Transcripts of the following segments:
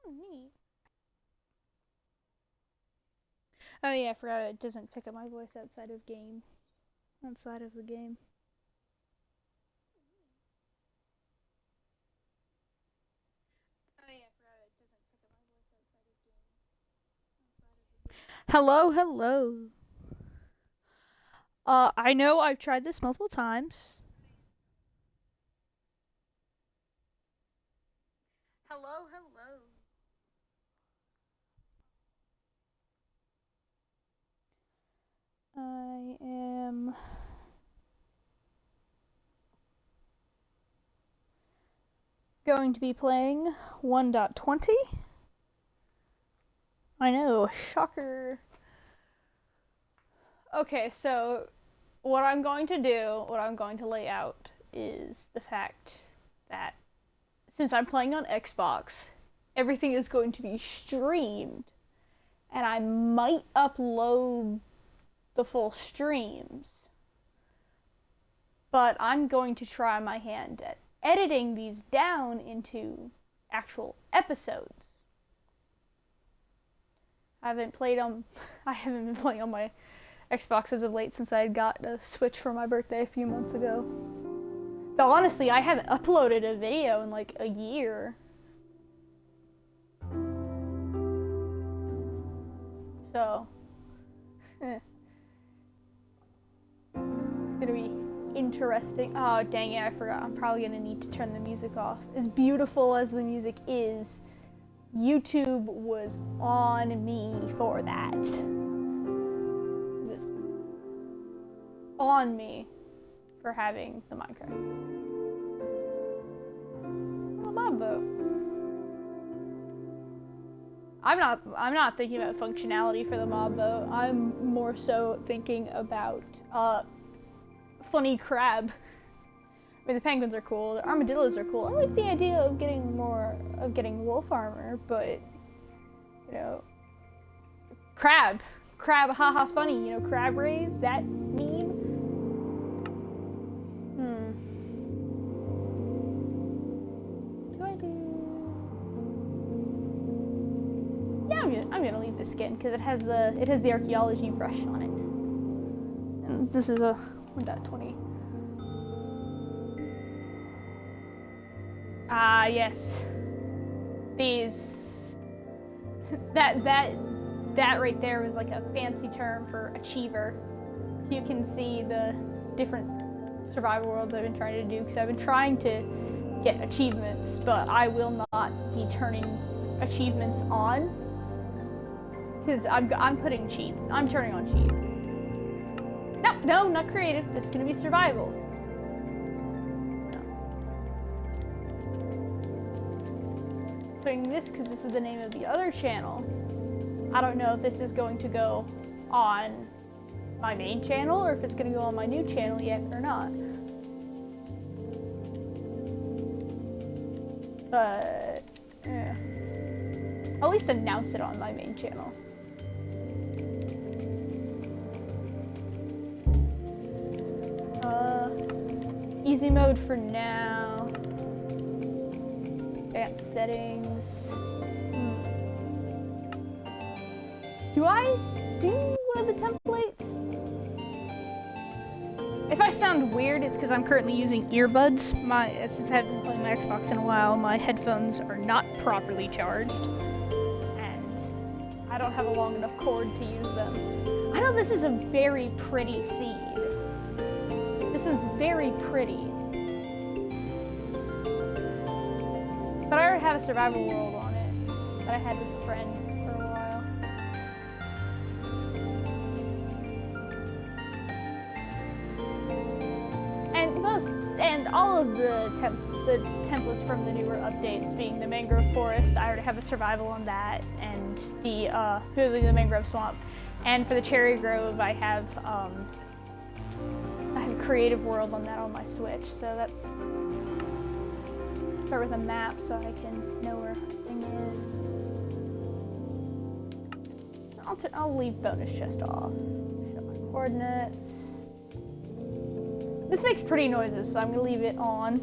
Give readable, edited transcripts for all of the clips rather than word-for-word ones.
Oh, neat. Oh yeah, I forgot it doesn't pick up my voice outside of game. Outside of the game. Oh yeah, I forgot it doesn't pick up my voice outside of game. Hello, hello. I know I've tried this multiple times. Hello, hello. I am going to be playing 1.20. I know, shocker. Okay, so what I'm going to do, what I'm going to lay out is the fact that since I'm playing on Xbox, everything is going to be streamed, and I might upload the full streams, but I'm going to try my hand at editing these down into actual episodes. I haven't been playing on my Xbox as of late since I got a Switch for my birthday a few months ago. Though honestly, I haven't uploaded a video in like a year. So, it's gonna be interesting. Oh, dang it, I forgot. I'm probably gonna need to turn the music off. As beautiful as the music is, YouTube was on me for that. It was on me for having the Minecraft music. Oh, mob vote. I'm not thinking about functionality for the mob vote. I'm more so thinking about funny crab. I mean, the penguins are cool, the armadillos are cool. I like the idea of getting wolf armor, but you know, crab, haha, funny. You know, crab rave, that meme. What do I do? Yeah, I'm gonna leave this skin because it has the archaeology brush on it, and this is a 1.20. Ah, yes. These. That right there was like a fancy term for achiever. You can see the different survival worlds I've been trying to do, because I've been trying to get achievements, but I will not be turning achievements on, because I'm putting cheats. I'm turning on cheats. No, not creative. This is gonna be survival. Putting this because this is the name of the other channel. I don't know if this is going to go on my main channel or if it's going to go on my new channel yet or not. But I'll at least announce it on my main channel. Easy mode for now. Advanced settings. Do I do one of the templates? If I sound weird, it's because I'm currently using earbuds. Since I haven't been playing my Xbox in a while, my headphones are not properly charged, and I don't have a long enough cord to use them. I know this is a very pretty seed. This is very pretty. But I already have a survival world on it that I had with a friend for a while. And all of the templates from the newer updates, being the mangrove forest, I already have a survival on that, and the mangrove swamp. And for the cherry grove, I have creative world on that on my Switch. So that's. Start with a map so I can know where everything is. I'll leave bonus chest off. Show my coordinates. This makes pretty noises, so I'm gonna leave it on.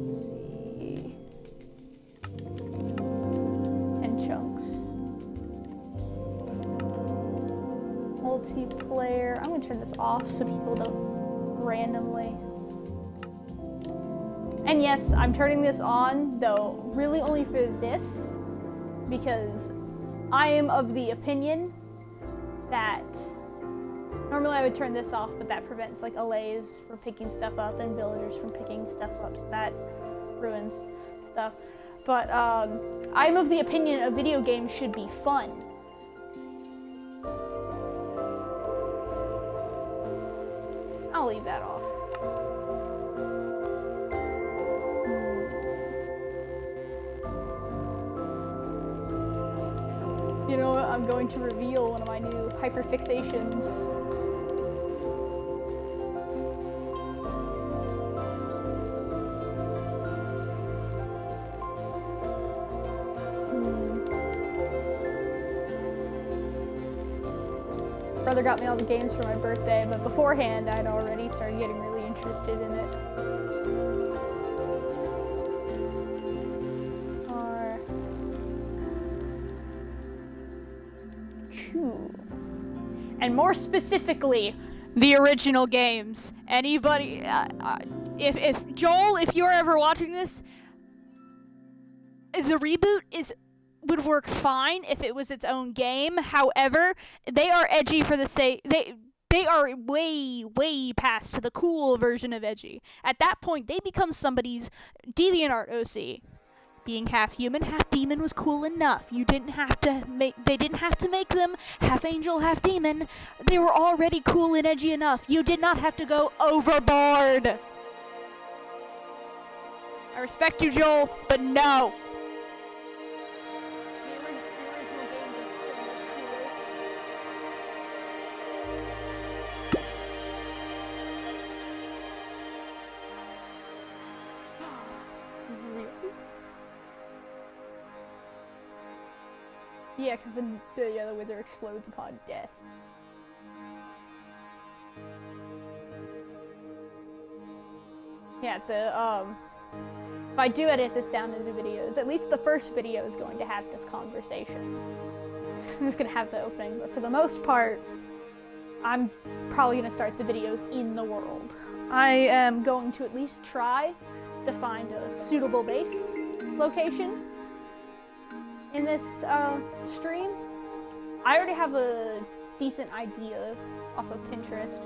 Let's see. multiplayer. I'm gonna turn this off so people don't randomly. And yes, I'm turning this on, though, really only for this, because I am of the opinion that normally I would turn this off, but that prevents like allays from picking stuff up and villagers from picking stuff up, so that ruins stuff. But I'm of the opinion a video game should be fun. I'll leave that off. You know what? I'm going to reveal one of my new hyperfixations. Brother got me all the games for my birthday, but beforehand I'd already started getting really interested in it. And more specifically, the original games. Anybody, if Joel, if you're ever watching this, the reboot would work fine if it was its own game. However, they are edgy for the sake, they are way past the cool version of edgy. At that point, they become somebody's DeviantArt OC. Being half human, half demon was cool enough. They didn't have to make them half angel, half demon. They were already cool and edgy enough. You did not have to go overboard. I respect you, Joel, but no. Yeah, because the wither explodes upon death. Yeah, if I do edit this down into videos, at least the first video is going to have this conversation. It's going to have the opening, but for the most part, I'm probably going to start the videos in the world. I am going to at least try to find a suitable base location in this stream. I already have a decent idea off of Pinterest.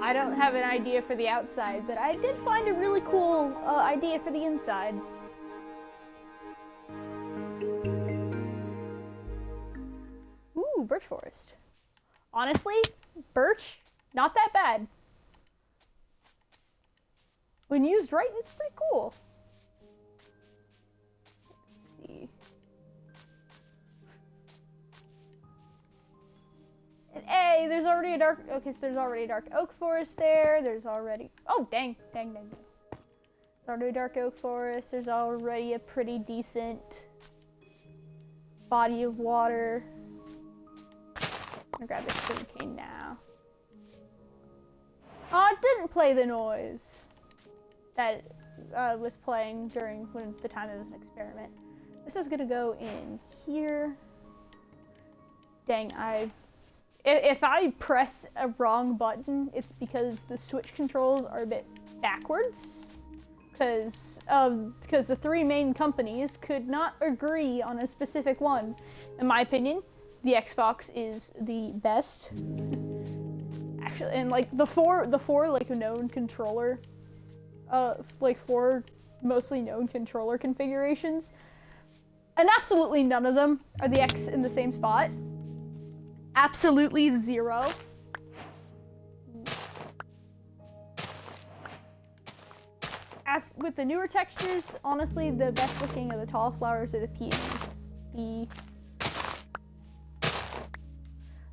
I don't have an idea for the outside, but I did find a really cool idea for the inside. Ooh, birch forest. Honestly, birch, not that bad. When used right, it's pretty cool. Let's see. And hey, there's already a dark, okay, so there's already a dark oak forest there. There's already, oh, dang. There's already a dark oak forest. There's already a pretty decent body of water. I'm gonna grab this sugar cane now. Oh, it didn't play the noise that was playing during the time it was an experiment. This is gonna go in here. Dang, if I press a wrong button, it's because the switch controls are a bit backwards. Because the three main companies could not agree on a specific one. In my opinion, the Xbox is the best. Actually, and like the four like known controller, four mostly known controller configurations, and absolutely none of them are the X in the same spot. Absolutely zero. With the newer textures, honestly, the best looking of the tall flowers are the peonies.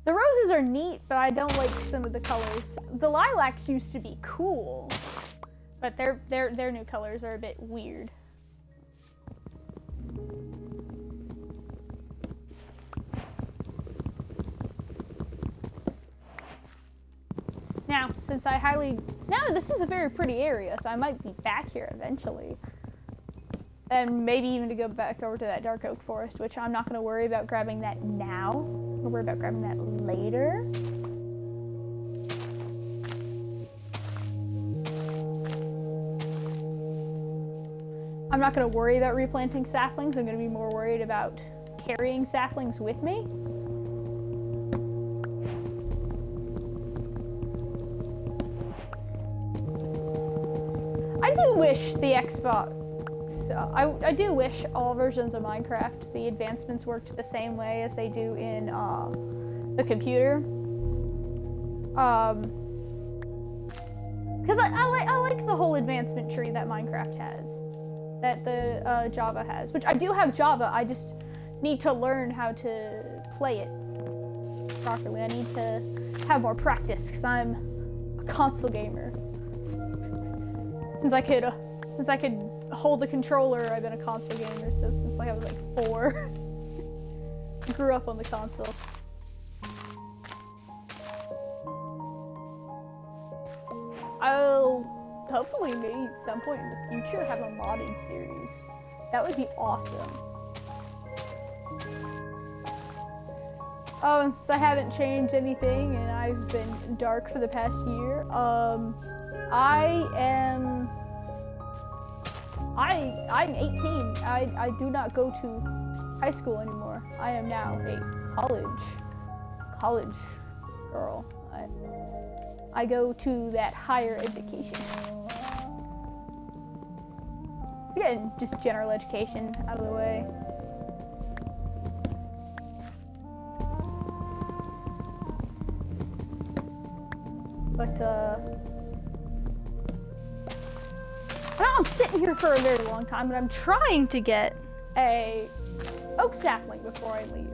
The roses are neat, but I don't like some of the colors. The lilacs used to be cool, but their new colors are a bit weird. Now, since this is a very pretty area, so I might be back here eventually. And maybe even to go back over to that dark oak forest, which I'm not going to worry about grabbing that now. Don't worry about grabbing that later. I'm not going to worry about replanting saplings. I'm going to be more worried about carrying saplings with me. I do wish the Xbox, I do wish all versions of Minecraft, the advancements worked the same way as they do in the computer. Because I like the whole advancement tree that Minecraft has, that the Java has, which I do have Java, I just need to learn how to play it properly. I need to have more practice because I'm a console gamer. Since I could hold the controller, I've been a console gamer, so since like I was like 4. I grew up on the console. I'll hopefully maybe at some point in the future have a modded series. That would be awesome. Oh, and since I haven't changed anything and I've been dark for the past year, I'm 18. I do not go to high school anymore. I am now a college girl. I go to that higher education. Again, just general education out of the way. But, I'm sitting here for a very long time, but I'm trying to get a oak sapling before I leave.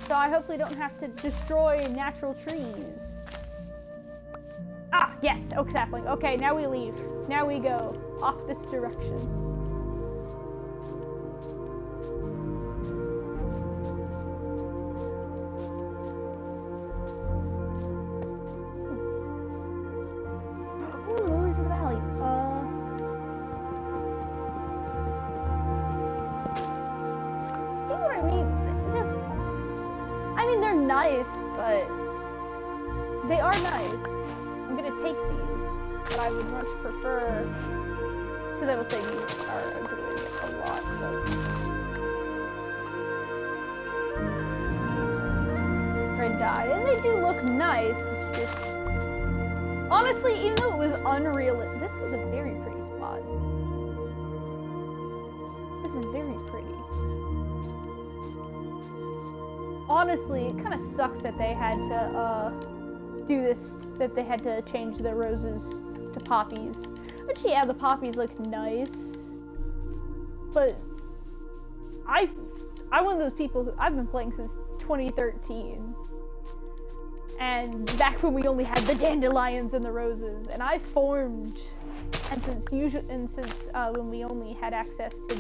So I hopefully don't have to destroy natural trees. Ah, yes, oak sapling. Okay, now we leave. Now we go off this direction. Nice, but they are nice. I'm gonna take these, but I would much prefer, because I will say these are doing a lot. So. Red dye, and they do look nice. It's just honestly, even though it was unrealistic, this is a very pretty spot. This is very pretty. Honestly, it kind of sucks that they had to do this, that they had to change the roses to poppies. Which, yeah, the poppies look nice. But I'm one of those people who I've been playing since 2013. And back when we only had the dandelions and the roses. And I formed, and since when we only had access to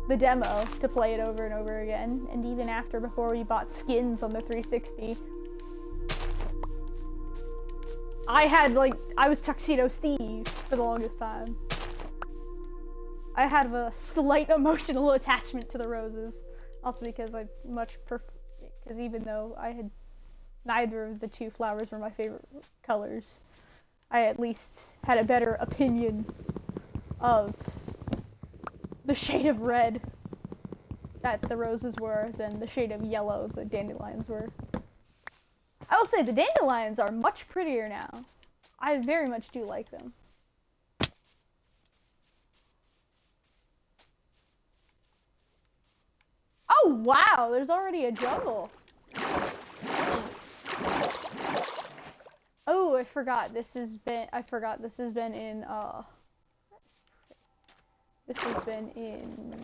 the demo to play it over and over again, and even after, before we bought skins on the 360, I was Tuxedo Steve for the longest time. I had a slight emotional attachment to the roses, also because because even though neither of the two flowers were my favorite colors, I at least had a better opinion of the shade of red that the roses were than the shade of yellow the dandelions were. I will say the dandelions are much prettier now. I very much do like them. Oh wow, there's already a jungle. Oh, I forgot this has been in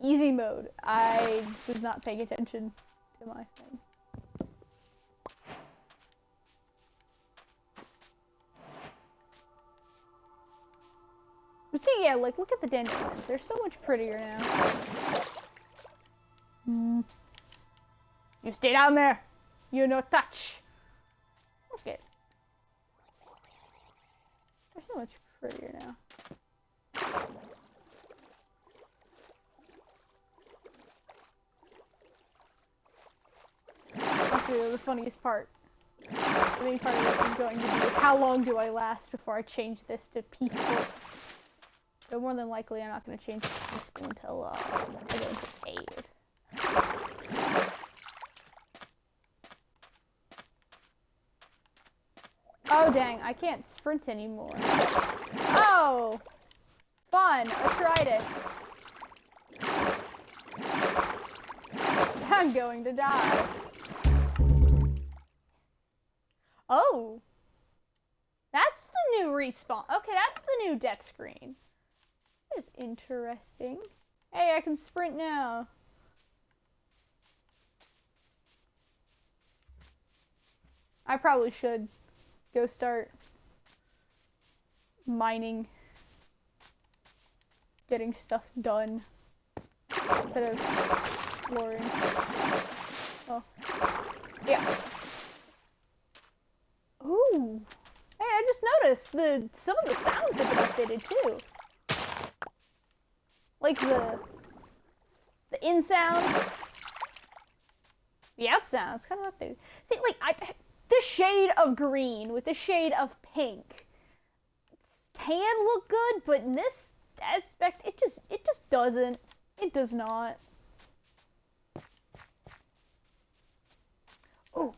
easy mode. I was not paying attention to my thing. But see, yeah, look at the dandelions. They're so much prettier now. You stay down there. You no touch. Okay. They're so much prettier now. actually the funniest part. The main part of this is going to be how long do I last before I change this to peaceful. So more than likely I'm not going to change it to peaceful until I go into cave. Oh dang, I can't sprint anymore. Oh! Fun, I tried it. I'm going to die. Oh! That's the new respawn. Okay, that's the new death screen. That is interesting. Hey, I can sprint now. I probably should go start mining, getting stuff done instead of exploring. Oh, yeah. Ooh. Hey, I just noticed some of the sounds have been updated too. Like the in sound, the out sound, it's kind of updated. See, like this shade of green with this shade of pink can look good, but in this aspect, it just doesn't. It does not. Oh.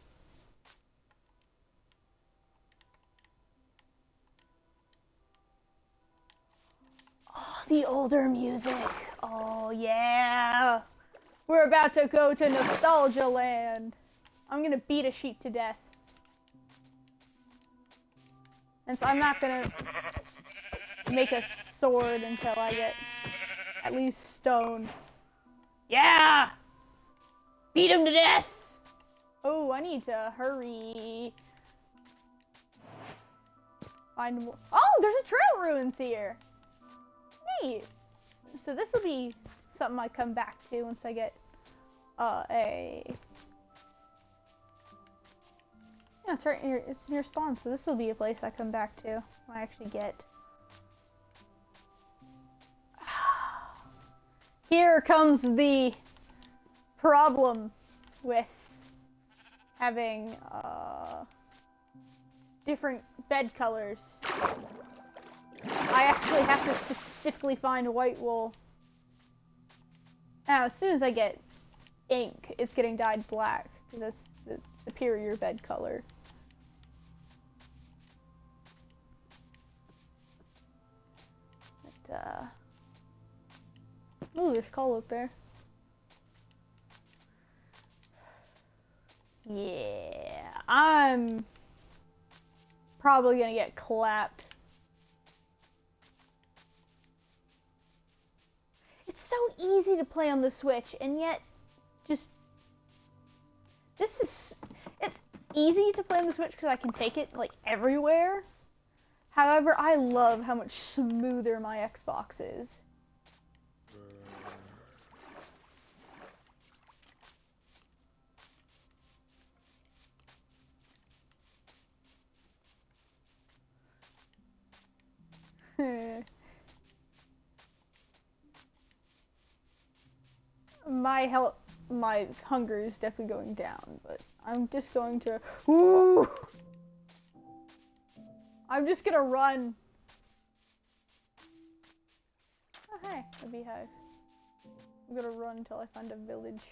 Oh, the older music. Oh yeah. We're about to go to nostalgia land. I'm gonna beat a sheep to death. And so I'm not gonna make a sword until I get at least stone. Yeah! Beat him to death! Oh, I need to hurry. Find more. Oh, there's a trail ruins here! Neat! So this will be something I come back to once I get a... Yeah, it's right here. It's near spawn, so this will be a place I come back to when I actually get. Here comes the problem with having different bed colors. I actually have to specifically find white wool. Now, as soon as I get ink, it's getting dyed black because that's the superior bed color. Ooh, there's coal up there. Yeah, I'm probably gonna get clapped. It's so easy to play on the Switch, and yet it's easy to play on the Switch because I can take it like everywhere. However, I love how much smoother my Xbox is. My hunger is definitely going down, but I'm just going to. Ooh! I'm just gonna run. Oh hey, a beehive. I'm gonna run until I find a village.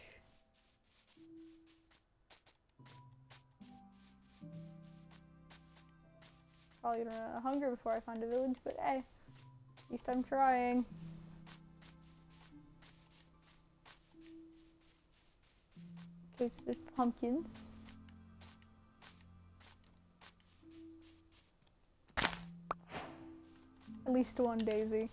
Probably gonna run out of hunger before I find a village, but hey, at least I'm trying. Okay, so there's pumpkins. At least one daisy.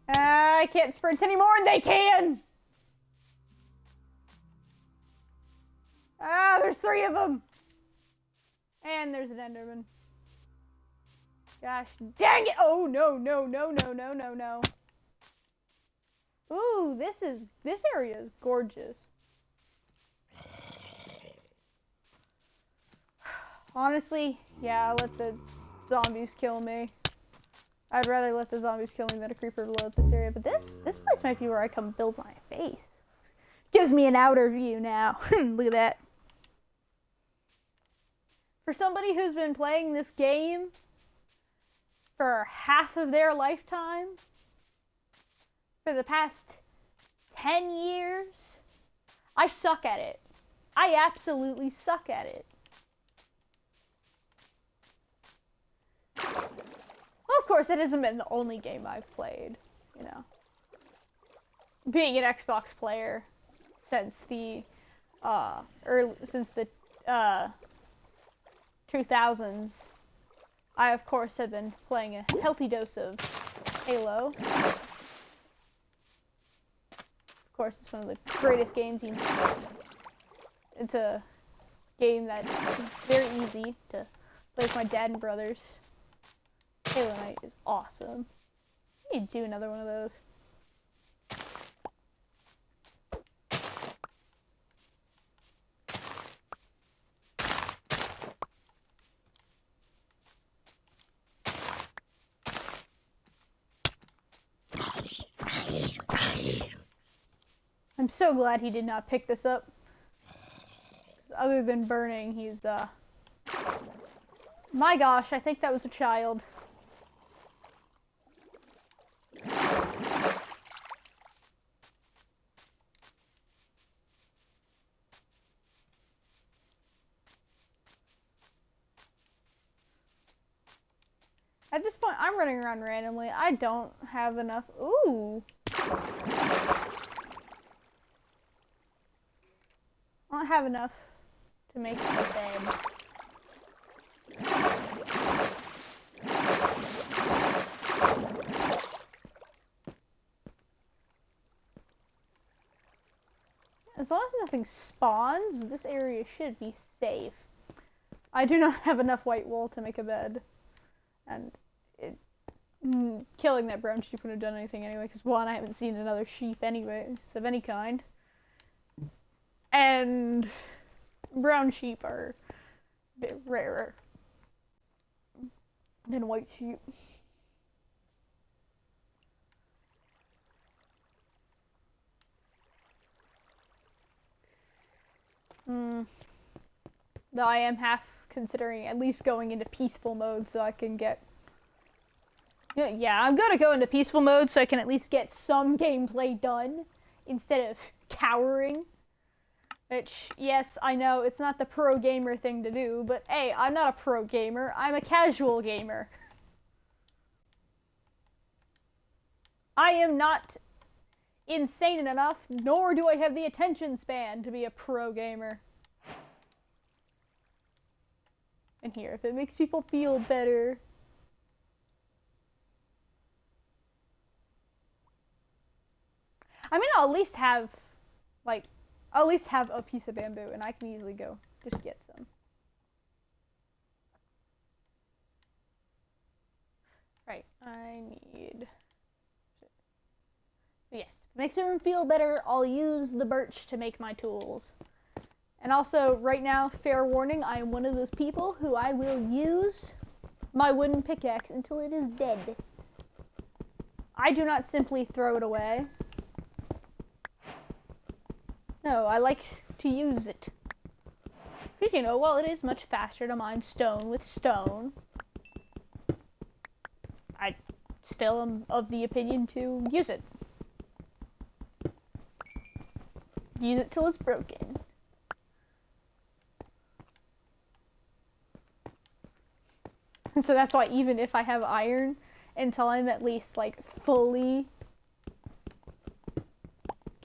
I can't sprint anymore, and they can! Ah, there's 3 of them! And there's an Enderman. Gosh, dang it! Oh, no, no, no, no, no, no, no. Ooh, this area is gorgeous. Honestly, yeah, I'll let the zombies kill me. I'd rather let the zombies kill me than a creeper blow up this area. But this place might be where I come build my base. Gives me an outer view now. Look at that. For somebody who's been playing this game for half of their lifetime, for the past 10 years, I suck at it. I absolutely suck at it. Well, of course, it hasn't been the only game I've played, you know. Being an Xbox player since the 2000s, I of course have been playing a healthy dose of Halo. Of course, it's one of the greatest games. It's a game that's very easy to play with my dad and brothers. Halo Night is awesome. I need to do another one of those. I'm so glad he did not pick this up. Other than burning, he's, my gosh, I think that was a child. At this point, I'm running around randomly. I don't have enough. Ooh. I don't have enough to make a bed. As long as nothing spawns, this area should be safe. I do not have enough white wool to make a bed. And killing that brown sheep wouldn't have done anything anyway, because one, I haven't seen another sheep anyway, of any kind. And brown sheep are a bit rarer than white sheep. Though I am half considering at least going into peaceful mode so I can get... Yeah, I'm gonna go into peaceful mode so I can at least get some gameplay done instead of cowering. Which, yes, I know it's not the pro gamer thing to do, but hey, I'm not a pro gamer, I'm a casual gamer. I am not insane enough, nor do I have the attention span to be a pro gamer. And here, if it makes people feel better. I mean, I'll at least have, like, a piece of bamboo, and I can easily go just get some. Right, I need... Yes, makes everyone feel better, I'll use the birch to make my tools. And also, right now, fair warning, I am one of those people who I will use my wooden pickaxe until it is dead. I do not simply throw it away. No, I like to use it. Because, you know, while it is much faster to mine stone with stone, I still am of the opinion to use it. Use it till it's broken. So that's why even if I have iron, until I'm at least, like, fully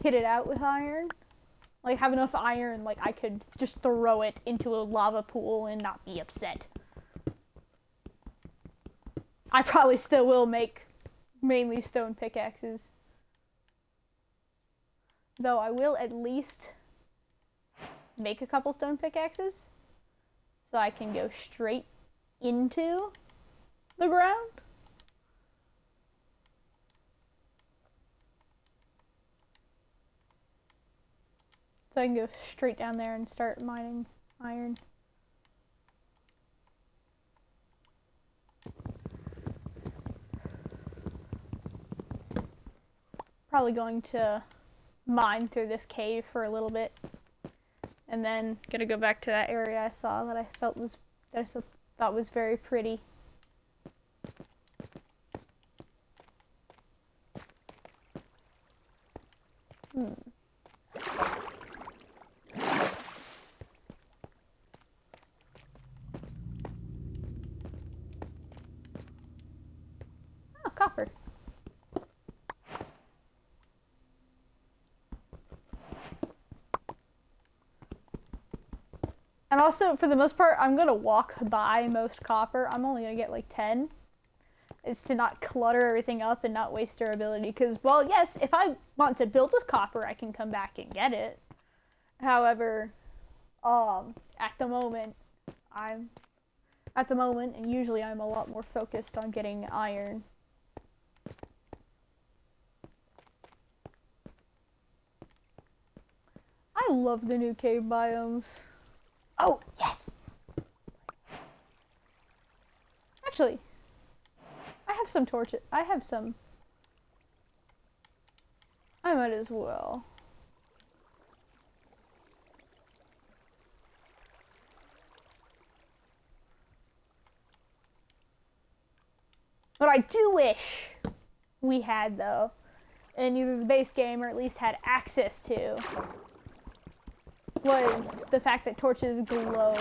kitted out with iron, like, have enough iron, like, I could just throw it into a lava pool and not be upset. I probably still will make mainly stone pickaxes. Though I will at least make a couple stone pickaxes so I can go straight into the ground. So I can go straight down there and start mining iron. probably going to mine through this cave for a little bit, and then gonna go back to that area I saw that I thought was very pretty. Oh, copper. And also, for the most part, I'm gonna walk by most copper. I'm only gonna get like 10. Is to not clutter everything up and not waste durability. Because, well, yes, if I want to build with copper, I can come back and get it. However, at the moment, and usually I'm a lot more focused on getting iron. I love the new cave biomes. Oh, yes! Actually, I have some torches. I might as well. What I do wish we had, though, in either the base game or at least had access to, was the fact that torches glow.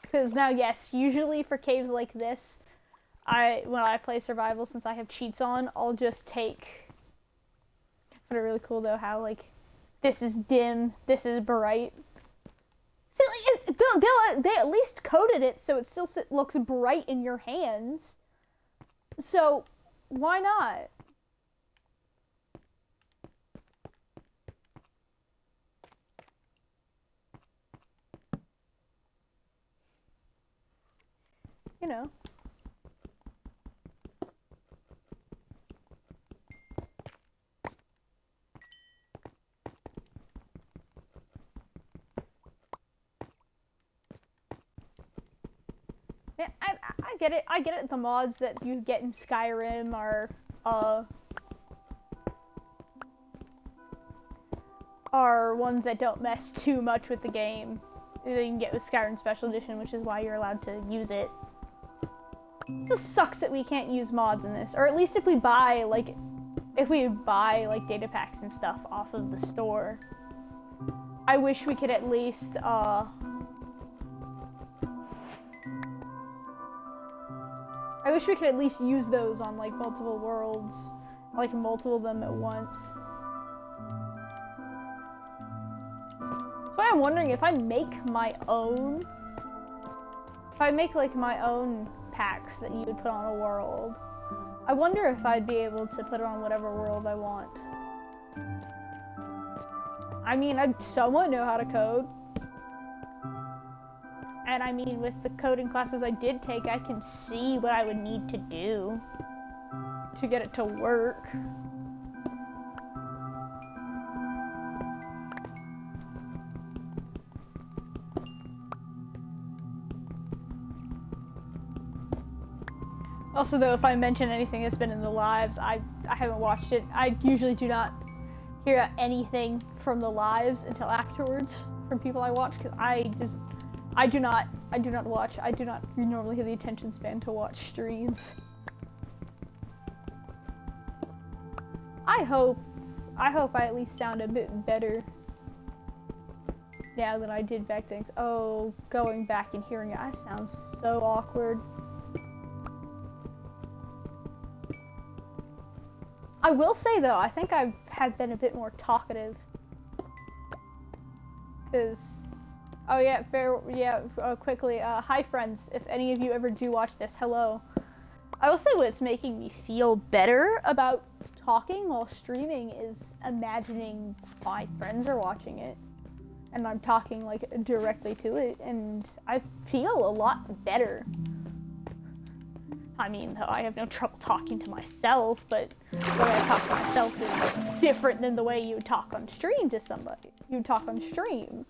Because now, yes, usually for caves like this, when I play survival, since I have cheats on, I'll just take... I find it really cool, though, how, like, this is dim, this is bright. See, like, they at least coded it so it still looks bright in your hands. So, why not? You know. Yeah, I get it. I get it. The mods that you get in Skyrim are ones that don't mess too much with the game. You can get with Skyrim Special Edition, which is why you're allowed to use it. It just sucks that we can't use mods in this, or at least if we buy like data packs and stuff off of the store. I wish we could at least use those on like multiple worlds, like multiple of them at once. So I'm wondering if I make my own, like my own packs that you would put on a world, I wonder if I'd be able to put it on whatever world I want. I mean, I somewhat know how to code. And I mean, with the coding classes I did take, I can see what I would need to do to get it to work. Also, though, if I mention anything that's been in the lives, I haven't watched it. I usually do not hear anything from the lives until afterwards from people I watch, because I do not normally have the attention span to watch streams. I hope I at least sound a bit better now than I did back then. Oh, going back and hearing it, I sound so awkward. I will say, though, I think I have been a bit more talkative. Because, oh yeah, quickly, hi friends, if any of you ever do watch this, hello. I will say what's making me feel better about talking while streaming is imagining my friends are watching it. And I'm talking, like, directly to it, and I feel a lot better. I mean, though, I have no trouble talking to myself, but the way I talk to myself is different than the way you would talk on stream to somebody. You would talk on stream.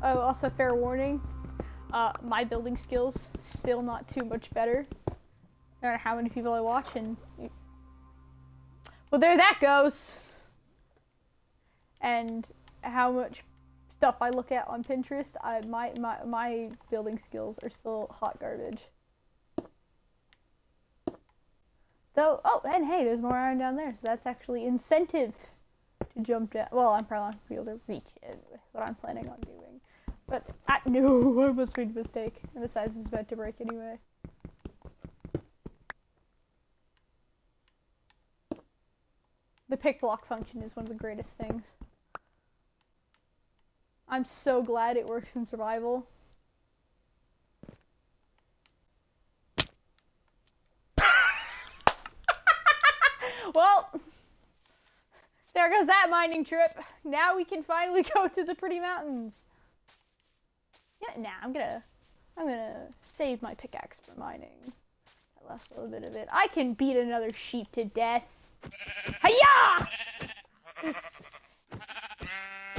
Oh, also fair warning. My building skills still not too much better. No matter how many people I watch, and well, there that goes. And how much stuff I look at on Pinterest, my building skills are still hot garbage. So, oh, and hey, there's more iron down there, so that's actually incentive to jump down. Well, I'm probably not going to be able to reach it, what I'm planning on doing. But, no, I almost made a mistake. And besides, it's about to break anyway. The pick block function is one of the greatest things. I'm so glad it works in survival. Well, there goes that mining trip. Now we can finally go to the pretty mountains. Yeah, nah, I'm gonna save my pickaxe for mining. I lost a little bit of it. I can beat another sheep to death. Hiya!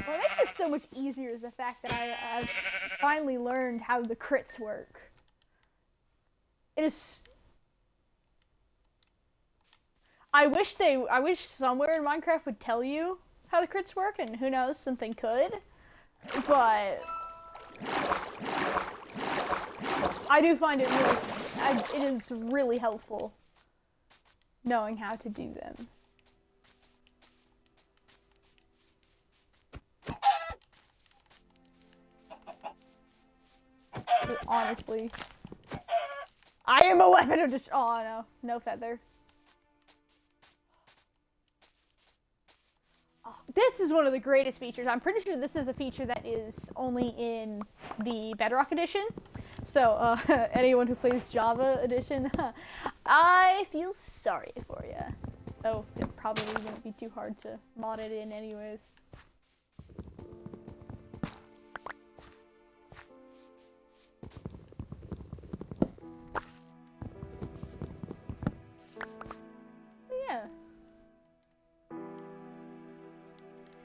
What makes it so much easier is the fact that I've finally learned how the crits work. It is. I wish somewhere in Minecraft would tell you how the crits work, and who knows, something could. But I do find it it is really helpful knowing how to do them. But honestly, I am a weapon of oh no, no feather. This is one of the greatest features. I'm pretty sure this is a feature that is only in the Bedrock edition. So, anyone who plays Java edition, I feel sorry for you. Though it probably wouldn't be too hard to mod it in anyways. Yeah.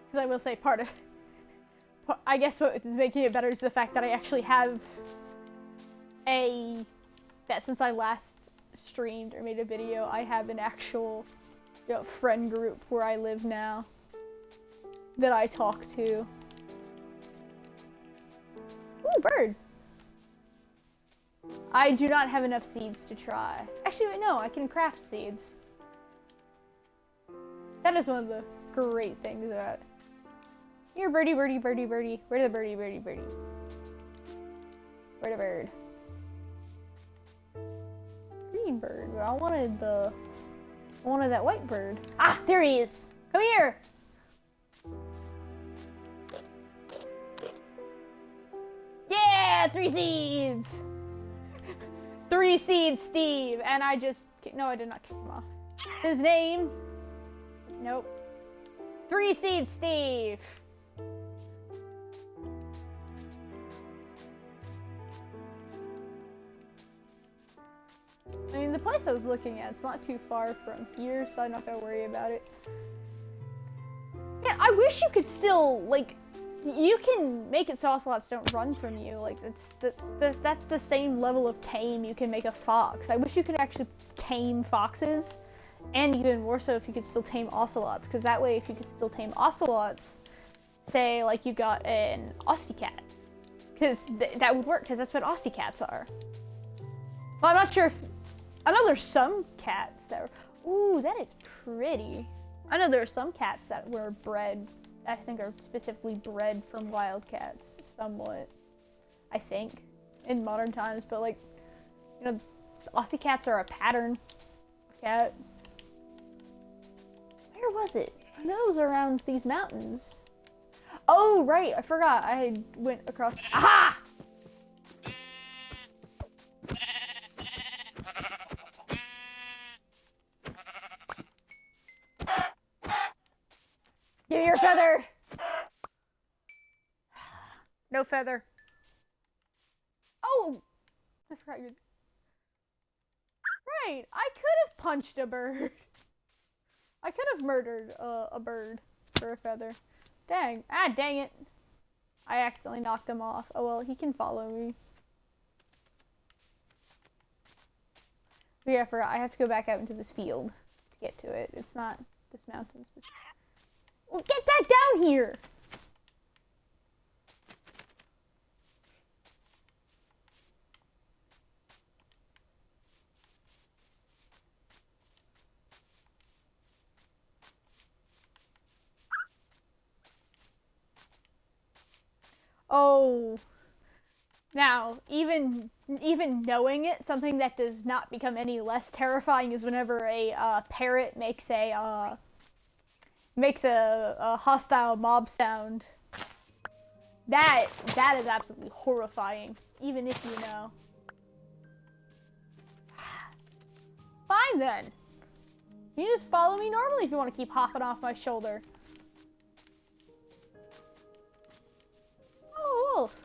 Because I will say I guess what is making it better is the fact that I actually have that since I last streamed or made a video, I have an actual, friend group where I live now that I talk to. Ooh, bird! I do not have enough seeds to try. Actually, wait, no, I can craft seeds. That is one of the great things about it. Here, birdie, birdie, birdie, birdie. Where's the birdie, birdie, birdie? Where's the bird? Green bird. But I wanted that white bird. Ah, there he is. Come here. Yeah, 3 seeds. 3 seeds, Steve. And I just no, I did not kick him off. His name. Nope. 3 seeds, Steve. I mean, the place I was looking at, it's not too far from here, so I'm not gonna worry about it. Man, I wish you could still, you can make it so ocelots don't run from you. Like, that's the same level of tame you can make a fox. I wish you could actually tame foxes, and even more so if you could still tame ocelots, because that way if you could still tame ocelots, say, like, you got an Aussie cat, because that would work, because that's what Aussie cats are. Well, I'm not sure if... I know there's some cats that were... Ooh, that is pretty. I know there are some cats that were bred, I think are specifically bred from wild cats, somewhat. I think, in modern times, but Aussie cats are a pattern cat. Where was it? I know it was around these mountains. Oh, right, I forgot. I went across... Aha! Give me your feather! No feather. Oh! I forgot you. Right, I could have punched a bird. I could have murdered a bird for a feather. Dang. Ah, dang it. I accidentally knocked him off. Oh well, he can follow me. But yeah, I forgot. I have to go back out into this field to get to it. It's not this mountain specific. Well, get back down here! Oh, now even knowing it, something that does not become any less terrifying is whenever a parrot makes a hostile mob sound. That is absolutely horrifying, even if you know. Fine then. You just follow me normally if you want to keep hopping off my shoulder. Oh, wolf.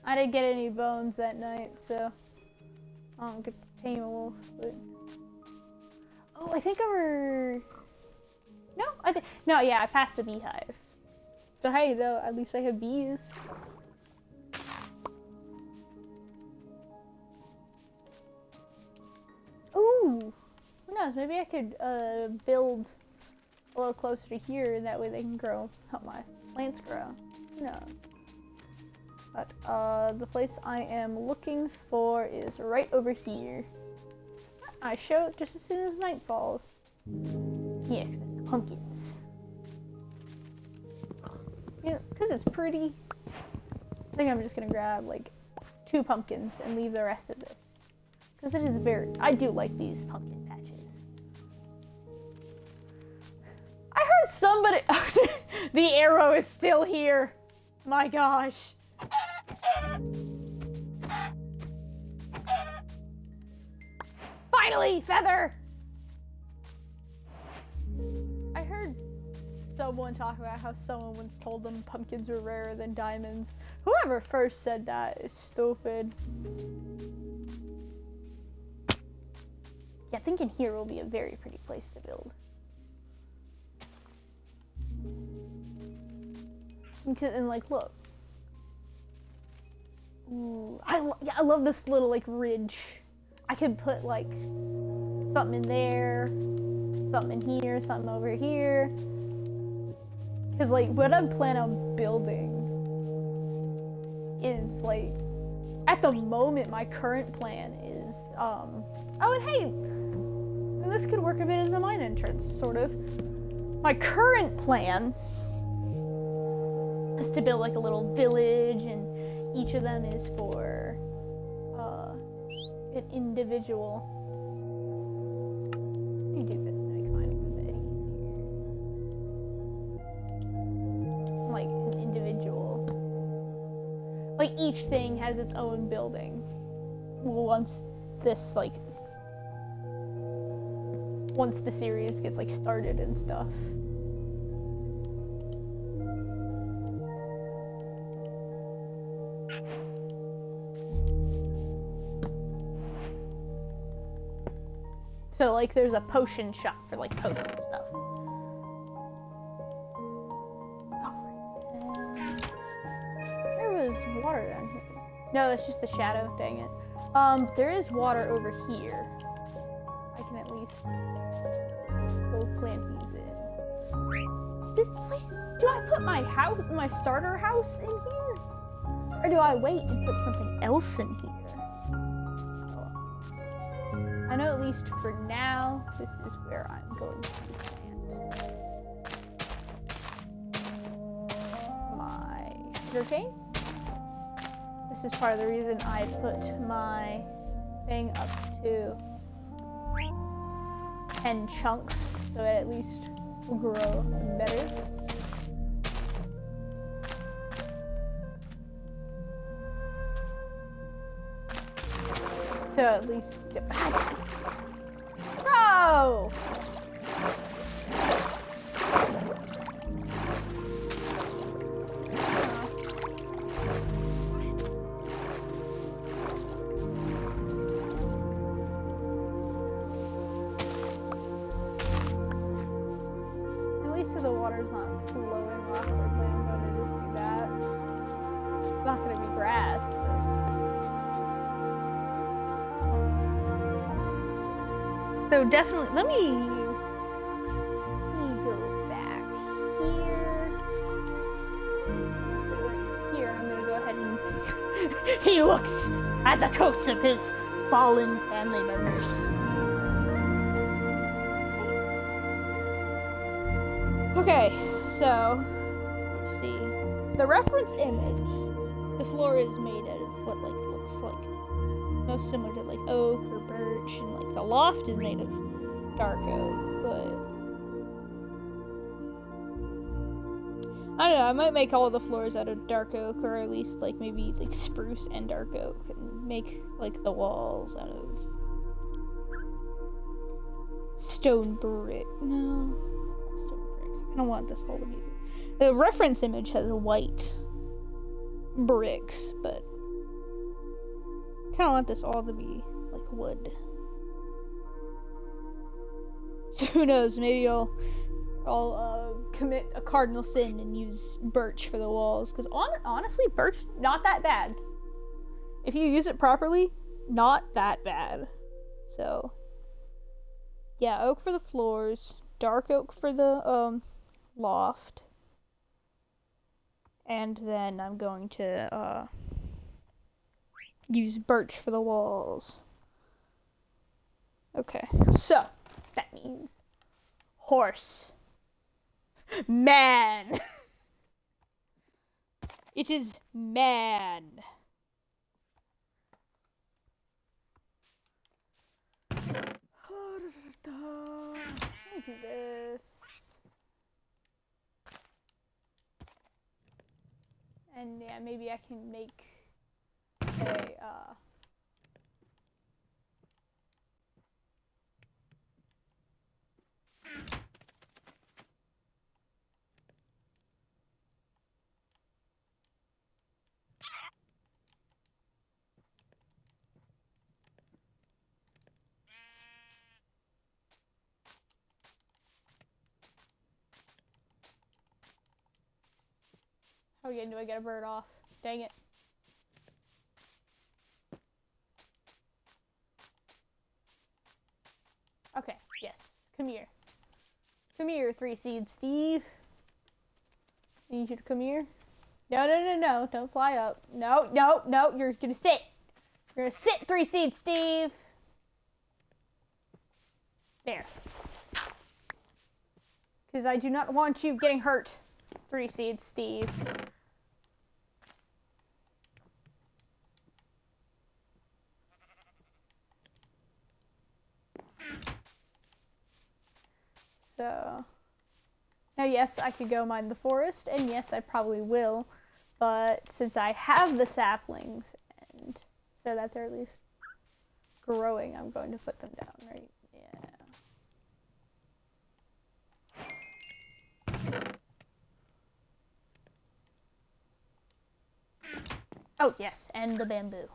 I didn't get any bones that night, so I don't get to tame a wolf. But oh, I think no, yeah, I passed the beehive. So hey, though, at least I have bees. Ooh, who knows? Maybe I could build a little closer to here, and that way they can help my plants grow. Who knows? But the place I am looking for is right over here. I show it just as soon as night falls. Yeah, 'cause it's the pumpkins. Yeah, 'cause it's pretty. I think I'm just gonna grab like 2 pumpkins and leave the rest of this. 'Cause it is I do like these pumpkin patches. I heard somebody, the arrow is still here. My gosh. Finally, Feather! I heard someone talk about how someone once told them pumpkins were rarer than diamonds. Whoever first said that is stupid. Yeah, I think in here will be a very pretty place to build. And like, look. Ooh, I love this little like ridge. I could put like something in there, something in here, something over here. Cause like what I'm planning on building is like, at the moment my current plan is, oh and hey, this could work a bit as a mine entrance, sort of. My current plan is to build like a little village, and each of them is for an individual. Let me do this to make mine a bit easier. Like an individual. Like each thing has its own building. Once the series gets like started and stuff. So like there's a potion shop for like potion stuff. There was water down here. No, that's just the shadow, dang it. There is water over here. I can at least go plant these in. This place, do I put my starter house in here? Or do I wait and put something else in here? I know at least for now, this is where I'm going to plant my sugarcane. This is part of the reason I put my thing up to 10 chunks, so it at least will grow better. So at least, bro! At least so the water's not flowing awkwardly, I'm going to just do that. just for... So definitely, let me go back here. So right here, I'm gonna go ahead and he looks at the coats of his fallen family members. Okay, so let's see. The reference image, the floor is made out of what like looks like most similar to like oak or birch, and like the loft is made of dark oak, but I don't know, I might make all of the floors out of dark oak, or at least like maybe like spruce and dark oak, and make like the walls out of stone brick. No, not stone bricks. I don't want this whole to be. The reference image has white bricks, but I kind of want this all to be like wood. So who knows? Maybe I'll commit a cardinal sin and use birch for the walls, because honestly, birch not that bad. If you use it properly, not that bad. So yeah, oak for the floors, dark oak for the loft, and then I'm going to use birch for the walls. Okay, so that means horse. Man. It is man. Let me do this. And yeah, maybe I can make a how again do I get a bird off? Dang it. Okay, yes. Come here. Come here, 3 seeds, Steve. I need you to come here. No, no, no, no. Don't fly up. No, no, no. You're gonna sit. You're gonna sit, 3 seeds, Steve. There. Because I do not want you getting hurt, 3 seeds, Steve. So, now yes, I could go mine the forest, and yes, I probably will, but since I have the saplings, and so that they're at least growing, I'm going to put them down, right? Yeah. Oh, yes, and the bamboo.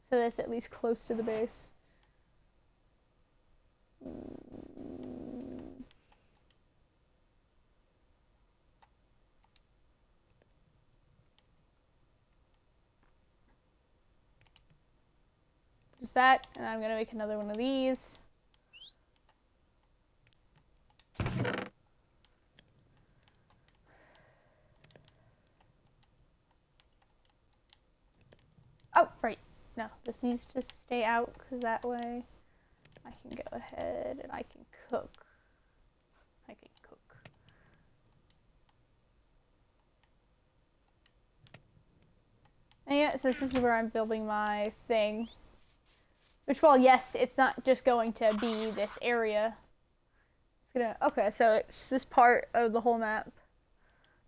So that's at least close to the base. Just that, and I'm gonna make another one of these. Oh, right. No, this needs to stay out, because that way I can go ahead and I can cook. And yeah, so this is where I'm building my thing. Which, well, yes, it's not just going to be this area. It's gonna, okay, so it's this part of the whole map. I'm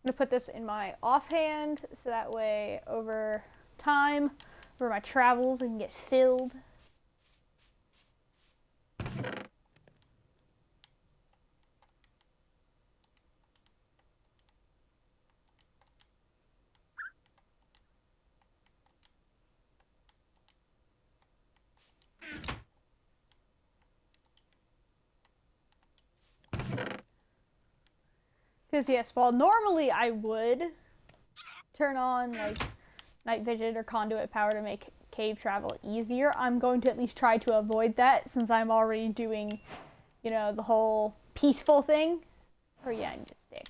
gonna put this in my offhand, so that way over time, over my travels, I can get filled. Because yes, well, normally I would turn on like night vision or conduit power to make cave travel easier. I'm going to at least try to avoid that since I'm already doing, you know, the whole peaceful thing. Or yeah, I need a stick.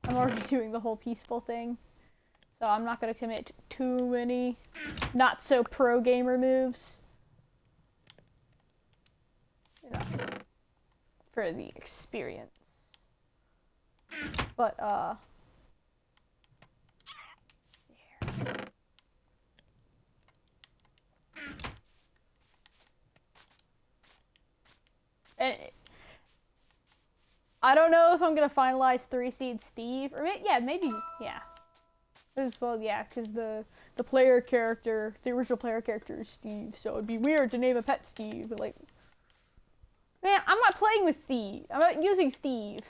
I'm already doing the whole peaceful thing. So I'm not going to commit too many not so pro gamer moves. You know, for the experience. But, and I don't know if I'm gonna finalize 3-seed Steve, or maybe, yeah. Well, yeah, because the player character, the original player character is Steve, so it'd be weird to name a pet Steve, but like, man, I'm not playing with Steve. I'm not using Steve.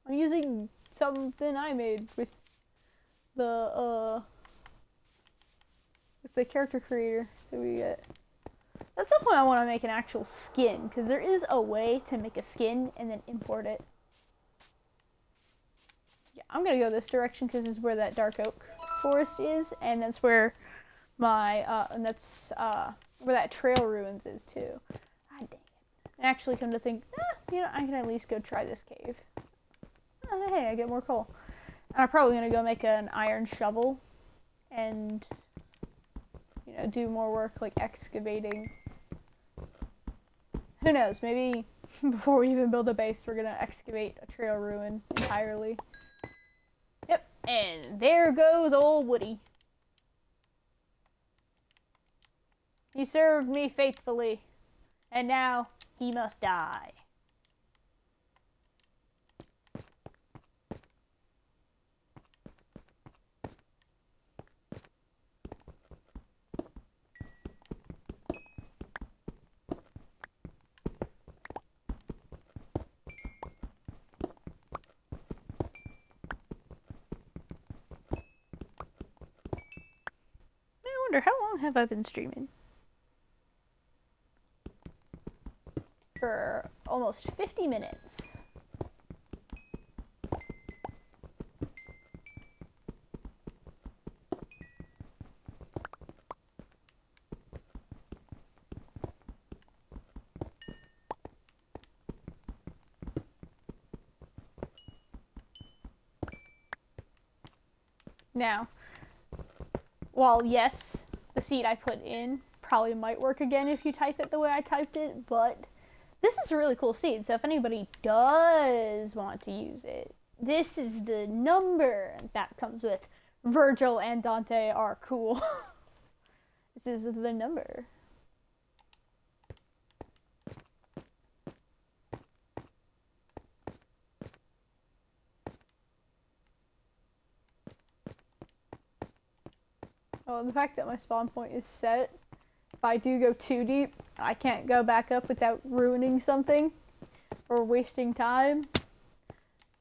I'm using something I made with the character creator that we get. At some point I want to make an actual skin, because there is a way to make a skin and then import it. Yeah, I'm gonna go this direction because this is where that dark oak forest is, and that's where my, where that trail ruins is too. God dang it. And actually come to think, you know, I can at least go try this cave. Oh, hey, I get more coal. And I'm probably gonna go make an iron shovel and, you know, do more work like excavating. Who knows, maybe before we even build a base, we're gonna excavate a trail ruin entirely. Yep, and there goes old Woody. He served me faithfully, and now he must die. I wonder, how long have I been streaming? For almost 50 minutes. Now, while yes, the seed I put in probably might work again if you type it the way I typed it, but this is a really cool seed, so if anybody does want to use it, this is the number that comes with Virgil and Dante are cool. This is the number. Well, the fact that my spawn point is set, if I do go too deep, I can't go back up without ruining something or wasting time.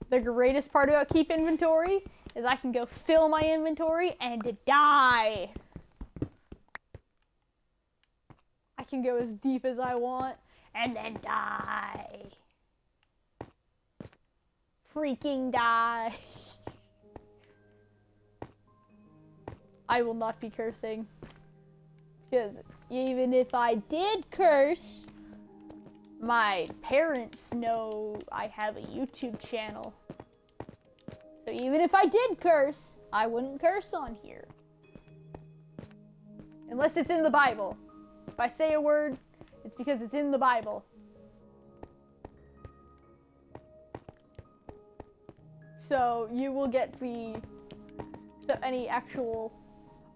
The greatest part about keep inventory is I can go fill my inventory and die. I can go as deep as I want and then die. Freaking die. I will not be cursing. Because even if I did curse, my parents know I have a YouTube channel. So even if I did curse, I wouldn't curse on here. Unless it's in the Bible. If I say a word, it's because it's in the Bible. So you will get any actual...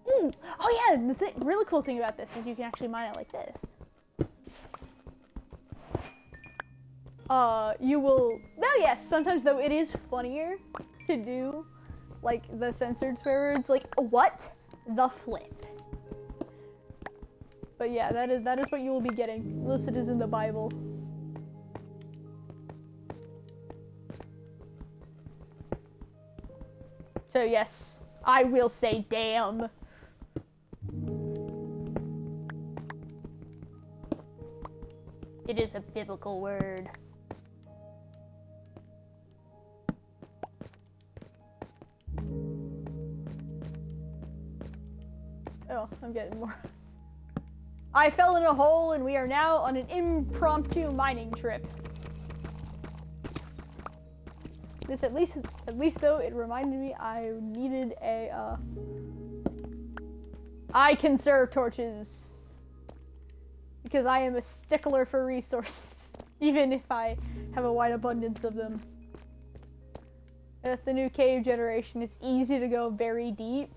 Ooh! Oh yeah, the really cool thing about this is you can actually mine it like this. You will... Now yes, sometimes though it is funnier to do, like, the censored swear words, like, what the flip. But yeah, that is what you will be getting, unless it is in the Bible. So yes, I will say damn. It is a biblical word. I'm getting more. I fell in a hole and we are now on an impromptu mining trip. This at least though, it reminded me I needed a, I conserve torches. Because I am a stickler for resources, even if I have a wide abundance of them. With the new cave generation, it's easy to go very deep.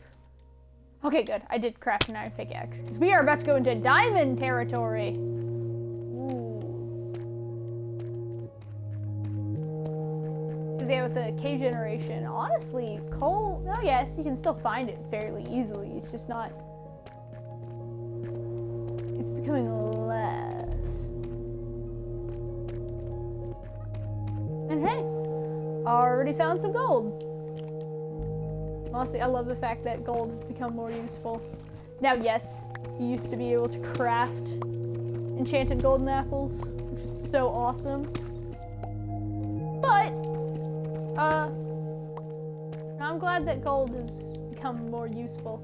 Okay, good. I did craft an iron pickaxe. Because we are about to go into diamond territory. Ooh. Because yeah, with the cave generation, honestly, coal, oh yes, you can still find it fairly easily. It's just not... It's becoming less. And hey, already found some gold. Honestly, I love the fact that gold has become more useful. Now, yes, you used to be able to craft enchanted golden apples, which is so awesome. But, I'm glad that gold has become more useful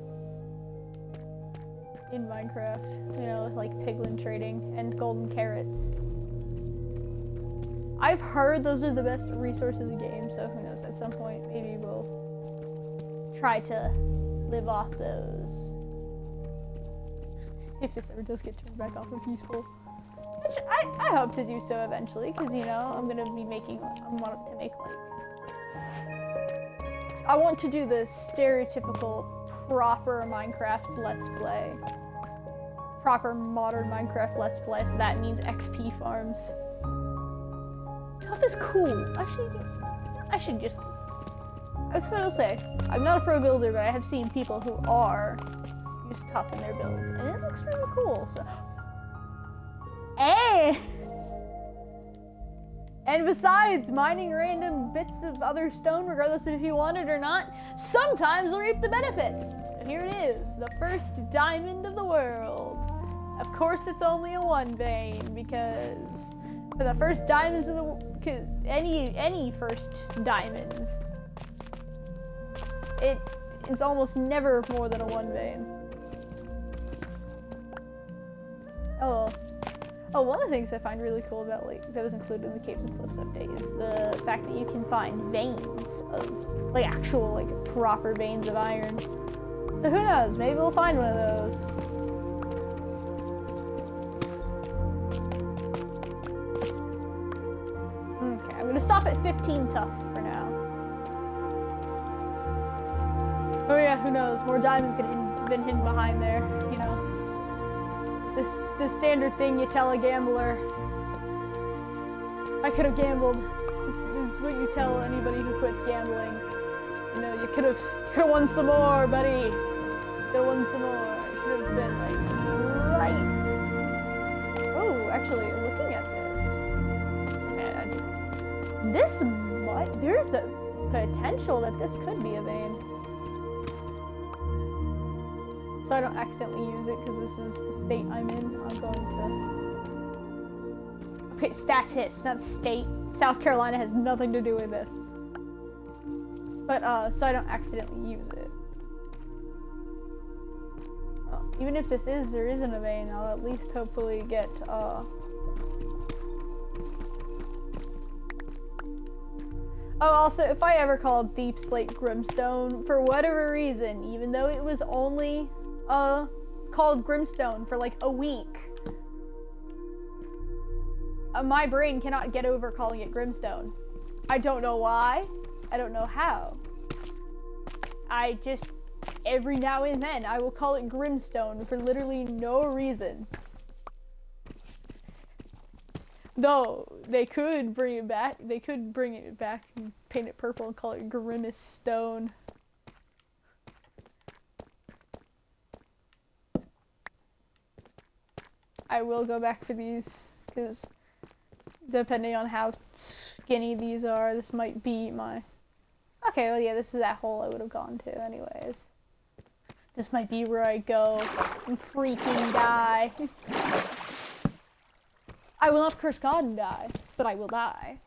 in Minecraft. You know, like piglin trading and golden carrots. I've heard those are the best resources in the game, so who knows, at some point maybe we'll try to live off those. If this ever does get turned back off of peaceful. Which I hope to do so eventually, because you know, I'm gonna be making, I want to make like, I want to do the stereotypical proper Minecraft Let's Play. Proper modern Minecraft Let's Play, so that means XP farms. Tough is cool. Actually, I should just... That's what I'll say. I'm not a pro builder, but I have seen people who are use tough in their builds, and it looks really cool, so... And besides, mining random bits of other stone, regardless of if you want it or not, sometimes will reap the benefits. So here it is, the first diamond of the world. Of course it's only a 1 vein, because for the first diamonds of the any first diamonds, it's almost never more than a 1 vein. Oh, one of the things I find really cool about, like, that was included in the Caves and Cliffs update is the fact that you can find veins of, like, actual, like, proper veins of iron. So who knows, maybe we'll find one of those. Okay, I'm gonna stop at 15 tough for now. Oh yeah, who knows, more diamonds could have been hidden behind there, you know. The standard thing you tell a gambler. I could have gambled. This is what you tell anybody who quits gambling. You know, you could have won some more, buddy. Could have won some more. It should have been like right. Oh, actually, looking at this, there's a potential that this could be a vein. So I don't accidentally use it, because this is the state I'm in. I'm going to... Okay, status, not state. South Carolina has nothing to do with this. But, so I don't accidentally use it. Even if there isn't a vein, I'll at least hopefully get, Oh, also, if I ever called Deep Slate Grimstone, for whatever reason, even though it was only... called Grimstone for like a week. My brain cannot get over calling it Grimstone. I don't know why. I don't know how. I just, every now and then, I will call it Grimstone for literally no reason. Though, they could bring it back. They could bring it back and paint it purple and call it Grimace Stone. I will go back for these, because depending on how skinny these are, this might be my... Okay, well yeah, this is that hole I would have gone to anyways. This might be where I go and freaking die. I will not curse God and die, but I will die.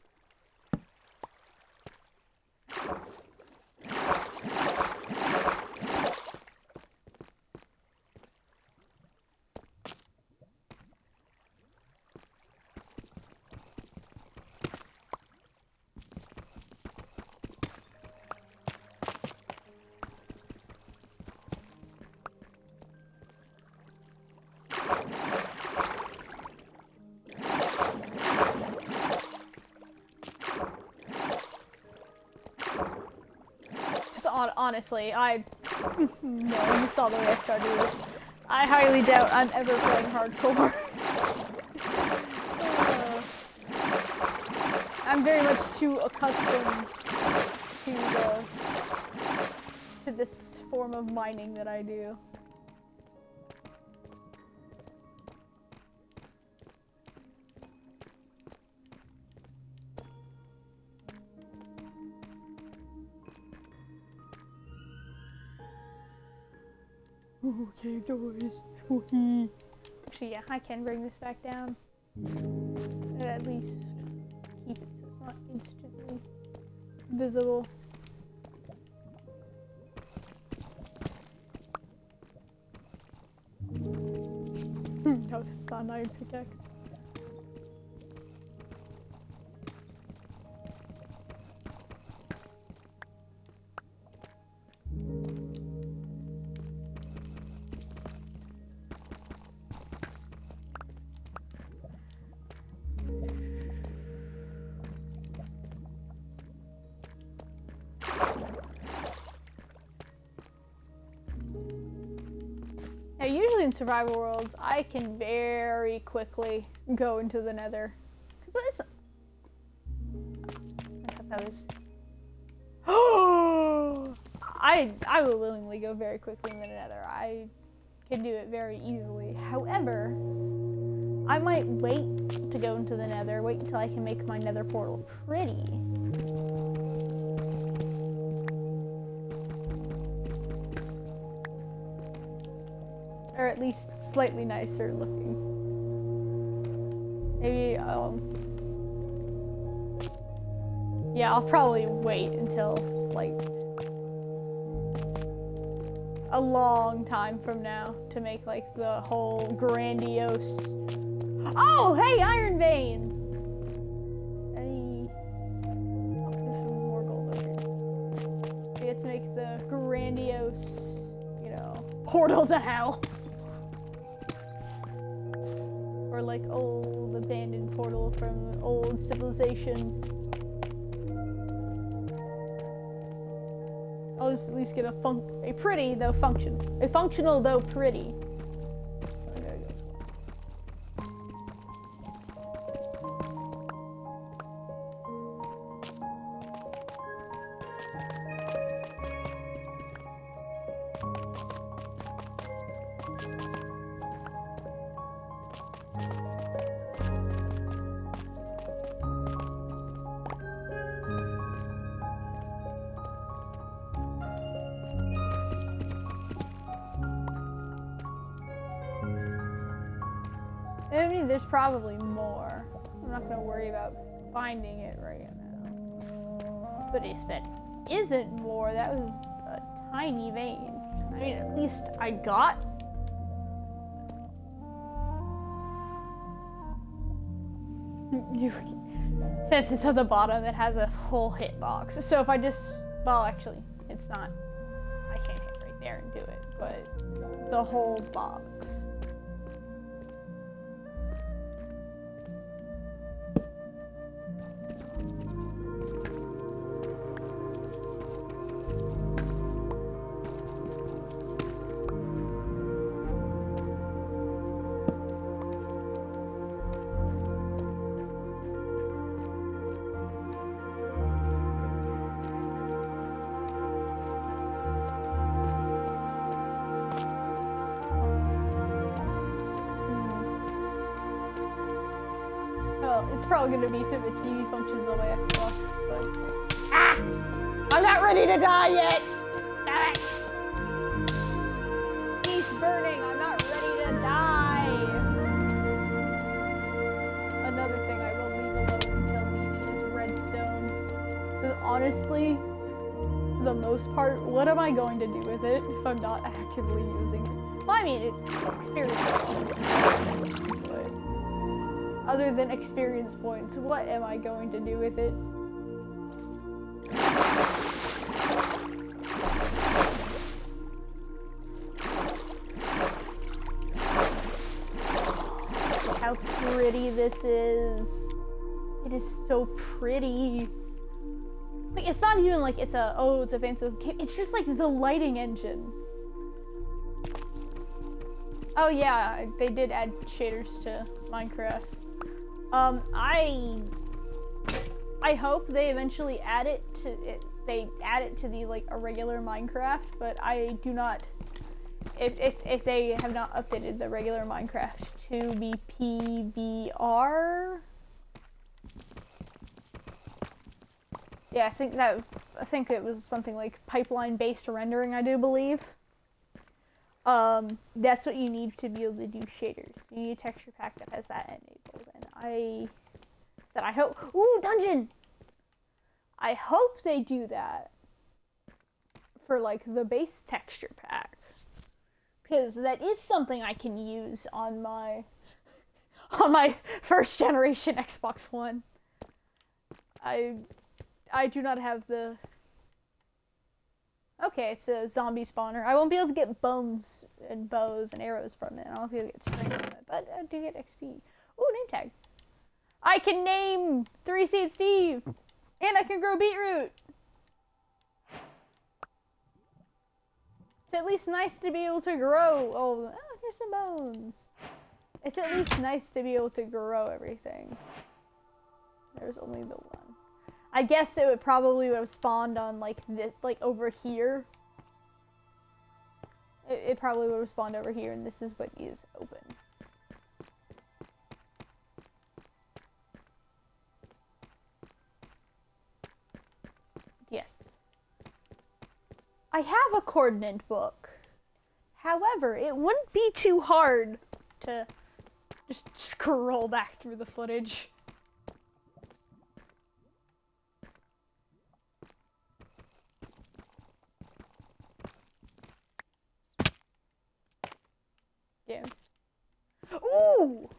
honestly, no, you saw the way I started this. I highly doubt I'm ever playing hardcore. I'm very much too accustomed to this form of mining that I do. Okay, doors. Spooky. Actually, yeah, I can bring this back down. At least keep it so it's not instantly visible. No, it's not an iron pickaxe. Now, usually in survival worlds, I can very quickly go into the nether. Cause I thought that was... Oh! I will willingly go very quickly in the nether. I can do it very easily. However, I might wait to go into the nether, wait until I can make my nether portal pretty. Or at least slightly nicer looking. Maybe, yeah, I'll probably wait until, like, a long time from now to make, like, the whole grandiose... Oh, hey, iron vein! Oh, there's some more gold over here. We get to make the grandiose, you know, portal to hell. Or like old abandoned portal from old civilization. I'll just at least get a pretty though a functional though pretty. I mean, there's probably more. I'm not gonna worry about finding it right now. But if that isn't more, that was a tiny vein. I mean, at least I got... Since it's at the bottom, it has a whole hitbox. So if I just... Well, actually, it's not... I can't hit right there and do it, but the whole box. It's probably going to be through the TV functions on my Xbox, but... Ah! I'm not ready to die yet! Damn it! He's burning, I'm not ready to die! Another thing I will leave alone until needed is redstone. Because honestly, for the most part, what am I going to do with it if I'm not actively using it? Well, I mean, it's experience. But other than experience points, what am I going to do with it? Look how pretty this is. It is so pretty. Like, it's not even like it's a fancy game. It's just like the lighting engine. Oh yeah, they did add shaders to Minecraft. I hope they eventually add it to it. They add it to the like a regular Minecraft, but I do not. If they have not updated the regular Minecraft to be PBR. Yeah, I think it was something like pipeline-based rendering, I do believe. That's what you need to be able to do shaders. You need a texture pack that has that enabled. And I said, I hope. Ooh, dungeon! I hope they do that for like the base texture pack, because that is something I can use on my first generation Xbox One. I do not have the. Okay, it's a zombie spawner. I won't be able to get bones and bows and arrows from it. I won't be able to get strength from it, but I do get XP. Ooh, name tag. I can name 3 Seed Steve, and I can grow beetroot. It's at least nice to be able to grow. Oh, here's some bones. It's at least nice to be able to grow everything. There's only the one. I guess it would probably have spawned on like this, like over here. It probably would have spawned over here, and this is what is open. Yes. I have a coordinate book. However, it wouldn't be too hard to just scroll back through the footage. Yeah. Ooh!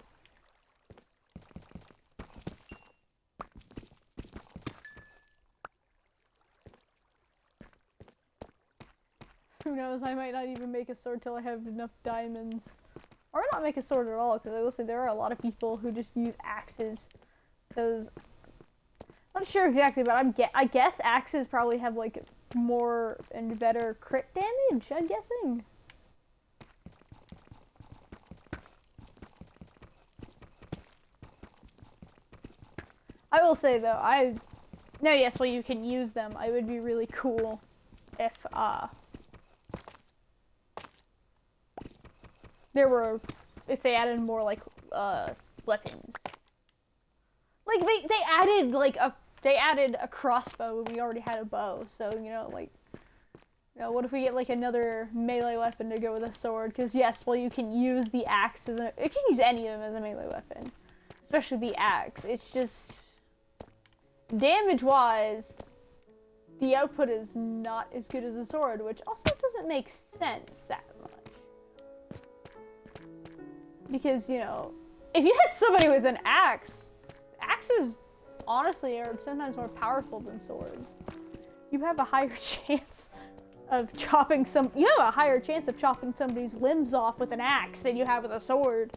Who knows, I might not even make a sword till I have enough diamonds. Or not make a sword at all, because I will say there are a lot of people who just use axes. Because, I'm not sure exactly, but I guess axes probably have like more and better crit damage, I'm guessing. I will say though, no, yes, well you can use them. It would be really cool if if they added more like weapons. Like they added a crossbow when we already had a bow. So like, what if we get like another melee weapon to go with a sword? Because yes, well you can use the axe you can use any of them as a melee weapon, especially the axe. It's just. Damage-wise, the output is not as good as a sword, which also doesn't make sense that much. Because, if you hit somebody with an axe, axes, honestly, are sometimes more powerful than swords. You have a higher chance of chopping somebody's limbs off with an axe than you have with a sword.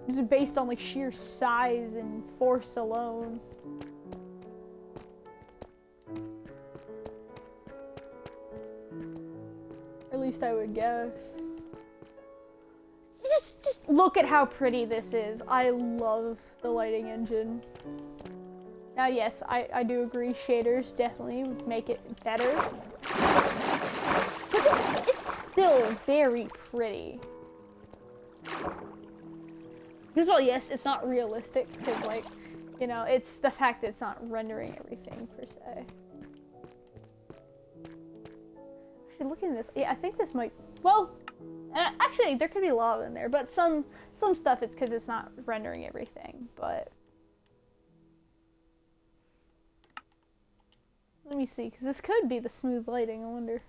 This is based on, like, sheer size and force alone. At least I would guess. Just look at how pretty this is. I love the lighting engine. Now, yes, I do agree. Shaders definitely would make it better. But it's still very pretty. Because, well, yes, it's not realistic. Because, like, it's the fact that it's not rendering everything, per se. Looking at this, yeah, I think this might. Well, actually, there could be lava in there, but some stuff it's because it's not rendering everything. But let me see, because this could be the smooth lighting. I wonder.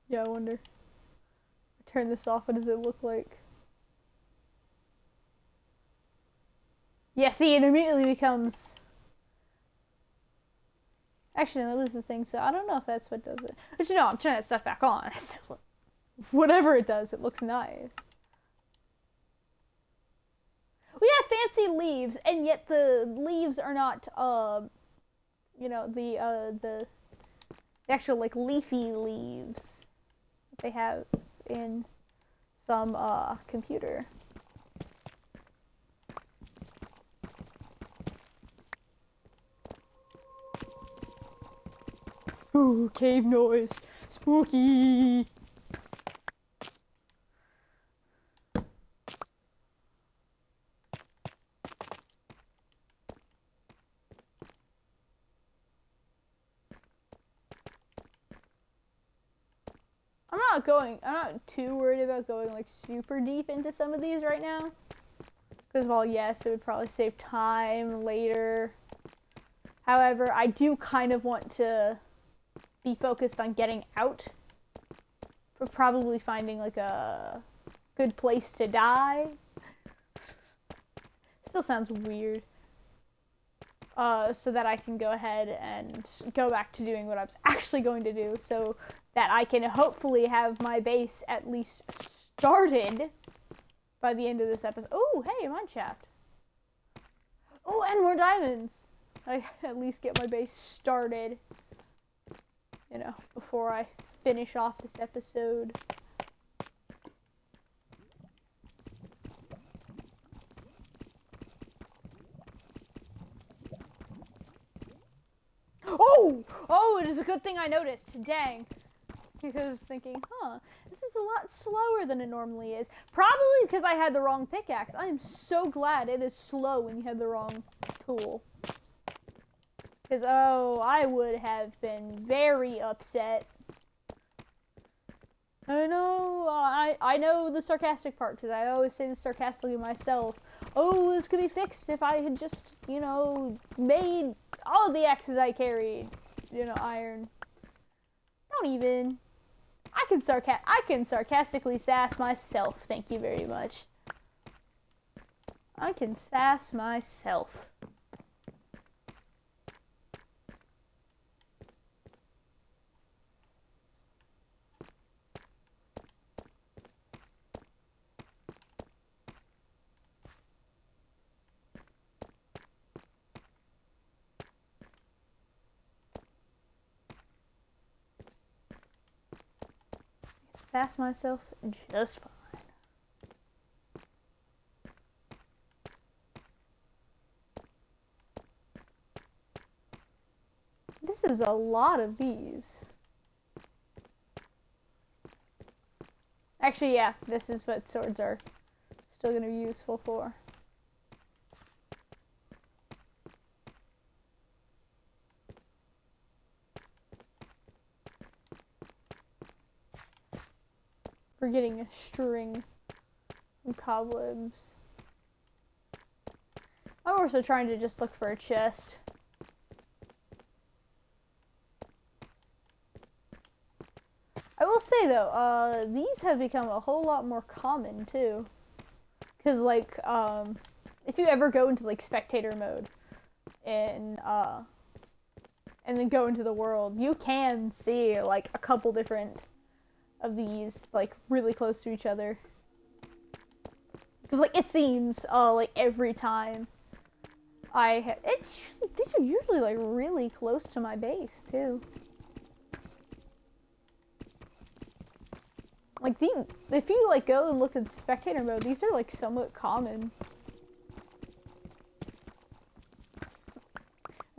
Yeah, I wonder. Turn this off. What does it look like? Yeah, see, it immediately becomes. Actually, that was the thing, so I don't know if that's what does it. But I'm turning that stuff back on. Whatever it does, it looks nice. Well, yeah, have fancy leaves, and yet the leaves are not, you know, the actual, like, leafy leaves that they have in some, computer. Ooh, cave noise. Spooky. I'm not too worried about going, like, super deep into some of these right now. Because, well, yes, it would probably save time later. However, I do kind of want to be focused on getting out. For probably finding, like, a good place to die. Still sounds weird. So that I can go ahead and go back to doing what I was actually going to do, so that I can hopefully have my base at least started by the end of this episode. Oh, hey, mine shaft. Oh, and more diamonds. I at least get my base started, you know, before I finish off this episode. Oh, it is a good thing I noticed. Dang. Because I was thinking, this is a lot slower than it normally is. Probably because I had the wrong pickaxe. I am so glad it is slow when you have the wrong tool. Because, I would have been very upset. I know, I know the sarcastic part, because I always say this sarcastically myself. Oh, this could be fixed if I had just, you know, made all the axes I carried, you know, iron. Don't even. I can sarcastically sass myself, thank you very much. I can sass myself. Sass myself just fine. This is a lot of these. Actually, yeah, this is what swords are still going to be useful for. We're getting a string of cobwebs. I'm also trying to just look for a chest. I will say though, these have become a whole lot more common too. Cause like, if you ever go into like spectator mode and then go into the world, you can see like a couple different of these like really close to each other. Cause like it seems like every time these are usually like really close to my base too. Like if you like go and look at spectator mode, these are like somewhat common.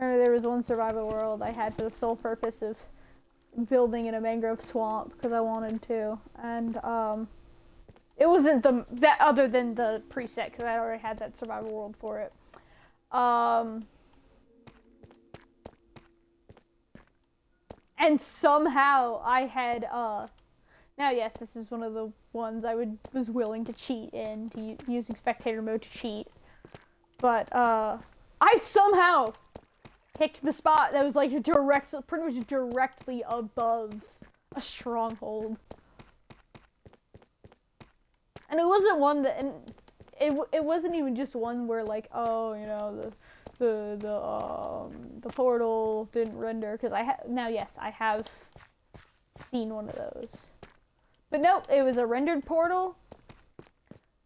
I remember there was one survival world I had for the sole purpose of building in a mangrove swamp because I wanted to, and it wasn't that other than the preset because I already had that survival world for it. And somehow I had now yes, this is one of the ones I was willing to cheat in, using spectator mode to cheat, but I somehow picked the spot that was like pretty much directly above a stronghold. And it wasn't one that, and it wasn't even just one where like, oh, you know, the portal didn't render, because I have seen one of those. But no, it was a rendered portal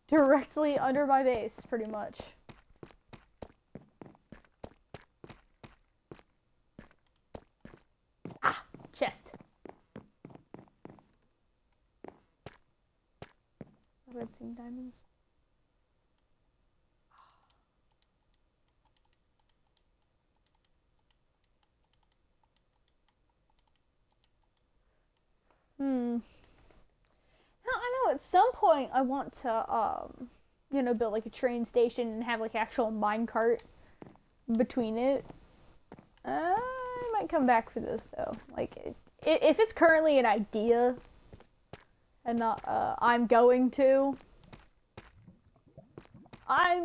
directly under my base, pretty much. missing diamonds. Now, I know at some point I want to, build like a train station and have like actual minecart between it. I might come back for this though. Like, if it's currently an idea and not, I'm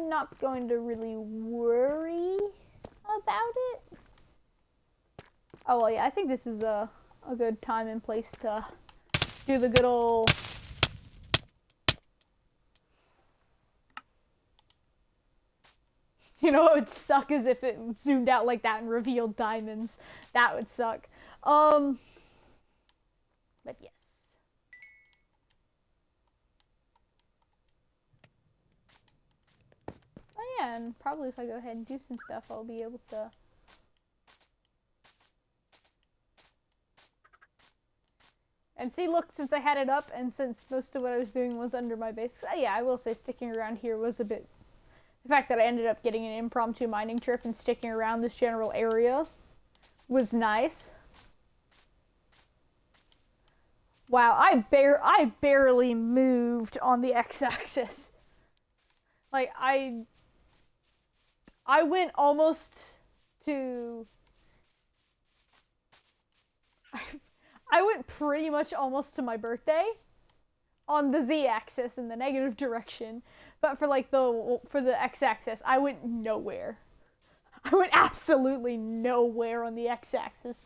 not going to really worry about it. Oh, well, yeah, I think this is a good time and place to do the good old... You know what would suck is if it zoomed out like that and revealed diamonds. That would suck. But yes. Oh yeah, and probably if I go ahead and do some stuff, I'll be able to... And see, look, since I had it up, and since most of what I was doing was under my base, yeah, I will say sticking around here was a bit... The fact that I ended up getting an impromptu mining trip and sticking around this general area was nice. Wow, I barely moved on the x-axis. Like, I went almost to... I went pretty much almost to my birthday on the z-axis in the negative direction, but for like for the x-axis, I went nowhere. I went absolutely nowhere on the x-axis.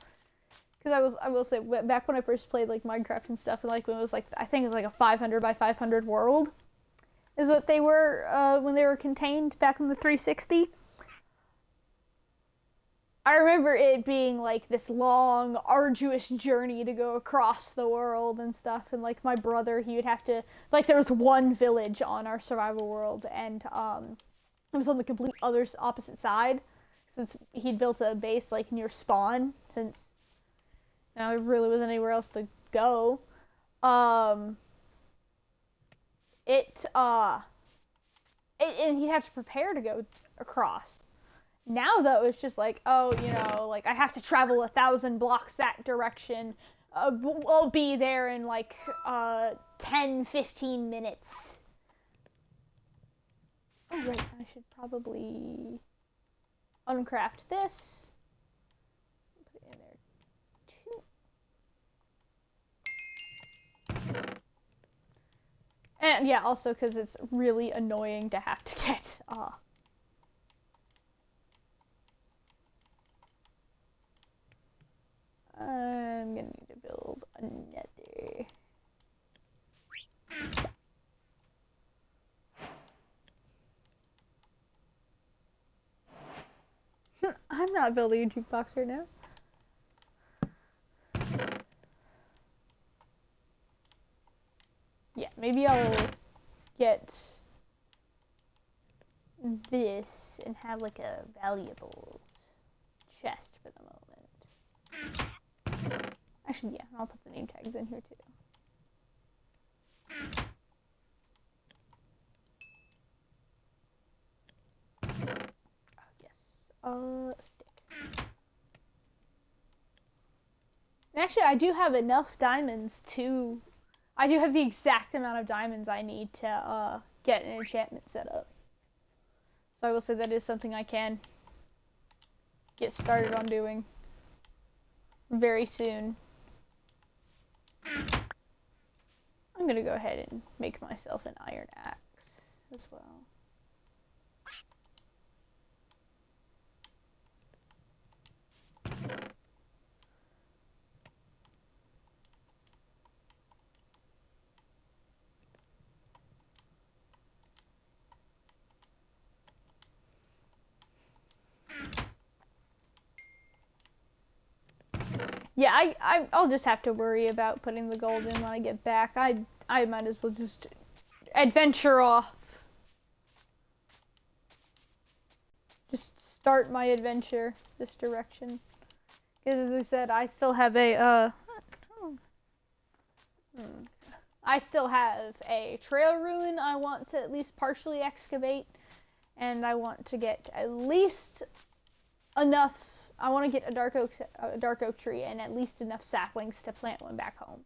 Because I will say, back when I first played like Minecraft and stuff, and like when it was like, I think it was like a 500 by 500 world, is what they were when they were contained back on the 360. I remember it being like this long, arduous journey to go across the world and stuff, and like my brother, he would have to, like, there was one village on our survival world, and it was on the complete opposite side, since he'd built a base like near spawn, since there really wasn't anywhere else to go. And he'd have to prepare to go across. Now, though, it's just like, oh, like, I have to travel 1,000 blocks that direction. I'll be there in, like, 10, 15 minutes. Oh, right, I should probably uncraft this. Put it in there, too. And, yeah, also because it's really annoying to have to get, I'm gonna need to build another. I'm not building a jukebox right now. Yeah, maybe I'll get this and have like a valuables chest for the moment. Actually, yeah, I'll put the name tags in here too. Oh, yes. Stick. And actually, I do have enough diamonds to... I do have the exact amount of diamonds I need to get an enchantment set up. So I will say that is something I can get started on doing very soon. I'm gonna go ahead and make myself an iron axe as well. Yeah, I'll just have to worry about putting the gold in when I get back. I might as well just adventure off. Just start my adventure this direction. Because as I said, I still have a, I still have a trail ruin I want to at least partially excavate, and I want to get at least enough. I want to get a dark oak tree and at least enough saplings to plant one back home.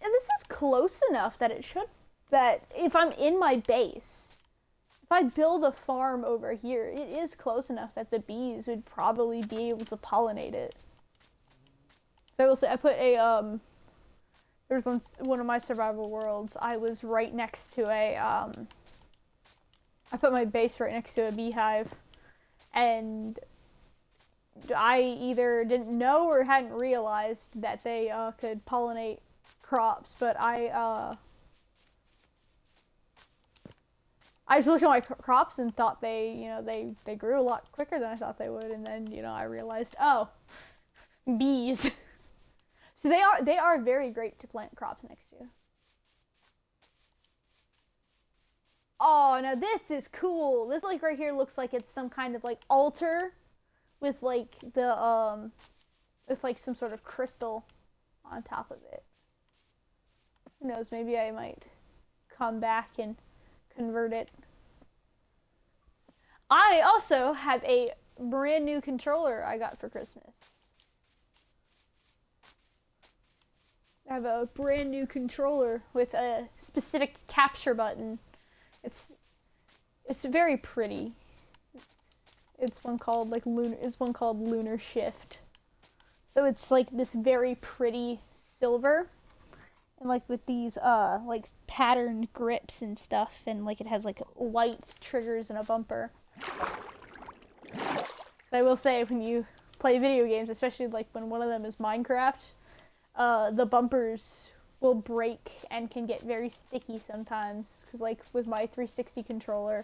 This is close enough that that if I'm in my base, if I build a farm over here, it is close enough that the bees would probably be able to pollinate it. So I will say, I put a, there's one of my survival worlds, I was right next to I put my base right next to a beehive, and I either didn't know or hadn't realized that they could pollinate crops, but I just looked at my crops and thought they grew a lot quicker than I thought they would, and then I realized, oh, bees. So they are very great to plant crops next to. Oh, now this is cool. This right here looks like it's some kind of altar with with some sort of crystal on top of it. Who knows, maybe I might come back and convert it. I also have a brand new controller I got for Christmas. I have a brand new controller with a specific capture button. It's very pretty. It's one called Lunar Shift. So it's this very pretty silver, and with these patterned grips and stuff, and it has white triggers and a bumper. But I will say, when you play video games, especially when one of them is Minecraft, the bumpers will break and can get very sticky sometimes. Because with my 360 controller,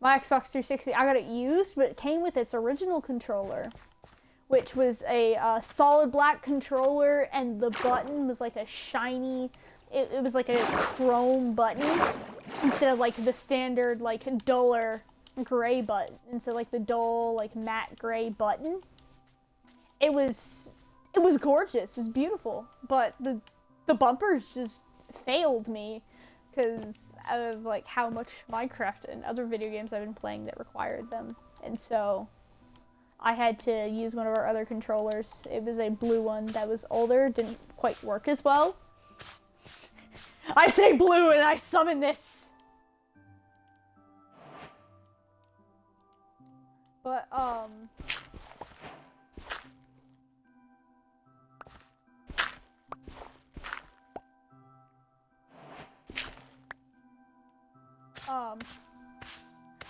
my Xbox 360, I got it used, but it came with its original controller, which was a solid black controller, and the button was a shiny, it was a chrome button instead of the standard duller gray button. Instead of the dull matte gray button. It was gorgeous. It was beautiful, but the bumpers just failed me because of how much Minecraft and other video games I've been playing that required them, and so I had to use one of our other controllers. It was a blue one that was older, didn't quite work as well. I say blue and I summon this. But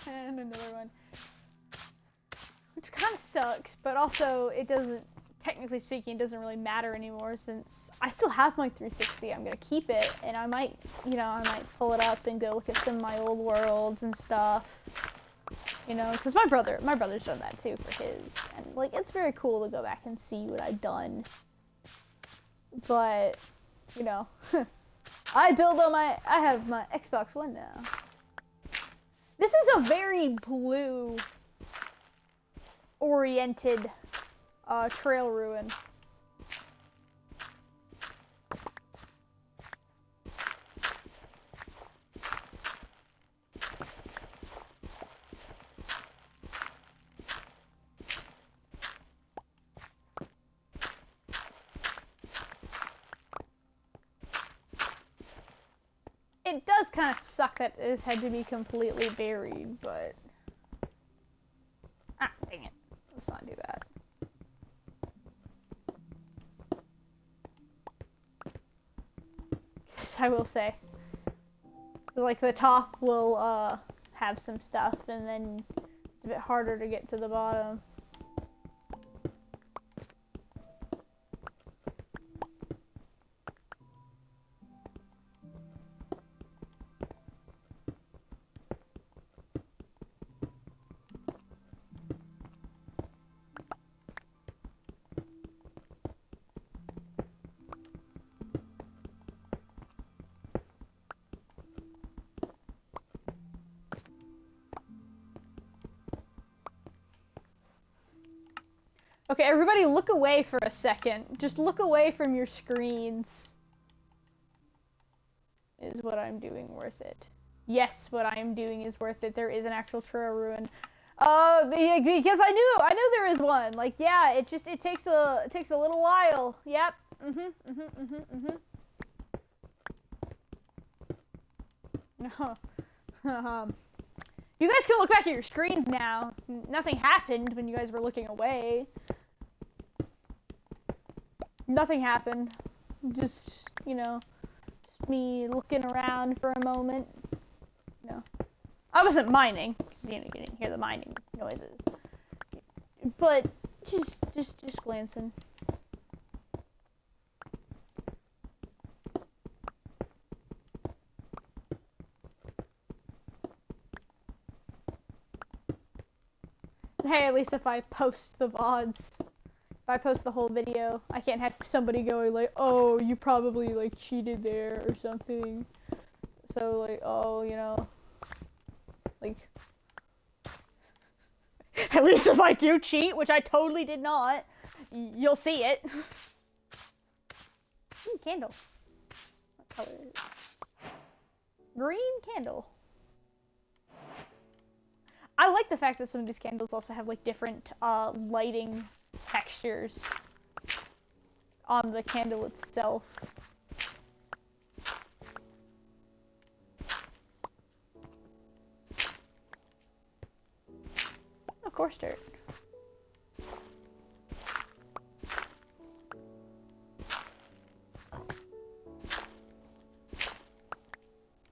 and another one, which kind of sucks, but also it doesn't, technically speaking, it doesn't really matter anymore since I still have my 360. I'm gonna keep it, and I might pull it up and go look at some of my old worlds and stuff, because my brother's done that too for his, and it's very cool to go back and see what I've done. But I have my Xbox One now. This is a very blue oriented trail ruin. It does kind of suck that this had to be completely buried, but dang it. Let's not do that. I will say, the top will have some stuff, and then it's a bit harder to get to the bottom. Okay, everybody look away for a second. Just look away from your screens. Is what I'm doing worth it? Yes, what I am doing is worth it. There is an actual Truro ruin. Because I knew there is one. Like, yeah, it takes a little while. Yep. No. You guys can look back at your screens now. Nothing happened when you guys were looking away. Nothing happened. Just, you know, just me looking around for a moment. No. I wasn't mining, because, you know, you didn't hear the mining noises. But, just glancing. Hey, at least if I post the VODs, if I post the whole video, I can't have somebody going like, oh, you probably, like, cheated there or something. So, like, oh, you know, like, at least if I do cheat, which I totally did not, you'll see it. Ooh, candle. What color is it? Green candle. I like the fact that some of these candles also have, like, different lighting textures on the candle itself. Of course, dirt.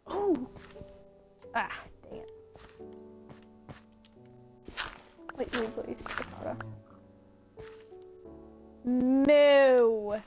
Oh! Ah, dang it. Wait, please. No!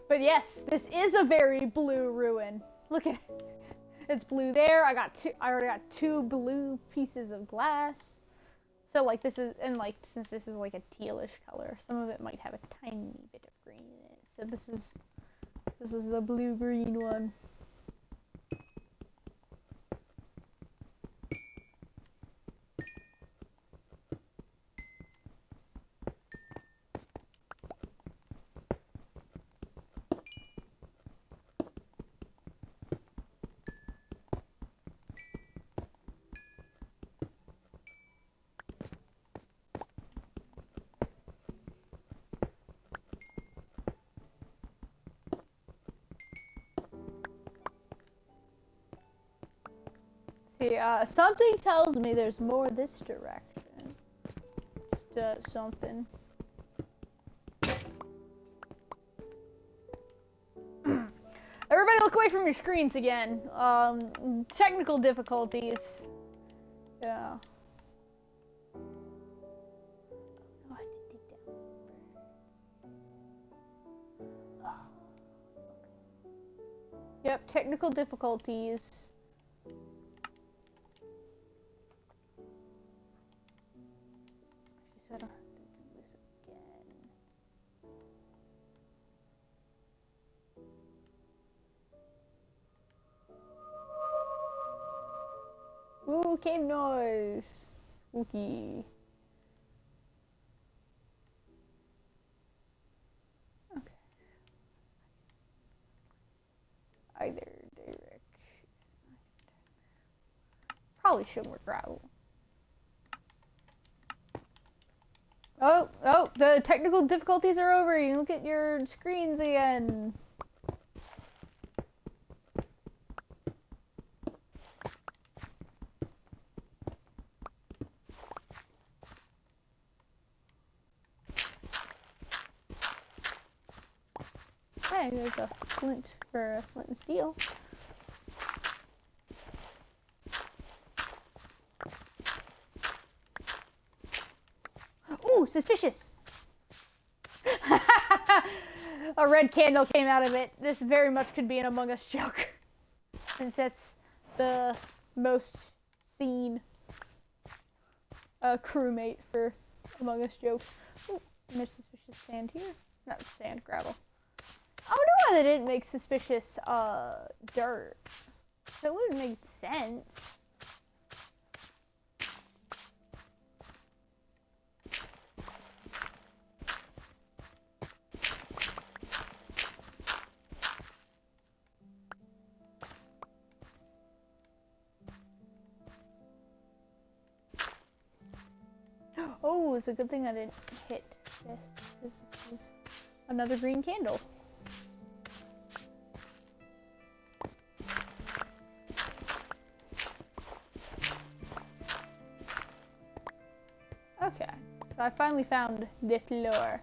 But yes, this is a very blue ruin. Look at it. It's blue there. I already got 2 blue pieces of glass. So, like, this is, and, like, since this is, like, a tealish color, some of it might have a tiny bit of green in it. So this is the blue-green one. See, something tells me there's more this direction. Just, something. Everybody look away from your screens again. Technical difficulties. Yeah. Oh, I did dig down. Oh, okay. Yep, technical difficulties. I don't have to do this again. Ooh, cave noise. Spooky. Okay. Either direction. Probably should more gravel. Oh, the technical difficulties are over. You look at your screens again. Hey, there's a flint for a flint and steel. Ooh, suspicious! A red candle came out of it. This very much could be an Among Us joke. Since that's the most seen crewmate for Among Us jokes. Ooh, there's suspicious sand here. Not sand, gravel. I wonder why they didn't make suspicious dirt. That wouldn't make sense. Oh, it's a good thing I didn't hit this. This is another green candle. Okay, so I finally found the floor.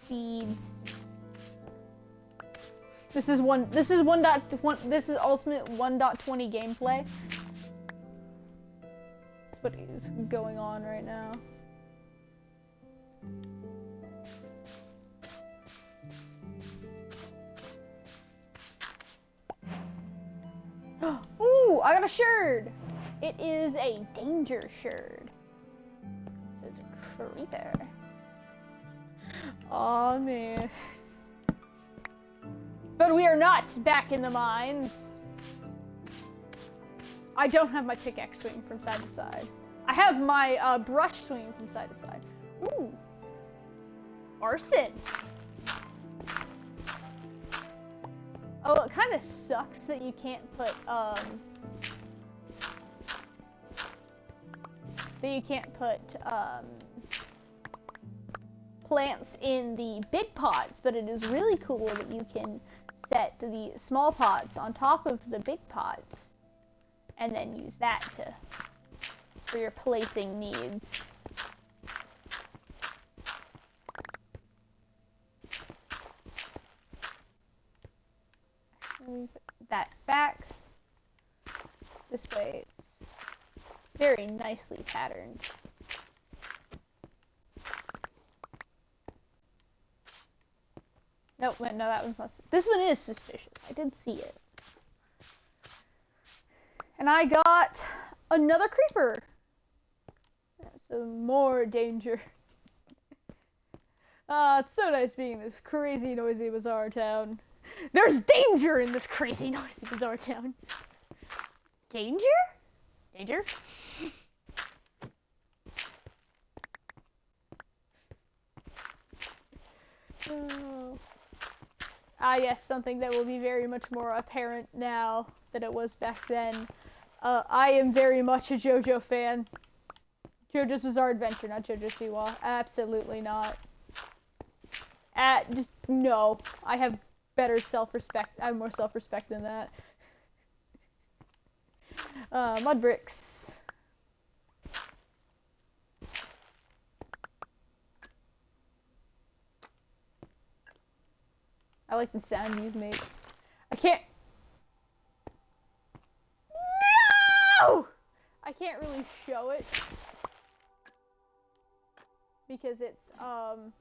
Seeds. This is ultimate 1.20 gameplay. What is going on right now? Ooh, I got a sherd. It is a danger sherd. So it's a creeper. Aw, man. But we are not back in the mines. I don't have my pickaxe swinging from side to side. I have my brush swinging from side to side. Ooh. Arson. Oh, it kind of sucks that you can't put, plants in the big pots, but it is really cool that you can set the small pots on top of the big pots and then use that for your placing needs. Move that back. This way it's very nicely patterned. Nope, no, that one's not. This one is suspicious. I did see it. And I got another creeper. Some more danger. It's so nice being in this crazy, noisy, bizarre town. There's danger in this crazy, noisy, bizarre town. Danger? Danger? Oh. Ah, yes, something that will be very much more apparent now than it was back then. I am very much a JoJo fan. JoJo's Bizarre Adventure, not JoJo Siwa. Absolutely not. Just, no. I have better self-respect. I have more self-respect than that. Mud bricks. I like the sound these make. I can't. No! I can't really show it because it's on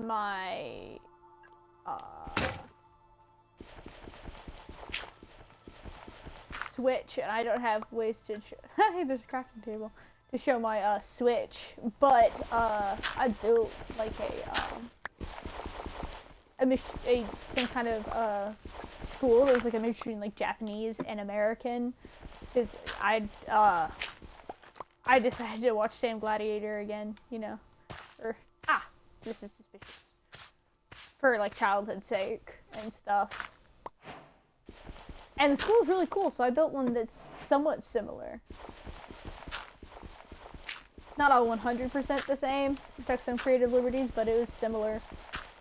my Switch, and I don't have ways to show. Hey, there's a crafting table to show my Switch, but I built like a some kind of school. There was like a mixture between like Japanese and American. Because I decided to watch Sam Gladiator again, you know, or this is suspicious, for like childhood's sake and stuff. And the school is really cool, so I built one that's somewhat similar. Not all 100% the same, took some creative liberties, but it was similar.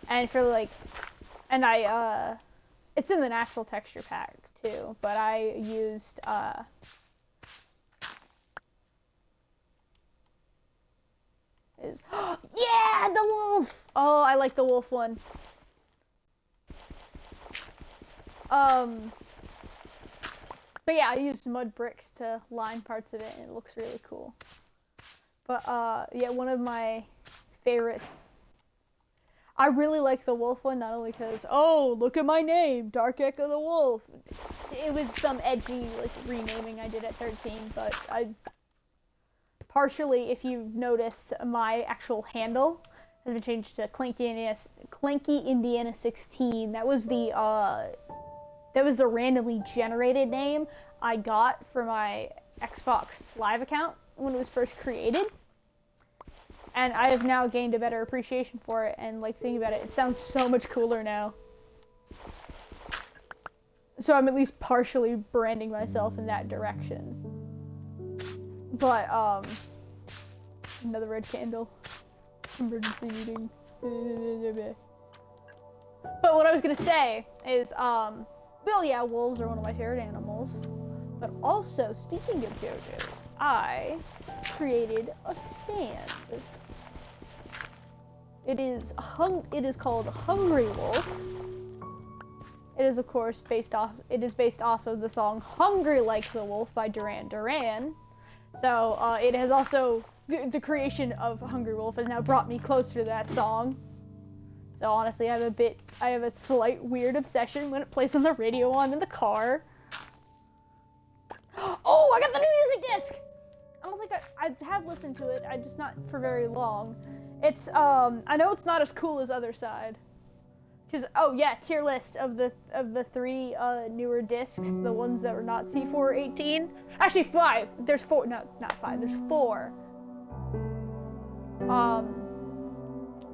And for like, and it's in the natural texture pack too, but I used, yeah, the wolf! Oh, I like the wolf one. But yeah, I used mud bricks to line parts of it, and it looks really cool. But, yeah, one of my favorite... I really like the wolf one, not only because, oh, look at my name, Dark Echo the Wolf. It was some edgy, like, renaming I did at 13, but partially, if you've noticed, my actual handle has been changed to Clanky Indiana 16. That was the randomly generated name I got for my Xbox Live account when it was first created. And I have now gained a better appreciation for it, and like thinking about it, it sounds so much cooler now. So I'm at least partially branding myself in that direction. But, another red candle. Emergency meeting. But what I was gonna say is, well, yeah, wolves are one of my favorite animals. But also, speaking of JoJo's, I created a stand. It is called Hungry Wolf. It is, of course, based off of the song Hungry Like the Wolf by Duran Duran. So, it has also, the creation of Hungry Wolf has now brought me closer to that song. So honestly, I have a slight weird obsession when it plays on the radio while I'm in the car. Oh, I got the new music disc! I don't think I have listened to it, I just not for very long. It's, I know it's not as cool as Other Side. Cause, oh yeah, tier list of the 3, newer discs, the ones that were not C418. Actually, 5. There's 4, no, not 5, there's 4.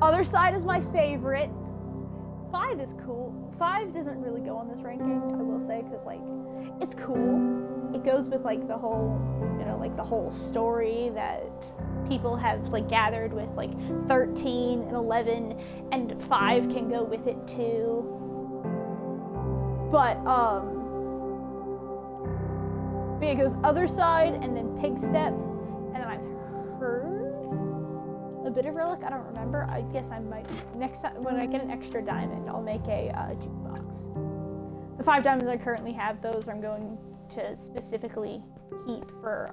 Other Side is my favorite. 5 is cool. 5 doesn't really go on this ranking, I will say, cause like, it's cool. It goes with like the whole, you know, like the whole story that people have like gathered with like 13 and 11, and 5 can go with it too. But it goes Other Side and then Pig Step, and then I've heard a bit of Relic. I don't remember. I guess I might next time when I get an extra diamond, I'll make a jukebox. The 5 diamonds I currently have, those I'm going to specifically keep for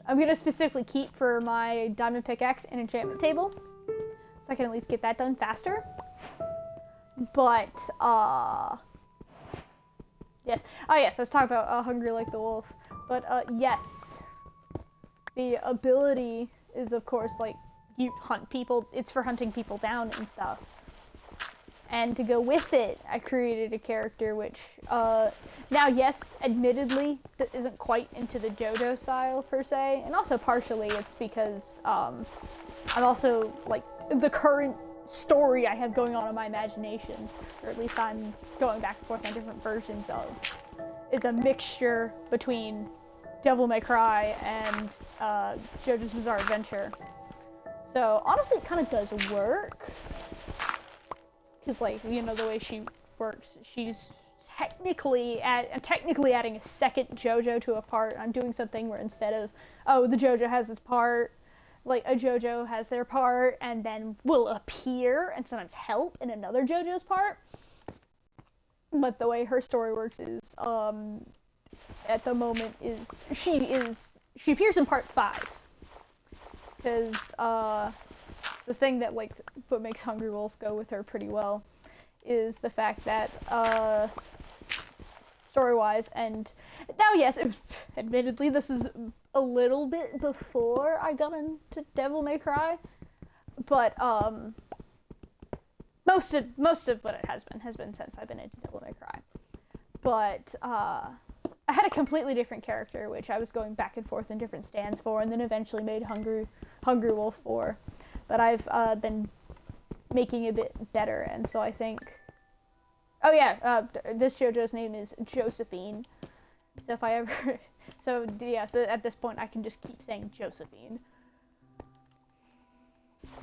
I'm gonna specifically keep for my diamond pickaxe and enchantment table, so I can at least get that done faster. But yes, I was talking about Hungry Like the Wolf, but yes, the ability is of course like you hunt people. It's for hunting people down and stuff. And to go with it, I created a character which, now yes, admittedly, isn't quite into the JoJo style per se, and also partially it's because, I'm also, like, the current story I have going on in my imagination, or at least I'm going back and forth on different versions of, is a mixture between Devil May Cry and, JoJo's Bizarre Adventure. So, honestly, it kind of does work. Because, like, you know, the way she works, she's technically adding a second JoJo to a part. I'm doing something where instead of, oh, the JoJo has its part, like, a JoJo has their part, and then will appear and sometimes help in another JoJo's part. But the way her story works is, at the moment, she appears in part 5. Because, the thing that, like, what makes Hungry Wolf go with her pretty well is the fact that, story-wise. And now, yes, admittedly, this is a little bit before I got into Devil May Cry, but most of what it has been since I've been into Devil May Cry. But I had a completely different character, which I was going back and forth in different stands for, and then eventually made Hungry Wolf for. But I've been making it a bit better, and so I think... Oh yeah, this JoJo's name is Josephine. So if I ever... So at this point I can just keep saying Josephine.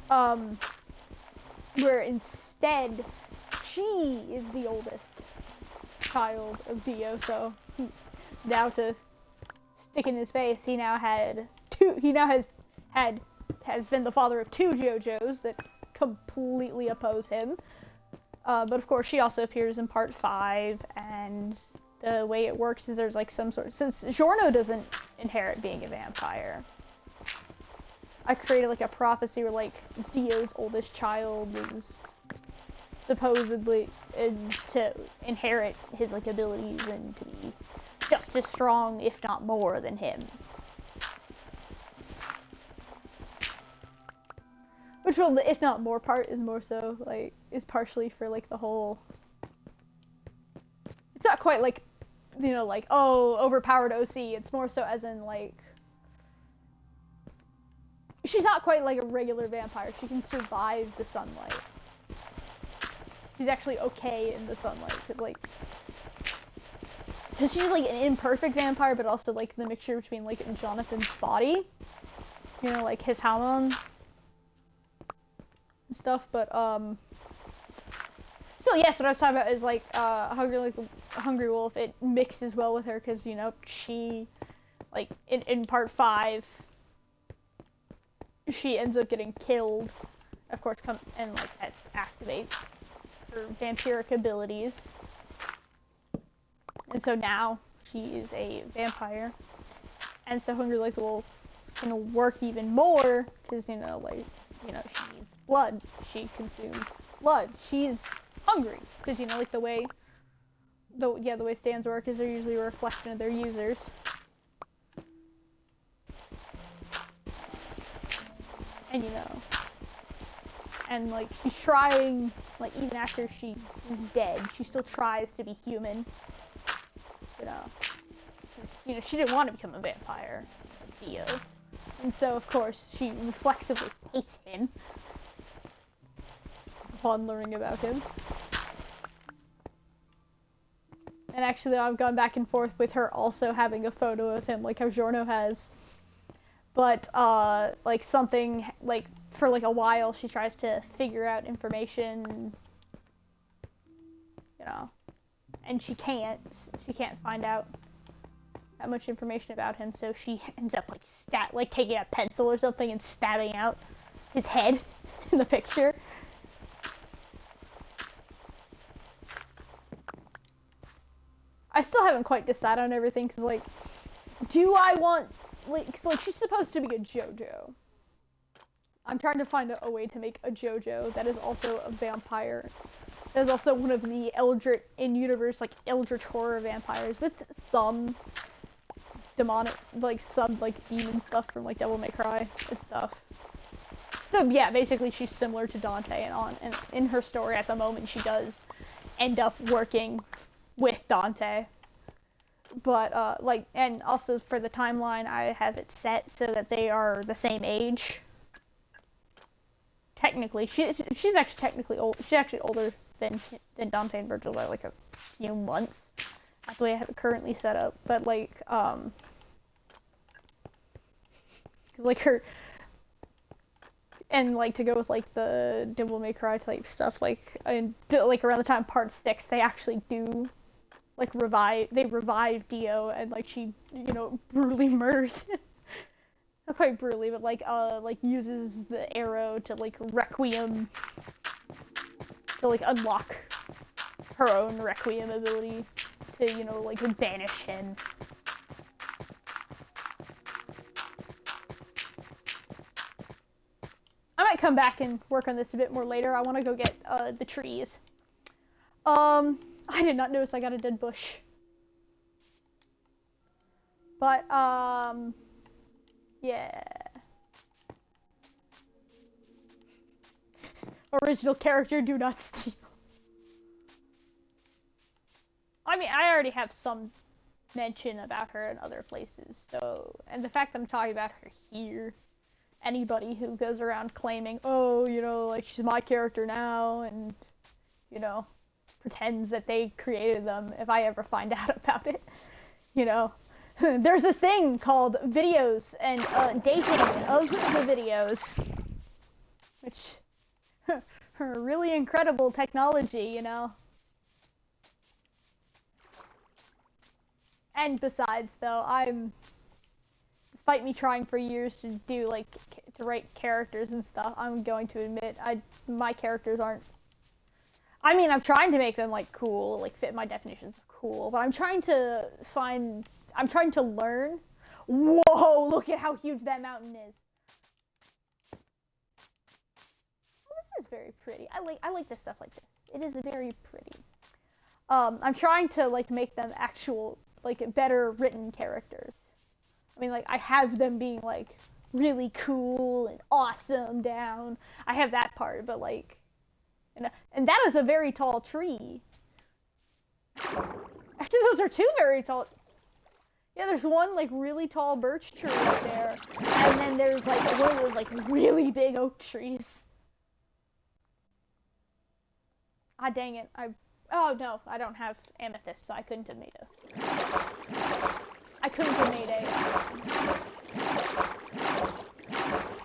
Where instead, she is the oldest child of Dio, so now to stick in his face, he now has been the father of two JoJos that completely oppose him. But of course, she also appears in part 5, and the way it works is there's like some sort... Since Giorno doesn't inherit being a vampire, I created like a prophecy where like Dio's oldest child is supposedly to inherit his like abilities and to be just as strong, if not more, than him. Which will, if not more part, is more so like is partially for like the whole... It's not quite like, you know, like, oh, overpowered OC. It's more so as in like, she's not quite like a regular vampire. She can survive the sunlight. She's actually okay in the sunlight. Cause she's like an imperfect vampire, but also like the mixture between like Jonathan's body, you know, like his hormone and stuff. But still, yes, what I was talking about is like Hungry Wolf. It mixes well with her because, you know, she like in part 5. She ends up getting killed, of course, and like activates her vampiric abilities, and so now she is a vampire, and so Hungry like Wolf can work even more because she needs blood. She consumes blood. She's hungry because like the way stands work is they're usually a reflection of their users. And and like she's trying, like even after she is dead, she still tries to be human. Because she didn't want to become a vampire, like Dio, and so of course she reflexively hates him upon learning about him. And actually, I've gone back and forth with her also having a photo of him, like how Giorno has. But, like, something, like, for, like, a while, she tries to figure out information, and she can't find out that much information about him, so she ends up, like, taking a pencil or something and stabbing out his head in the picture. I still haven't quite decided on everything, because, like, do I want... Like, so, like, she's supposed to be a JoJo. I'm trying to find a way to make a JoJo that is also a vampire. That is also one of the Eldritch in-universe, like, Eldritch horror vampires with some demonic, like, some, like, demon stuff from, like, Devil May Cry and stuff. So, yeah, basically she's similar to Dante, and in her story at the moment she does end up working with Dante. But, like, and also for the timeline, I have it set so that they are the same age. Technically. She's actually technically old. She's actually older than Dante and Virgil by, like, a few months. That's the way I have it currently set up. But, like, her... And, like, to go with, like, the Devil May Cry type stuff, like, around the time part 6, they actually do... like, revive Dio, and, like, she, brutally murders him. Not quite brutally, but, like, uses the arrow to, like, Requiem, to, like, unlock her own Requiem ability to, like, banish him. I might come back and work on this a bit more later. I want to go get, the trees. I did not notice I got a dead bush. But, yeah. Original character, do not steal. I mean, I already have some mention about her in other places, so, and the fact that I'm talking about her here, anybody who goes around claiming, oh, you know, like, she's my character now, and, you know, pretends that they created them, if I ever find out about it, you know. There's this thing called videos and dating of the videos, which are really incredible technology, you know. And besides, though, despite me trying for years to do, like, to write characters and stuff, I'm going to admit, my characters aren't, I mean, I'm trying to make them, like, cool, like, fit my definitions of cool, but I'm trying to learn. Whoa, look at how huge that mountain is. Oh, this is very pretty. I like this stuff like this. It is very pretty. I'm trying to, like, make them actual, like, better written characters. I mean, like, I have them being, like, really cool and awesome down. I have that part, but, like, and that is a very tall tree. Actually, those are two very tall. Yeah, there's one, like, really tall birch tree right there. And then there's, like, one of those, like, really big oak trees. Ah, dang it. Oh, no, I don't have amethyst, so I couldn't have made a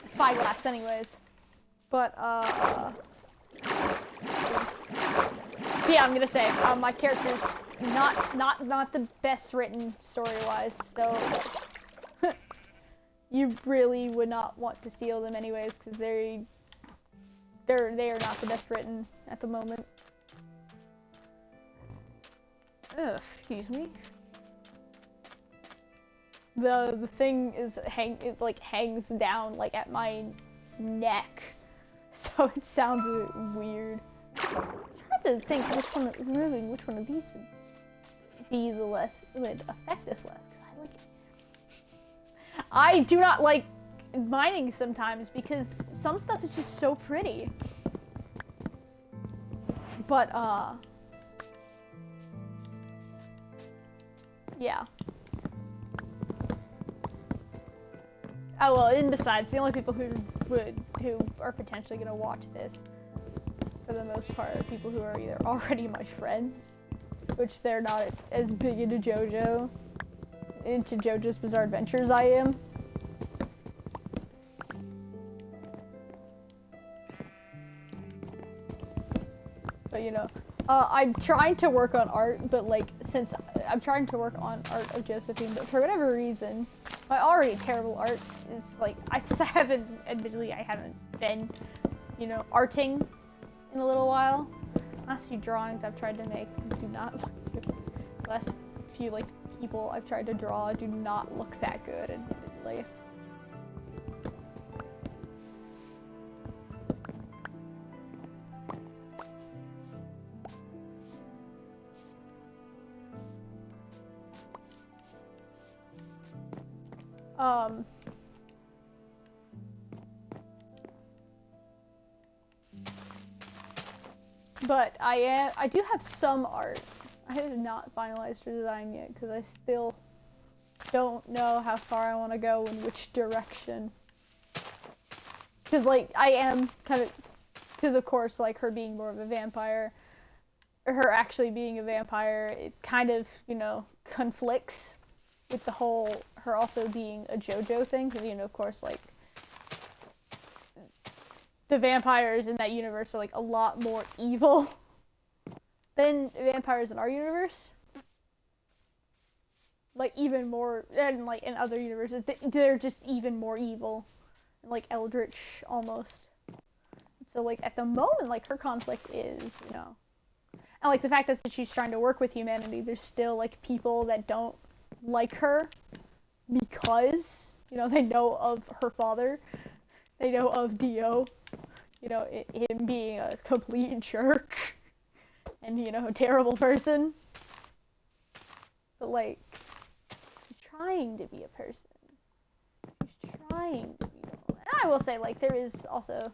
spyglass anyways. But, yeah, I'm gonna say, my character's not the best written story-wise, so you really would not want to steal them anyways, because they are not the best written at the moment. Ugh, excuse me. The thing is hangs down, like, at my neck, so it sounds weird. I'm trying to think which one of these would affect this less, because I like it. I do not like mining sometimes because some stuff is just so pretty. But yeah. Oh well, and besides, the only people who are potentially gonna watch this, for the most part, are people who are either already my friends, which they're not as big into JoJo's Bizarre Adventure as I am. But you know, I'm trying to work on art, but like, since I'm trying to work on art of Josephine, but for whatever reason, my already terrible art is like, admittedly, I haven't been, you know, arting in a little while. Last few drawings I've tried to make do not look good. Last few, like, people I've tried to draw do not look that good, admittedly. But I do have some art. I have not finalized the design yet because I still don't know how far I want to go in which direction. Because, like, I am kind of, because of course, like, her being more of a vampire, or her actually being a vampire, it kind of, you know, conflicts with the whole her also being a JoJo thing, because, you know, of course, like, the vampires in that universe are, like, a lot more evil than vampires in our universe. Like, even more, and, like, in other universes, they're just even more evil. And, like, eldritch, almost. So, like, at the moment, like, her conflict is, you know, and, like, the fact that she's trying to work with humanity, there's still, like, people that don't like her because, you know, they know of her father. They know of Dio. You know, him being a complete jerk. And, you know, a terrible person. But, like, trying to be a person, who's trying to be normal. And I will say, like, there is also,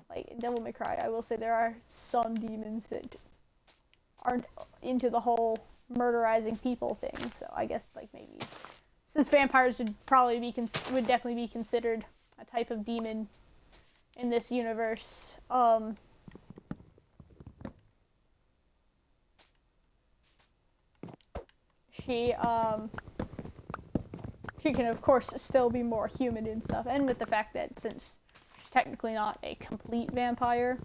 like, in Devil May Cry, I will say there are some demons that aren't into the whole murderizing people thing, so I guess, like, maybe, since vampires would definitely be considered a type of demon in this universe, she can, of course, still be more human and stuff, and with the fact that since she's technically not a complete vampire,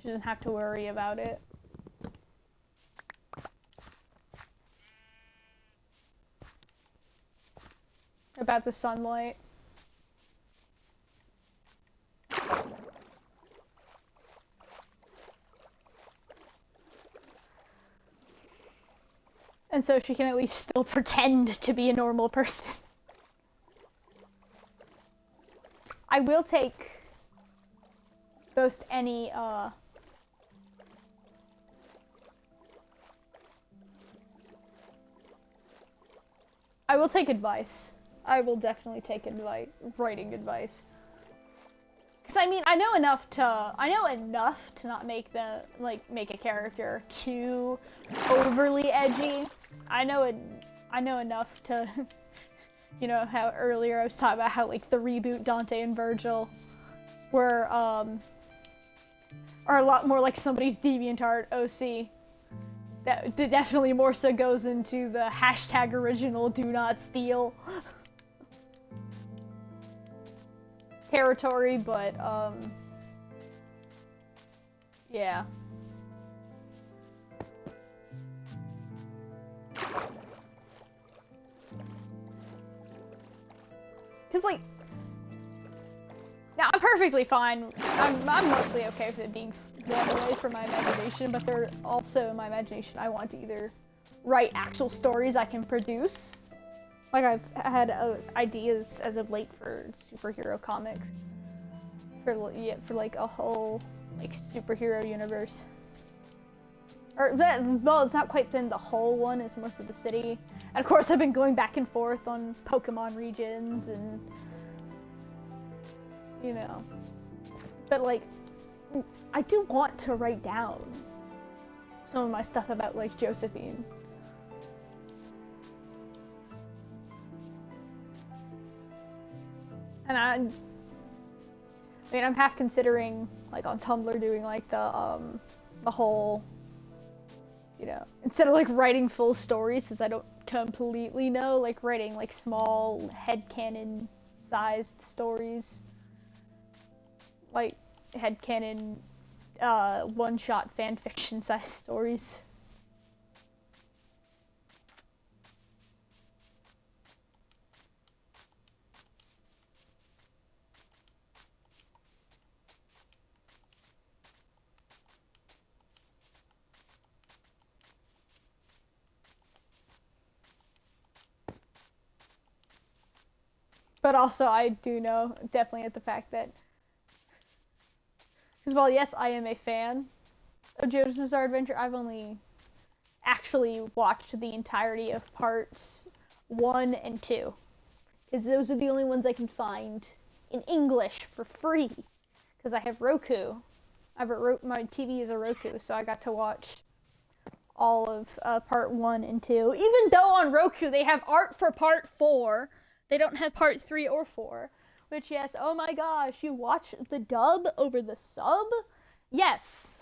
she doesn't have to worry about it. About the sunlight. And so she can at least still pretend to be a normal person. I will take most any, I will take advice. I will definitely take writing advice. Because, I mean, I know enough to not make make a character too overly edgy. I know enough to, you know, how earlier I was talking about how, like, the reboot Dante and Virgil are a lot more like somebody's DeviantArt OC. That definitely more so goes into the hashtag original do not steal territory, but, yeah. Cause, like, now I'm perfectly fine. I'm mostly okay with it being blown away from my imagination, but they're also in my imagination I want to either write actual stories I can produce. Like, I've had ideas as of late for superhero comics. For like a whole, like, superhero universe. Well, it's not quite been the whole one, it's most of the city. And of course I've been going back and forth on Pokemon regions and, you know. But, like, I do want to write down some of my stuff about, like, Josephine. And I mean, I'm half considering, like, on Tumblr doing, like, the whole, you know, instead of, like, writing full stories, since I don't completely know, like, writing, like, small headcanon sized stories. Like, headcanon, one-shot fanfiction sized stories. But also, I do know, definitely at the fact that, because, well, yes, I am a fan of JoJo's Bizarre Adventure. I've only actually watched the entirety of parts 1 and 2. Because those are the only ones I can find in English for free. Because I have Roku. My TV is a Roku, so I got to watch all of part 1 and 2. Even though on Roku they have art for part 4, they don't have part 3 or 4. Which, yes, oh my gosh, you watch the dub over the sub? Yes.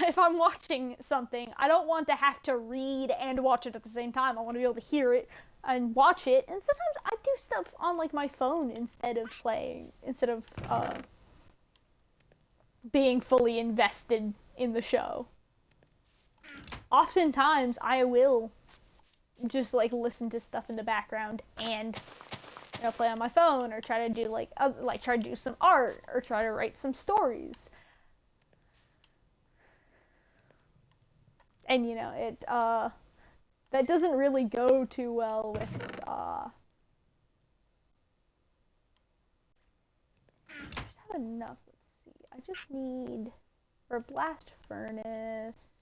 If I'm watching something, I don't want to have to read and watch it at the same time. I want to be able to hear it and watch it. And sometimes I do stuff on, like, my phone instead of being fully invested in the show. Oftentimes, I will just, like, listen to stuff in the background and, you know, play on my phone or try to do, try to do some art or try to write some stories. And, you know, that doesn't really go too well with, I should have enough, let's see, I just need, for a blast furnace,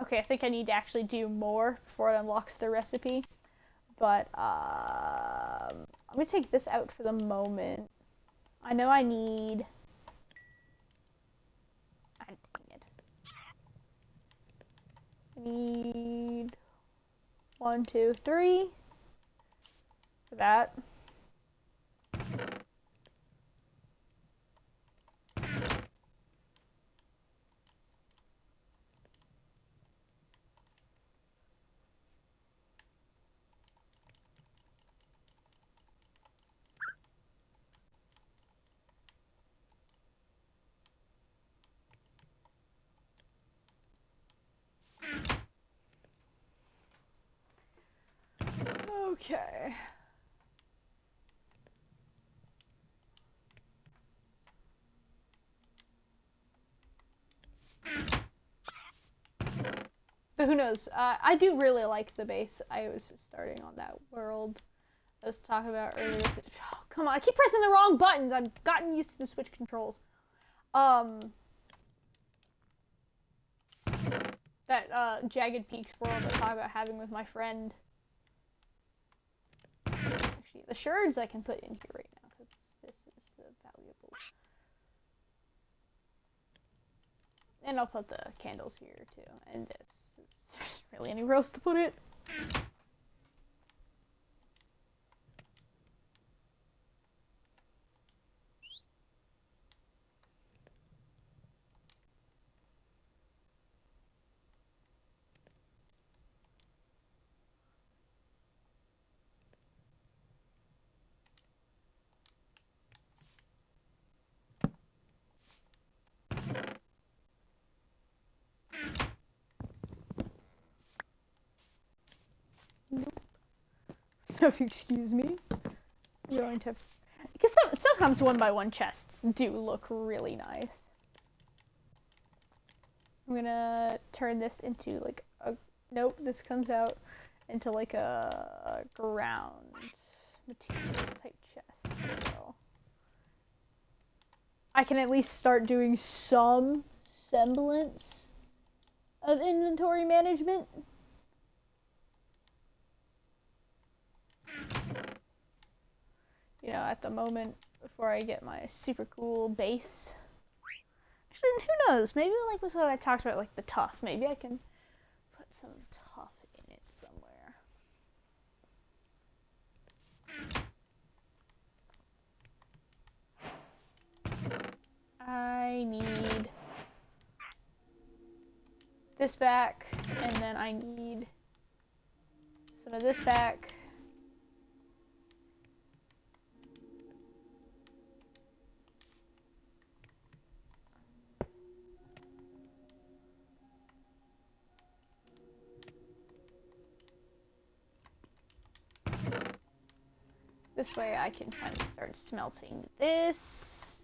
Okay, I think I need to actually do more before it unlocks the recipe. But, I'm gonna take this out for the moment. I know I need... Dang it. I need 1, 2, 3 for that. Okay. But who knows? I do really like the base. I was just starting on that world I was talking about earlier. Oh, come on, I keep pressing the wrong buttons. I've gotten used to the Switch controls. That Jagged Peaks world I was talking about having with my friend. Actually, the shards I can put in here right now because this is the valuable. And I'll put the candles here too. And this. There's really anywhere else to put it. Nope. If you excuse me, you're going to. Because sometimes 1x1 chests do look really nice. I'm gonna turn this into like a. Nope, this comes out into like a ground material type chest. So I can at least start doing some semblance of inventory management. You know, at the moment, before I get my super cool base. Actually, who knows? Maybe like was what I talked about, like the tuff. Maybe I can put some tuff in it somewhere. I need this back, and then I need some of this back. This way I can kind of start smelting this.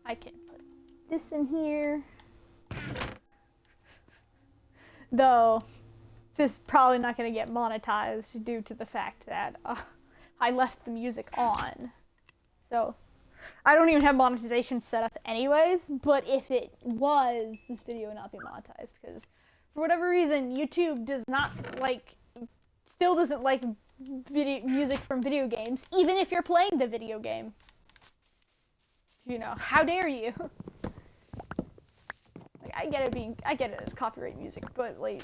I can put this in here. Though, this is probably not going to get monetized due to the fact that I left the music on. So, I don't even have monetization set up anyways, but if it was, this video would not be monetized, because for whatever reason, YouTube does not like, still doesn't like music from video games, even if you're playing the video game. You know, how dare you? Like, I get it as copyright music, but like,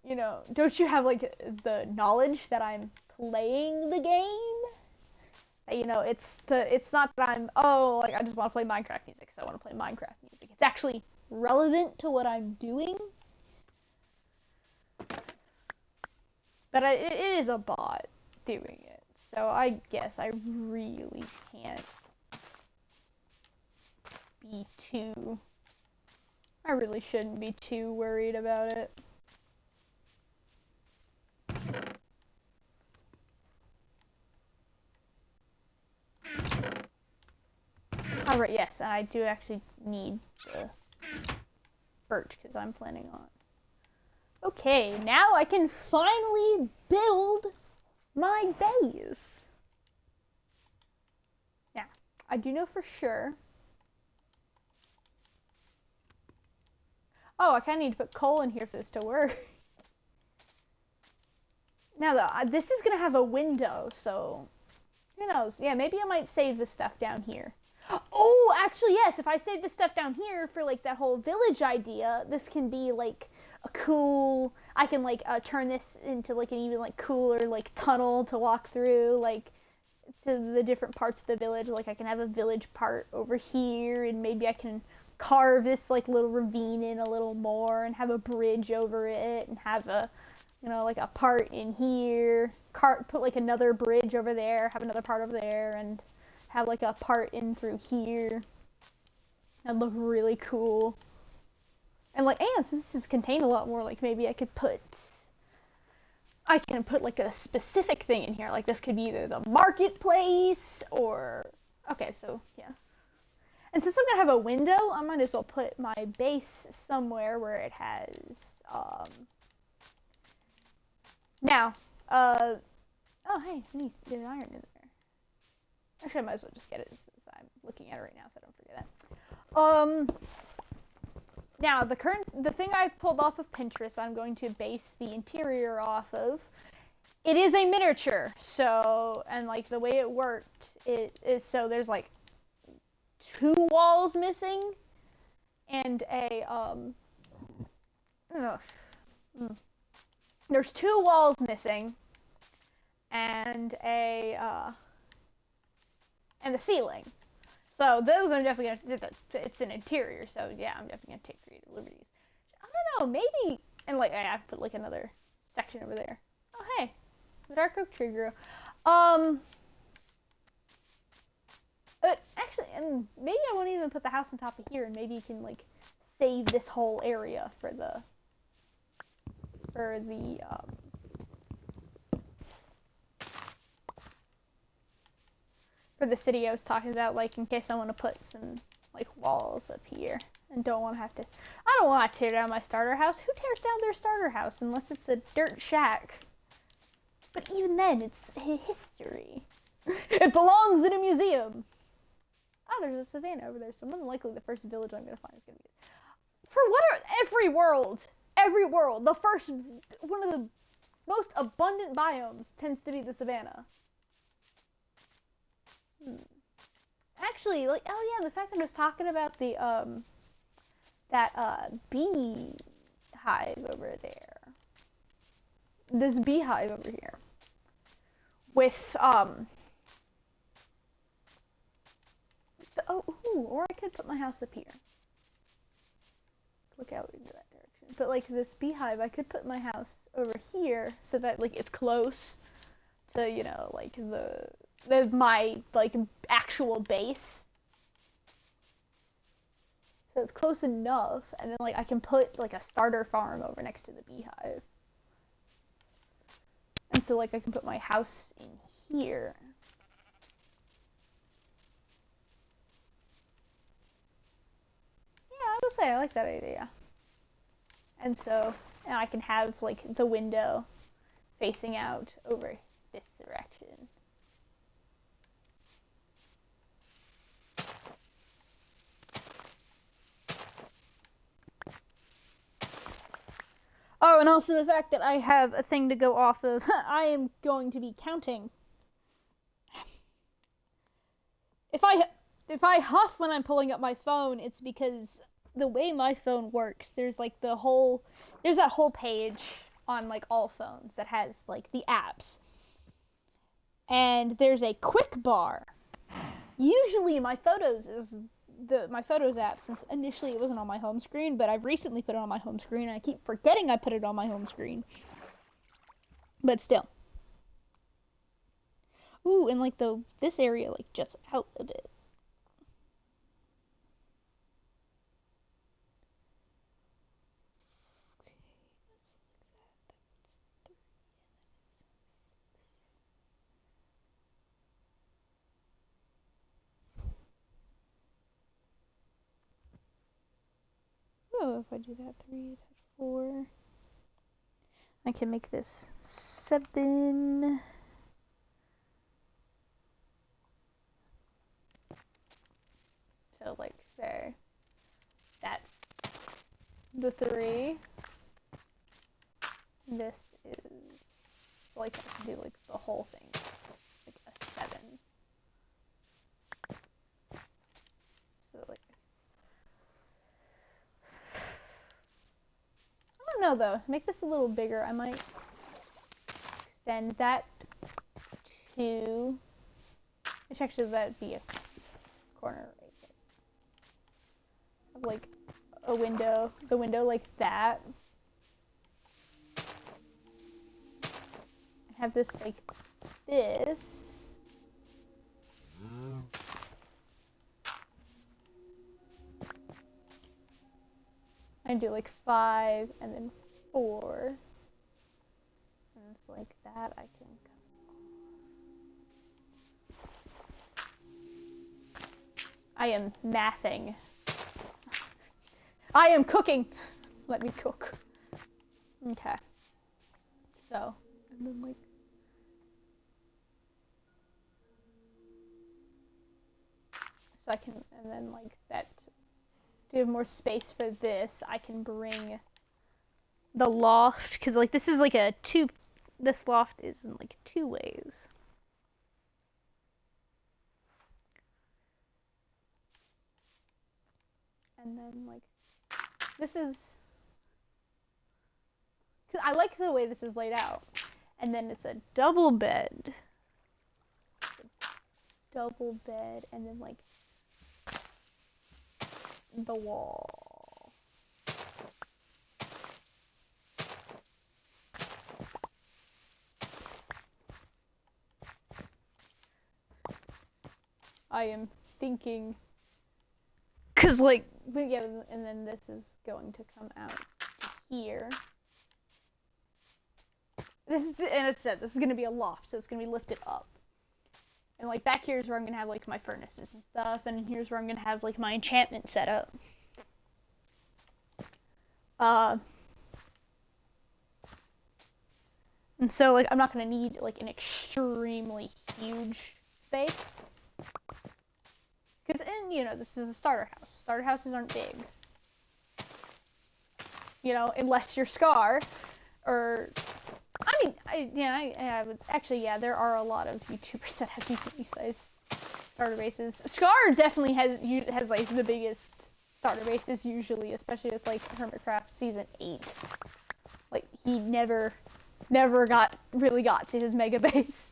you know, don't you have like the knowledge that I'm playing the game? You know, it's not that I'm, like I just want to play Minecraft music, so I want to play Minecraft music. It's actually relevant to what I'm doing. But it is a bot doing it, so I guess I really can't be too... I really shouldn't be too worried about it. Alright, yes, and I do actually need the birch, because I'm planning on... Okay, now I can finally build my base. Now, I do know for sure Oh, I kind of need to put coal in here for this to work. Now, though, this is going to have a window, so who knows? Yeah, maybe I might save this stuff down here. Oh, actually, yes, if I save this stuff down here for, like, that whole village idea, this can be, like, a cool... I can, like, turn this into, like, an even, like, cooler, like, tunnel to walk through, like, to the different parts of the village. Like, I can have a village part over here, and maybe I can carve this, like, little ravine in a little more, and have a bridge over it, and have a, you know, like, a part in here, put, like, another bridge over there, have another part over there, and have, like, a part in through here. That'd look really cool. And, like, and since this is contained a lot more, like, maybe I can put, like, a specific thing in here. Like, this could be either the marketplace, or, okay, so, yeah. And since I'm gonna have a window, I might as well put my base somewhere where it has, now, oh, hey, neat, there's iron in there. Actually, I might as well just get it since I'm looking at it right now, so I don't forget that. Now, the thing I pulled off of Pinterest, I'm going to base the interior off of. It is a miniature, so, and, like, the way it worked, it is, so there's, like, 2 walls missing, and a, there's 2 walls missing, and a ceiling. So those I'm definitely gonna, it's an interior, so yeah, I'm definitely gonna take creative liberties. I don't know, maybe, and like, I have to put like another section over there. Oh hey, the dark oak tree grew. But actually, and maybe I won't even put the house on top of here, and maybe you can like save this whole area for the city I was talking about, like, in case I want to put some, like, walls up here, and don't want to have to, I don't want to tear down my starter house. Who tears down their starter house unless it's a dirt shack? But even then, it's history. It belongs in a museum. Oh, there's a savannah over there, so more than likely the first village I'm going to find is going to be... For what are... Every world, the first, one of the most abundant biomes tends to be the savannah. Actually, like, oh yeah, the fact that I was talking about the, that, bee hive over there. This beehive over here. With, or I could put my house up here. Look out into that direction. But, like, this beehive, I could put my house over here so that, like, it's close to, you know, like, my, like, actual base. So it's close enough, and then, like, I can put, like, a starter farm over next to the beehive. And so, like, I can put my house in here. Yeah, I will say I like that idea. And so, and I can have, like, the window facing out over this direction. Oh, and also the fact that I have a thing to go off of. I am going to be counting. If I huff when I'm pulling up my phone, it's because the way my phone works, there's like that whole page on like all phones that has like the apps. And there's a quick bar. Usually my Photos app, since initially it wasn't on my home screen, but I've recently put it on my home screen, and I keep forgetting I put it on my home screen. But still. Ooh, and like this area like juts out a bit. Oh, if I do that 3, that's 4. I can make this 7. So, like, there. That's the 3. This is like I can do like the whole thing, like a 7. So like I don't know though. To make this a little bigger, I might extend that to. Which actually that'd be a corner right there. Of like a window, the window like that. Have this like this. I do like 5 and then 4. And it's like that I can I am mathing. I am cooking. Let me cook. Okay. So, and then like so I can, and then like that, to have more space for this, I can bring the loft, because like this is like a this loft is in like 2 ways. And then like, this is, because I like the way this is laid out. And then it's a double bed. Double bed, and then like the wall. I am thinking, cause like, but yeah, and then this is going to come out here. This is, and it says this is gonna be a loft, so it's gonna be lifted up. And like back here is where I'm gonna have like my furnaces and stuff, and here's where I'm gonna have like my enchantment set up. And so like I'm not gonna need like an extremely huge space. Because, and you know, this is a starter house. Starter houses aren't big. You know, unless you're Scar, or, I mean, I would, actually, yeah, there are a lot of YouTubers that have decently sized starter bases. Scar definitely has like the biggest starter bases usually, especially with like Hermitcraft Season 8. Like, he never really got to his mega base.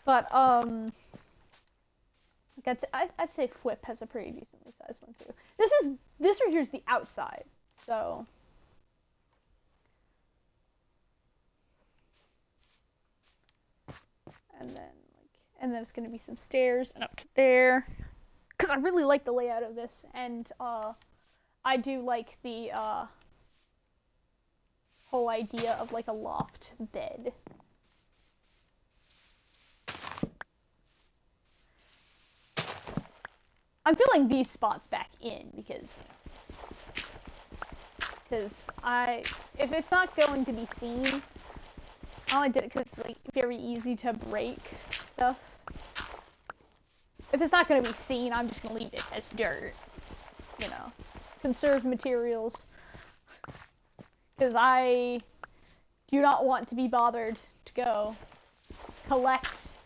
But, I'd say Flip has a pretty decently sized one too. This right here is the outside, so. And then it's gonna be some stairs and up to there. Cause I really like the layout of this, and I do like the whole idea of like a loft bed. I'm filling these spots back in because if it's not going to be seen, I only did it because it's like very easy to break stuff. If it's not going to be seen, I'm just going to leave it as dirt, you know, conserve materials, because I do not want to be bothered to go collect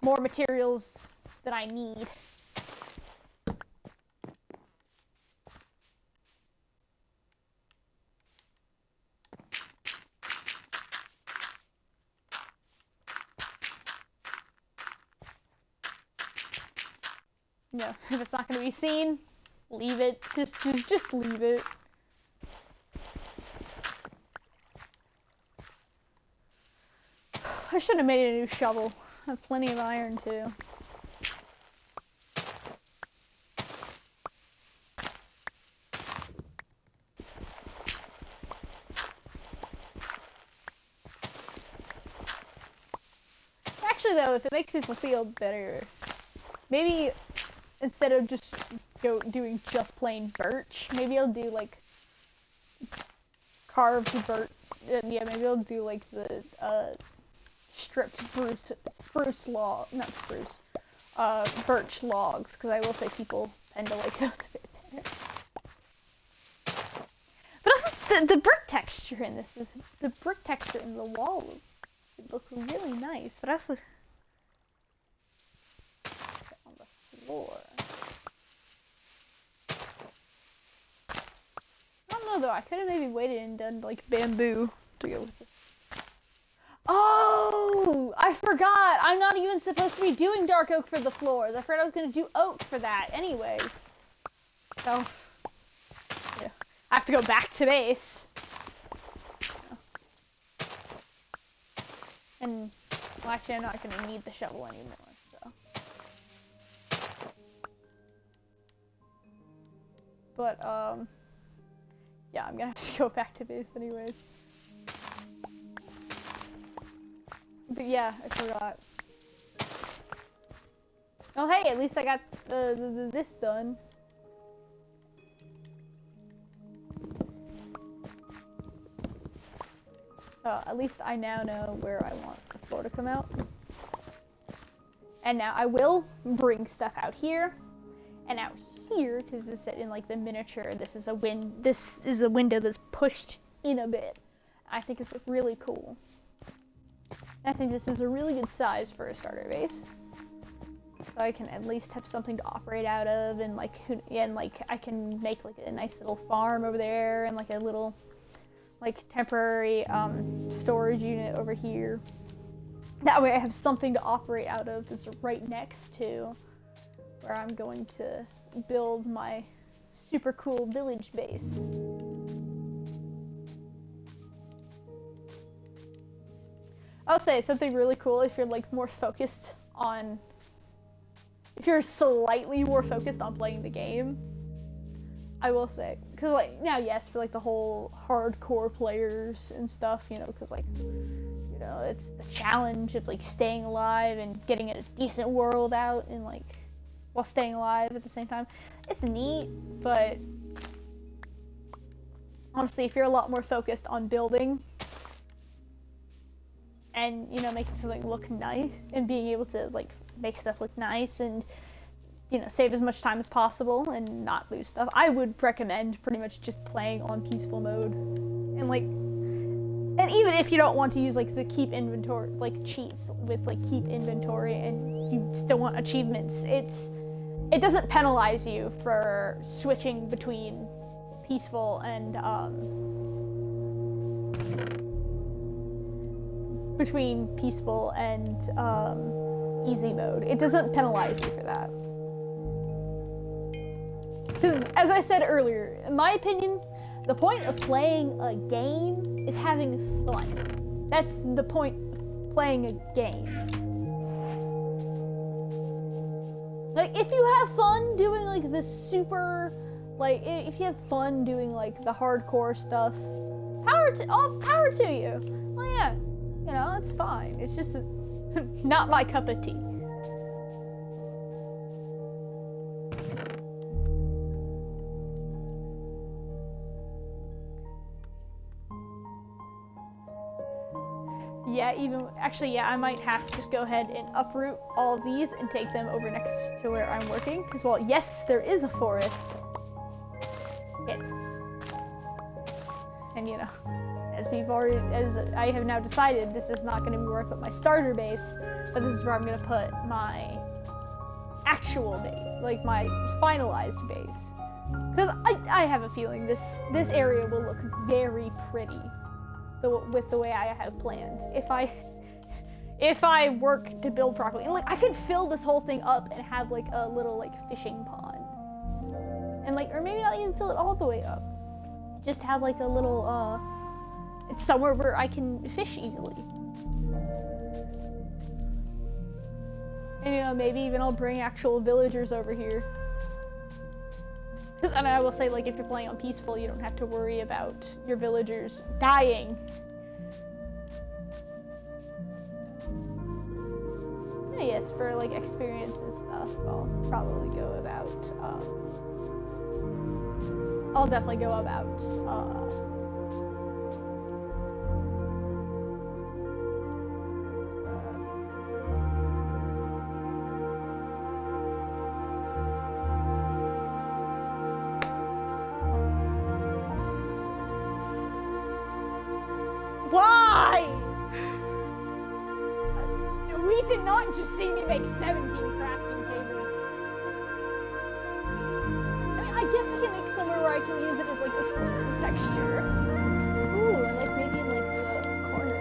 more materials than I need. No, if it's not going to be seen, leave it. Just leave it. I should have made a new shovel. I have plenty of iron too. Actually though, if it makes people feel better, maybe instead of just doing just plain birch, maybe I'll do like carved birch. Yeah, maybe I'll do like the stripped birch logs, because I will say people tend to like those a bit better. the brick texture in this is the brick texture in the wall. It looks really nice, but also on the floor. I don't know though. I could have maybe waited and done like bamboo to go with it. Oh, I forgot. I'm not even supposed to be doing dark oak for the floors. I forgot I was gonna do oak for that, anyways. So, yeah, I have to go back to base. And, well, actually, I'm not gonna need the shovel anymore, so. But, yeah, I'm gonna have to go back to base anyways. But yeah, I forgot. Oh hey, at least I got this done. At least I now know where I want the floor to come out. And now I will bring stuff out here and out here, because it's set in like the miniature. This is a window that's pushed in a bit. I think it's really cool. I think this is a really good size for a starter base. So I can at least have something to operate out of, and like I can make like a nice little farm over there, and like a little like temporary storage unit over here. That way I have something to operate out of that's right next to where I'm going to build my super cool village base. I'll say something really cool if you're like more focused on, if you're slightly more focused on playing the game, I will say, because like now yes, for like the whole hardcore players and stuff, you know, because like, you know, it's the challenge of like staying alive and getting a decent world out and like while staying alive at the same time. It's neat, but honestly, if you're a lot more focused on building and, you know, making something look nice and being able to like make stuff look nice and, you know, save as much time as possible and not lose stuff, I would recommend pretty much just playing on peaceful mode. And like, and even if you don't want to use like the keep inventory, like cheats with like keep inventory and you still want achievements, it doesn't penalize you for switching between peaceful and easy mode. It doesn't penalize you for that. Because, as I said earlier, in my opinion, the point of playing a game is having fun. That's the point of playing a game. Like, if you have fun doing, like, the super, like, if you have fun doing, like, the hardcore stuff, power to you. Well, yeah, you know, it's fine. It's just not my cup of tea. Yeah, actually, yeah, I might have to just go ahead and uproot all of these and take them over next to where I'm working. Because, well, yes, there is a forest. Yes. And, you know, as I have now decided, this is not going to be where I put my starter base, but this is where I'm going to put my actual base, like my finalized base. Because I have a feeling this area will look very pretty with the way I have planned. If I work to build properly, and like I could fill this whole thing up and have like a little like fishing pond, and like, or maybe not even fill it all the way up. Just have like a little it's somewhere where I can fish easily. And you know, maybe even I'll bring actual villagers over here. And I will say, like, if you're playing on peaceful, you don't have to worry about your villagers dying. Yeah, yes, for like experience and stuff, I'll probably go about. I'll definitely go about. not just see me make 17 crafting tables? I mean, I guess I can make somewhere where I can use it as like a floor texture. Ooh, or like maybe in like the corner.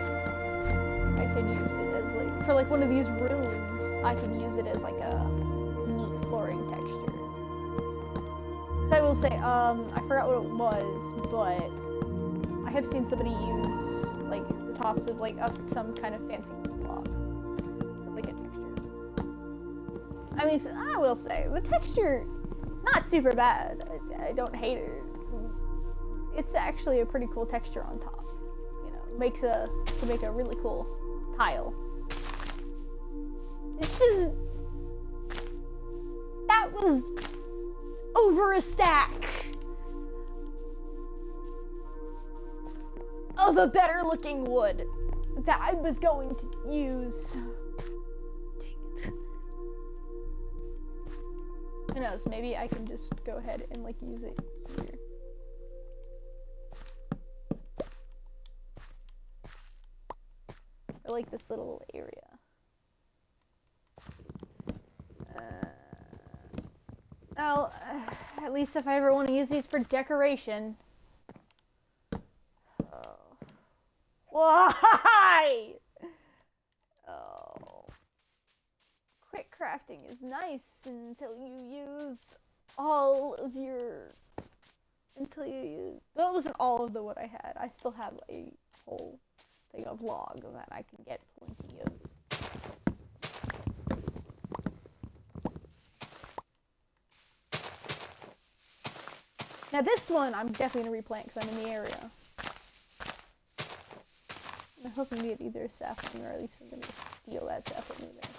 I could use it as like, for like one of these rooms, I could use it as like a neat flooring texture. I will say, I forgot what it was, but I have seen somebody use like the tops of like some kind of fancy block, like a texture. I mean, I will say the texture, not super bad. I don't hate it. It's actually a pretty cool texture on top. You know, can make a really cool tile. It's just that was over a stack of a better looking wood that I was going to use. Dang it. Who knows, maybe I can just go ahead and like use it here. Or like this little area. Well, at least if I ever want to use these for decoration. Oh. Why? Oh. Quick crafting is nice until you use all of your... That wasn't all of the wood I had. I still have a whole thing of log that I can get plenty of. Now this one, I'm definitely going to replant because I'm in the area. I'm hoping to get either a sapling or at least I'm going to steal that sapling there.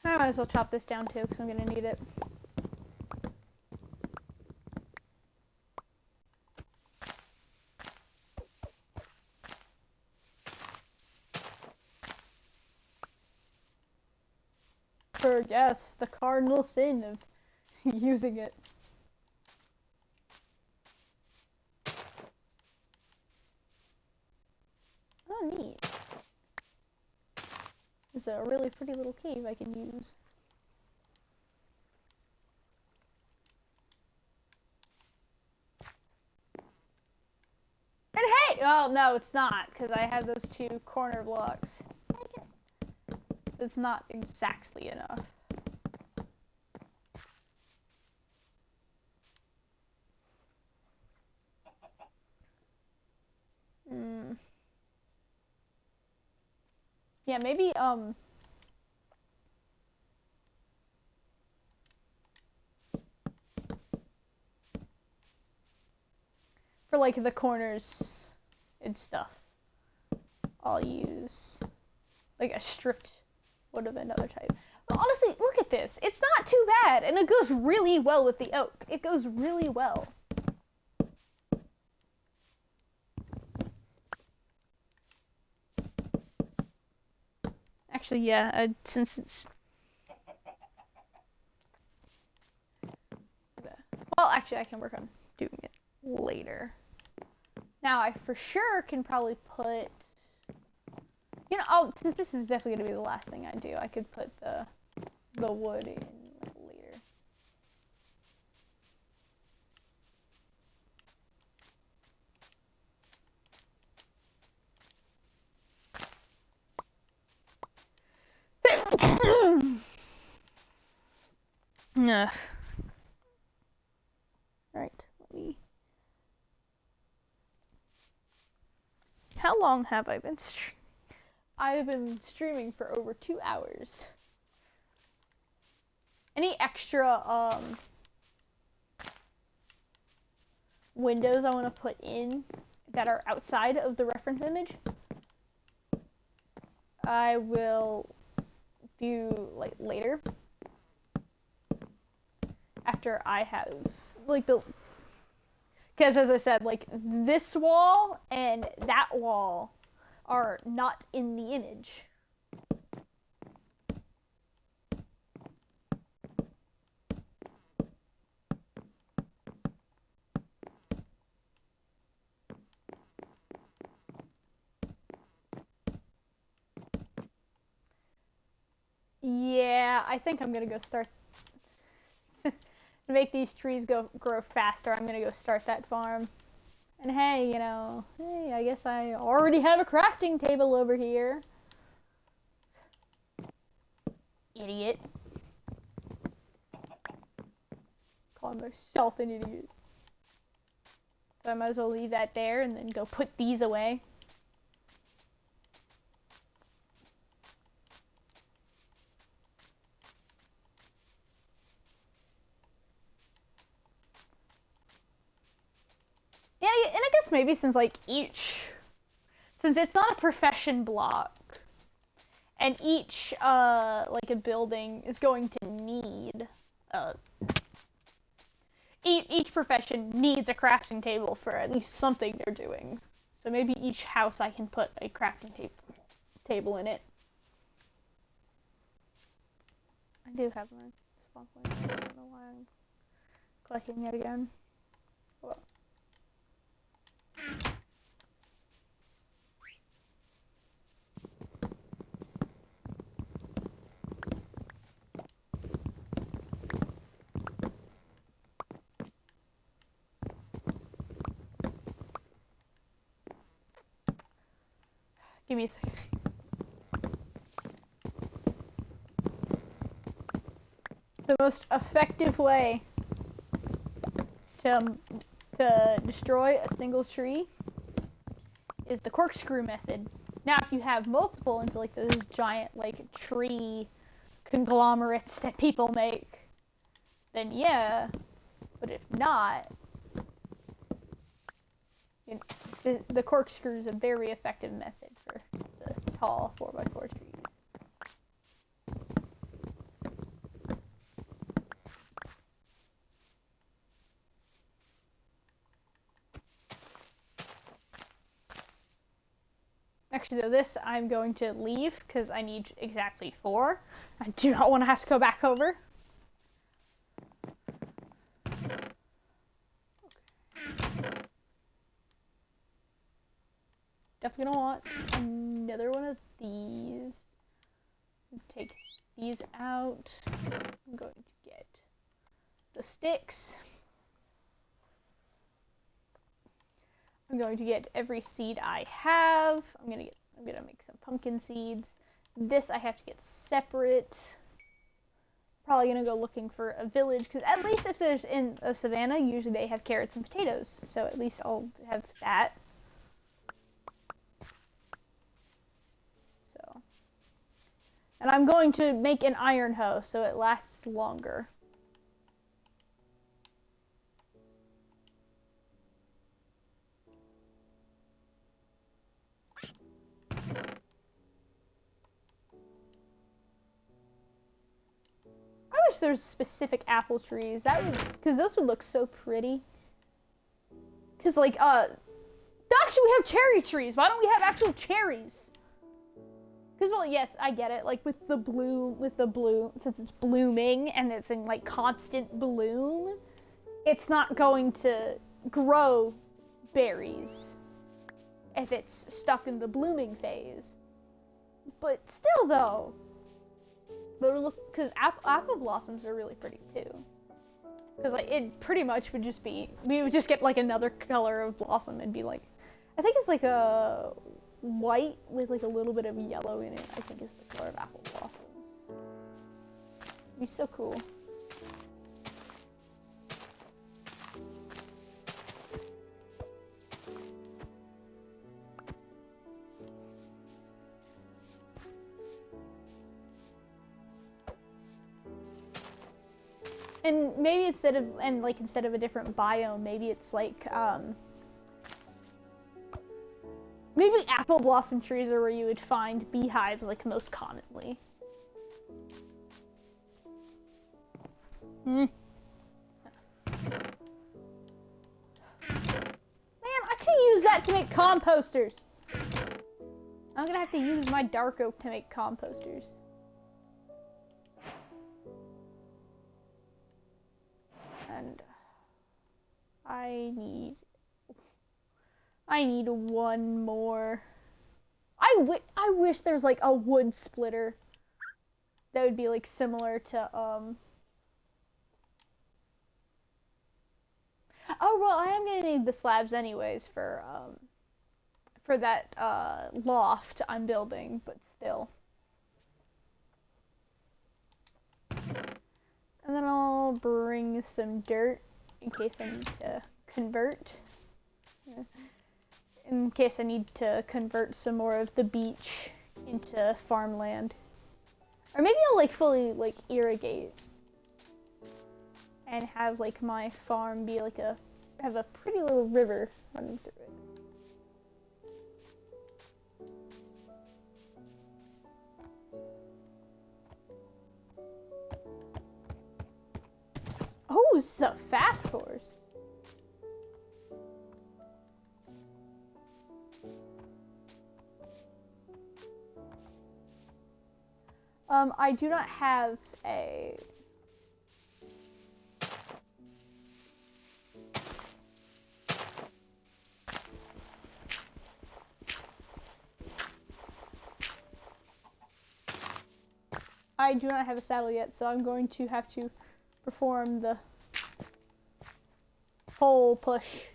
I might as well chop this down too, because I'm going to need it. For, yes, the cardinal sin of using it. Oh, neat. It's a really pretty little cave I can use. And hey! Oh, no, it's not, because I have those two corner blocks. It's not exactly enough. Yeah, maybe, for, like, the corners and stuff, I'll use, like, a stripped wood of another type. But honestly, look at this. It's not too bad, and it goes really well with the oak. It goes really well. Actually, yeah, since it's... Well, actually, I can work on doing it later. Now, I for sure can probably put... You know, since this is definitely going to be the last thing I do, I could put the wood in like, later. Alright, let me... How long have I been streaming? I've been streaming for over 2 hours. Any extra, windows I want to put in that are outside of the reference image, I will do, like, later. After I have, like, because Because as I said, like, this wall and that wall are not in the image. Yeah, I think I'm gonna go start to make these trees grow faster. I'm gonna go start that farm. And hey, hey, I guess I already have a crafting table over here. Idiot. Call myself an idiot. So I might as well leave that there and then go put these away. Yeah, and I guess maybe since it's not a profession block, and each like a building is going to need each profession needs a crafting table for at least something they're doing. So maybe each house I can put a crafting table in it. I do have my spawn point. I don't know why I'm collecting it again. Hold on. Give me a second. The most effective way to destroy a single tree is the corkscrew method. Now, if you have multiple into like those giant like tree conglomerates that people make, then yeah. But if not, the corkscrew is a very effective method for the tall 4x4 trees. Actually, though, this I'm going to leave because I need exactly 4. I do not want to have to go back over. Definitely gonna want another one of these. Take these out. I'm going to get the sticks. I'm going to get every seed I have. I'm gonna make some pumpkin seeds. This I have to get separate. Probably gonna go looking for a village, because at least if there's in a savannah, usually they have carrots and potatoes. So at least I'll have that. So, and I'm going to make an iron hoe so it lasts longer. I wish there's specific apple trees. That would, because those would look so pretty. Because like, actually we have cherry trees. Why don't we have actual cherries? Because, well, yes, I get it. Like, with the bloom, since it's blooming and it's in, like, constant bloom, it's not going to grow berries if it's stuck in the blooming phase. But still, though, because apple blossoms are really pretty, too. Because, like, it pretty much would just be, we would just get, like, another color of blossom and be, like, I think it's, like, a white with like a little bit of yellow in it, I think is the color of apple blossoms. It'd be so cool. And maybe instead of a different biome, maybe it's like maybe apple blossom trees are where you would find beehives, like, most commonly. that to make composters. I'm gonna have to use my dark oak to make composters. And I need one more. I wish there's like a wood splitter that would be like similar to oh well, I am gonna need the slabs anyways for that loft I'm building, but still. And then I'll bring some dirt in case I need to convert. In case I need to convert some more of the beach into farmland. Or maybe I'll like fully like irrigate and have like my farm be like have a pretty little river running through it. Oh, it's a fast horse. I do not have a... I do not have a saddle yet, so I'm going to have to perform the whole push.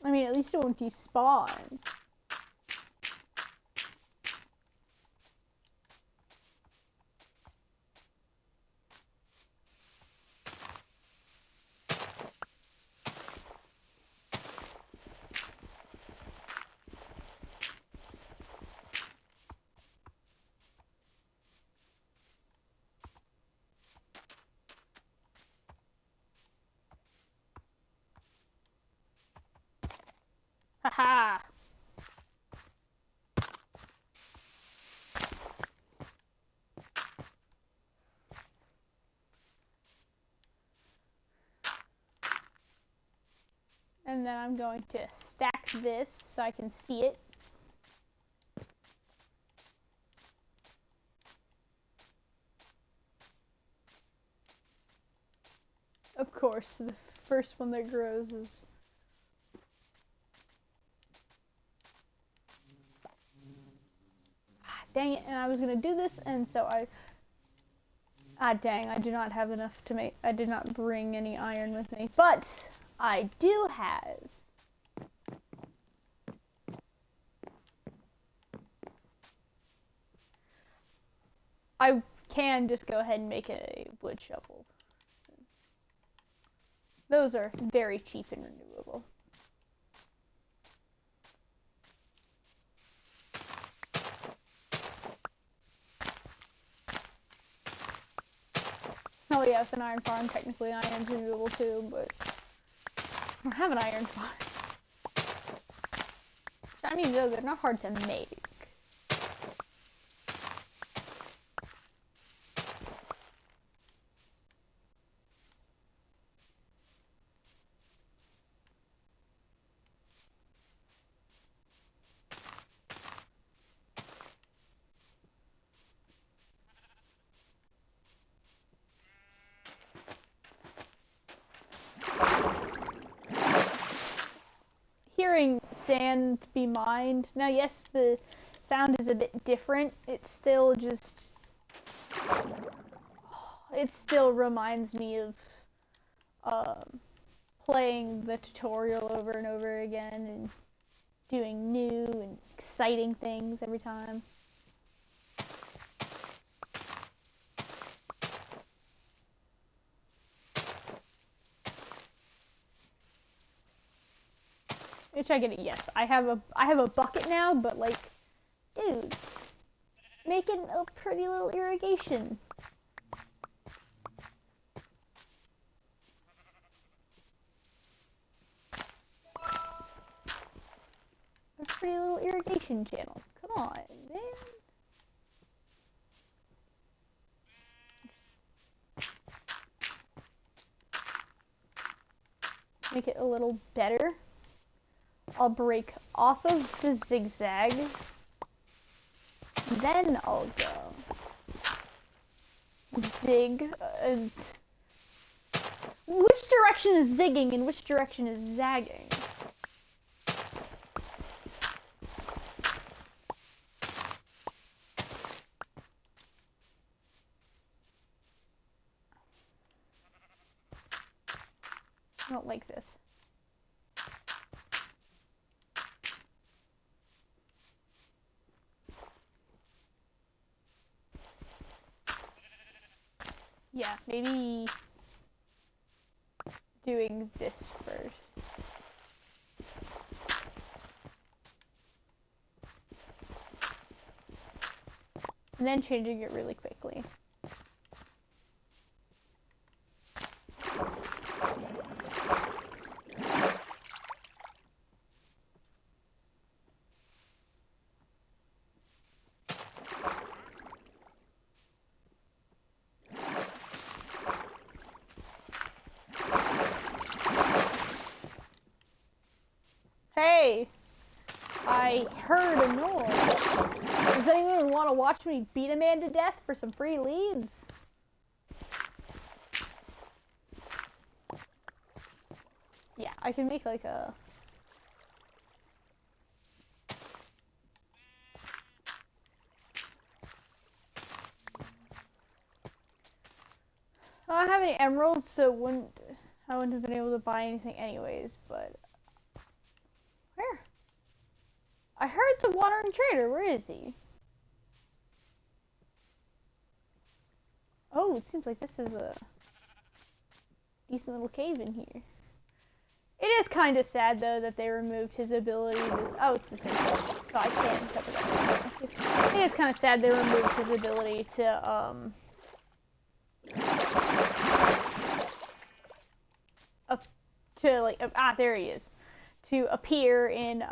I mean, at least it won't despawn. Haha! And then I'm going to stack this so I can see it. Of course, the first one that grows is... Dang it, and I was gonna do this, and so dang, I do not have enough to make... I did not bring any iron with me, but I do have... I can just go ahead and make a wood shovel. Those are very cheap and renewable. Oh yeah, it's an iron farm. Technically iron's renewable too, but I don't have an iron farm. I mean, though, they're not hard to make. Hearing sand be mined. Now, yes, the sound is a bit different. It still just... It still reminds me of playing the tutorial over and over again and doing new and exciting things every time. Which I get it, yes. I have a bucket now, but like, dude, making a pretty little irrigation. A pretty little irrigation channel. Come on, man. Make it a little better. I'll break off of the zigzag. Then I'll go zig. Which direction is zigging and which direction is zagging? I don't like this. Yeah, maybe doing this first. And then changing it really quickly. Hey! I heard a noise. Does anyone want to watch me beat a man to death for some free leads? Yeah, I can make like a... I don't have any emeralds, so I wouldn't have been able to buy anything anyways, but... Where? I heard the wandering trader. Where is he? Oh, it seems like this is a decent little cave in here. It is kind of sad, though, that they removed his ability to... Oh, it's the same thing, so I can't cover that. It is kind of sad they removed his ability to, there he is. To appear in,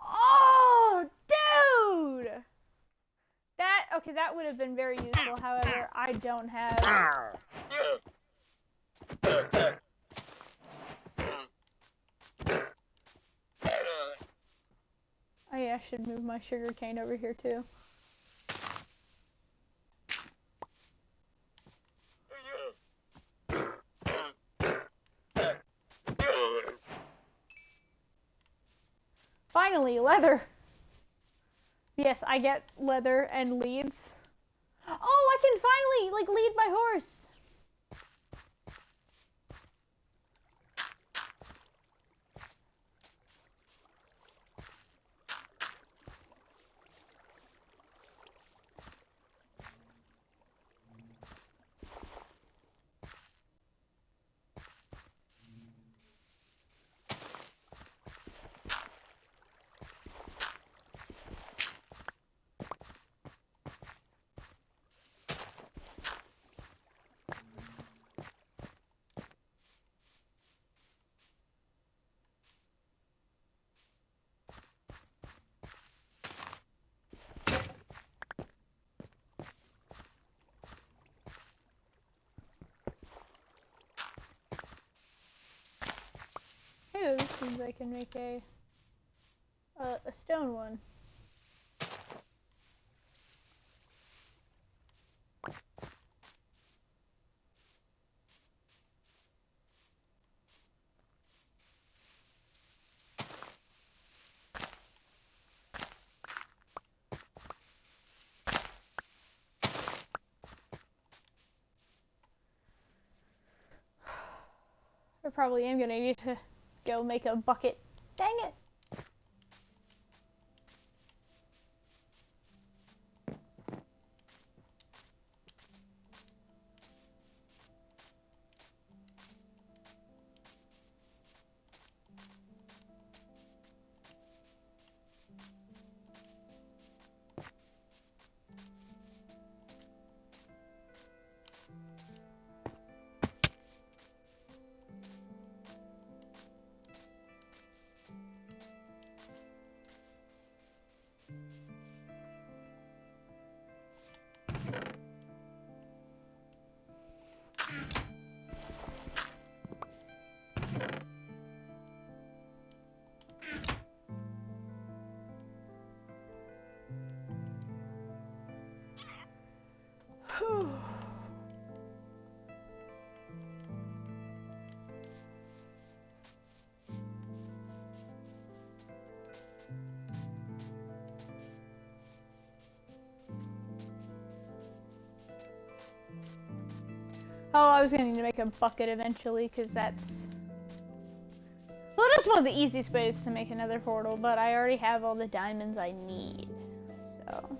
Oh, dude! That would have been very useful, however, I don't have... Oh yeah, I should move my sugar cane over here too. Finally, leather! Yes, I get leather and leads. Oh, I can finally, lead my horse! Hey, this seems I can make a stone one. I probably am gonna need to go make a bucket. Dang it! Oh, I was gonna need to make a bucket eventually, because that's... Well, that's one of the easiest ways to make another portal, but I already have all the diamonds I need, so...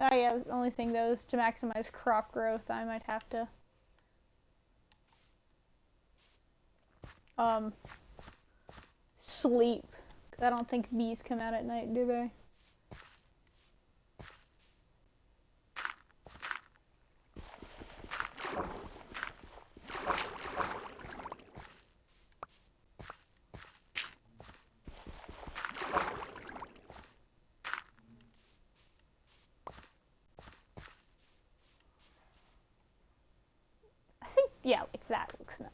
Oh yeah, the only thing though is to maximize crop growth, I might have to sleep. 'Cause I don't think bees come out at night, do they? I think, yeah, like that looks nice.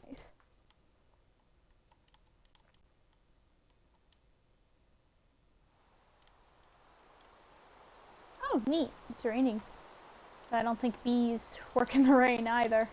Oh, neat. It's raining. I don't think bees work in the rain either.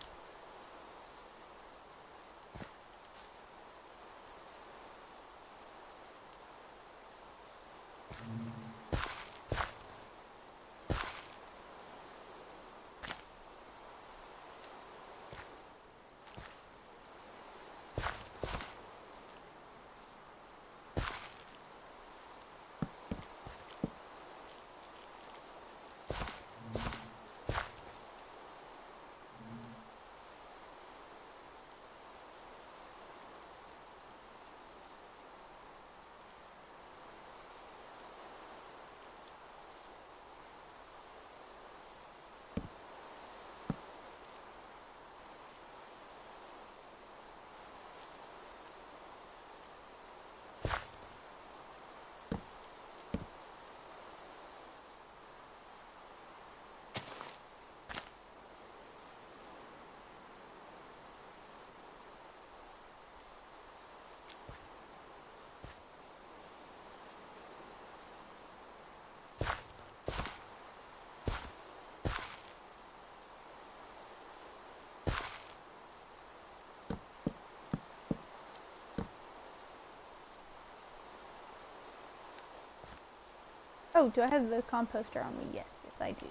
Oh, do I have the composter on me? Yes, yes I do.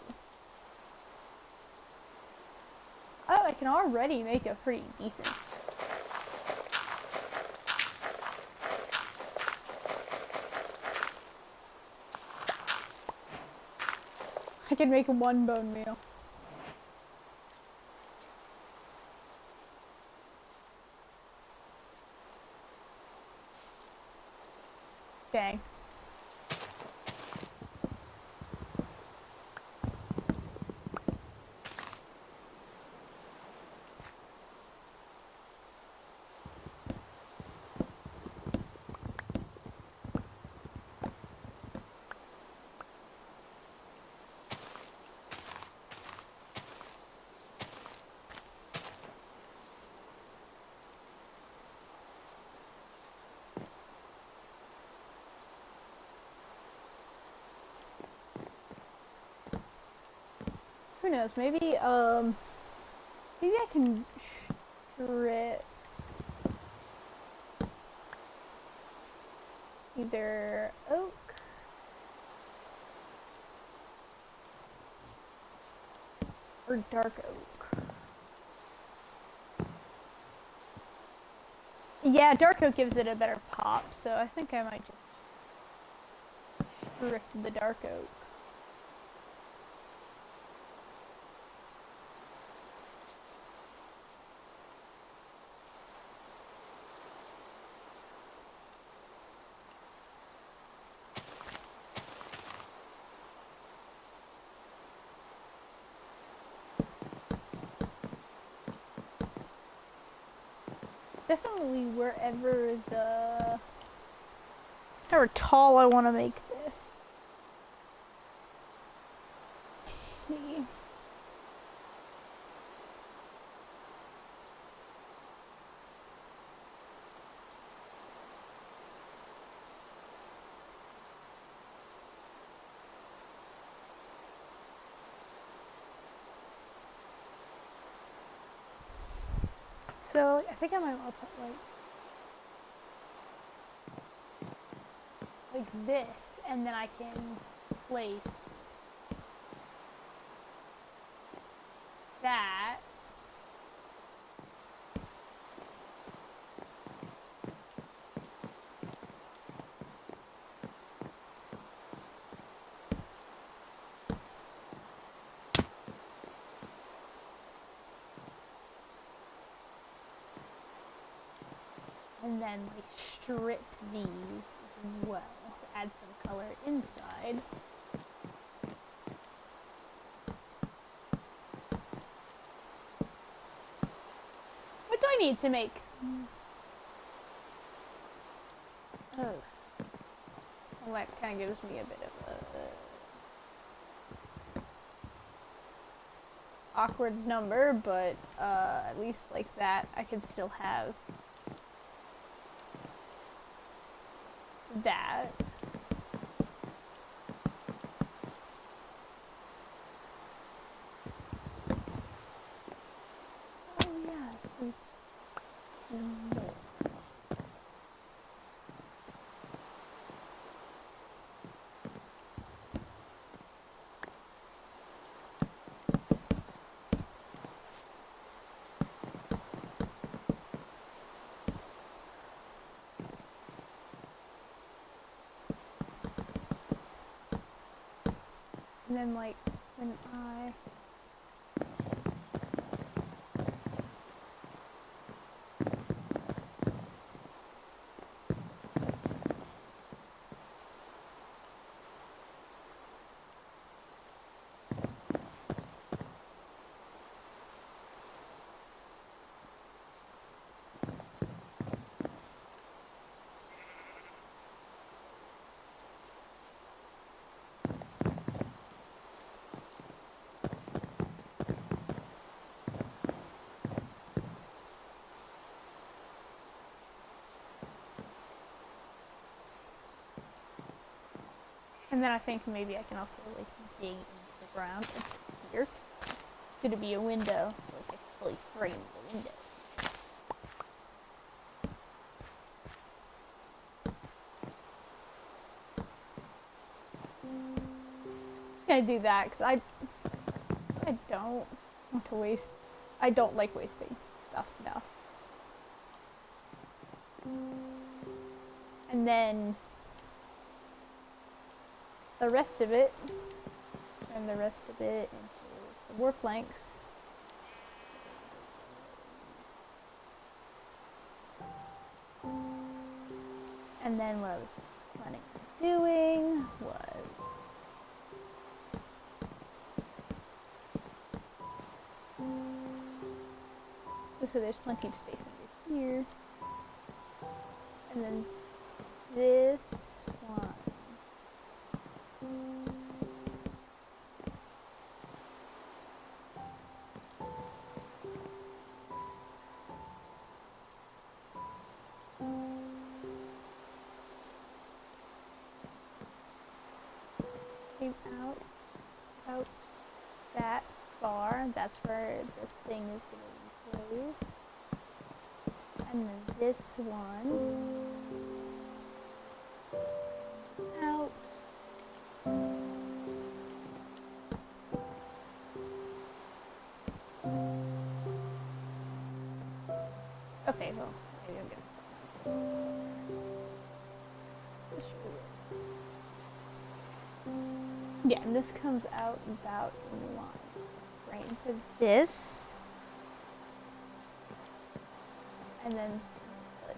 Oh, I can already make a pretty decent. I can make one bone meal. Dang. Who knows? Maybe maybe I can strip either oak or dark oak. Yeah, dark oak gives it a better pop, so I think I might just strip the dark oak. definitely wherever the... however tall I want to make this. Let's see. So I think I might want to put like this, and then I can place that. And then like strip these as well to add some color inside. What do I need to make? Oh. Well, that kind of gives me a bit of a awkward number, but at least like that I can still have that. Oh yeah, and then like when I and then I think maybe I can also like dig into the ground here. It's gonna be a window, so I can fully frame the window. Just gonna do that because I don't want to waste. I don't like wasting stuff now. And then the rest of it, turn the rest of it into some more planks. And then what I was planning on doing was so there's plenty of space under here. And then this one. Came out that far. That's where the thing is going to be placed. And then this one out. Okay, well, maybe I'm gonna. Yeah, and this comes out about in line. Right for this. And then this.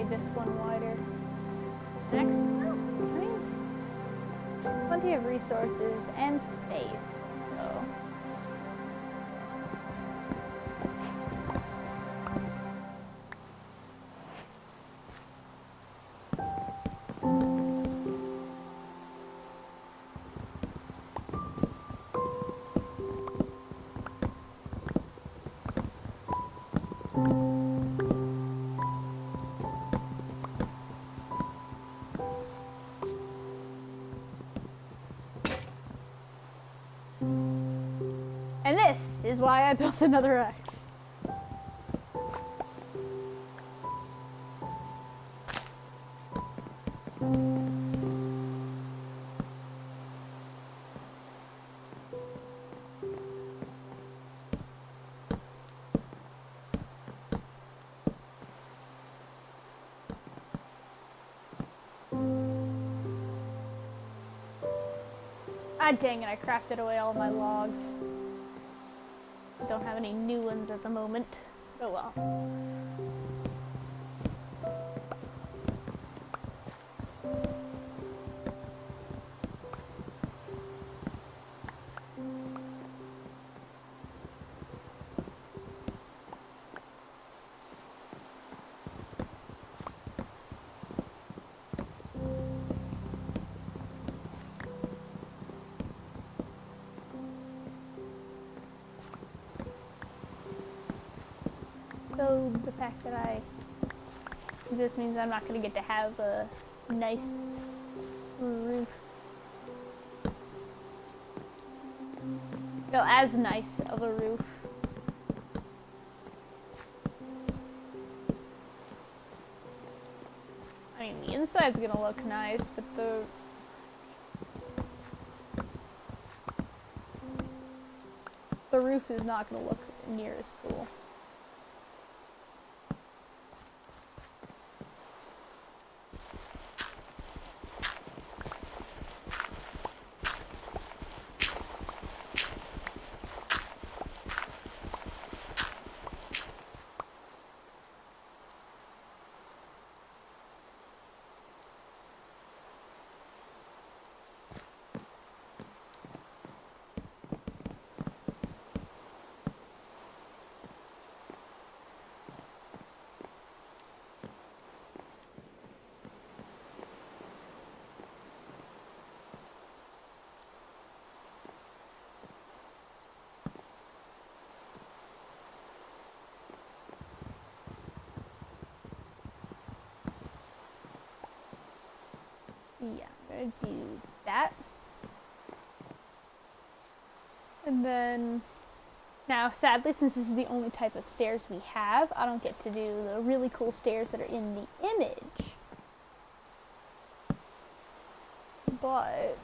made this one wider. And plenty of resources and space, so. And this is why I built another X. Ah, dang it, I crafted away all my logs. Don't have any new ones at the moment. Oh well. So the fact that this means I'm not going to get to have a nice roof. Well, as nice of a roof. I mean, the inside's going to look nice, but the roof is not going to look near as cool. Yeah, I'm gonna do that. And then, now sadly, since this is the only type of stairs we have, I don't get to do the really cool stairs that are in the image. But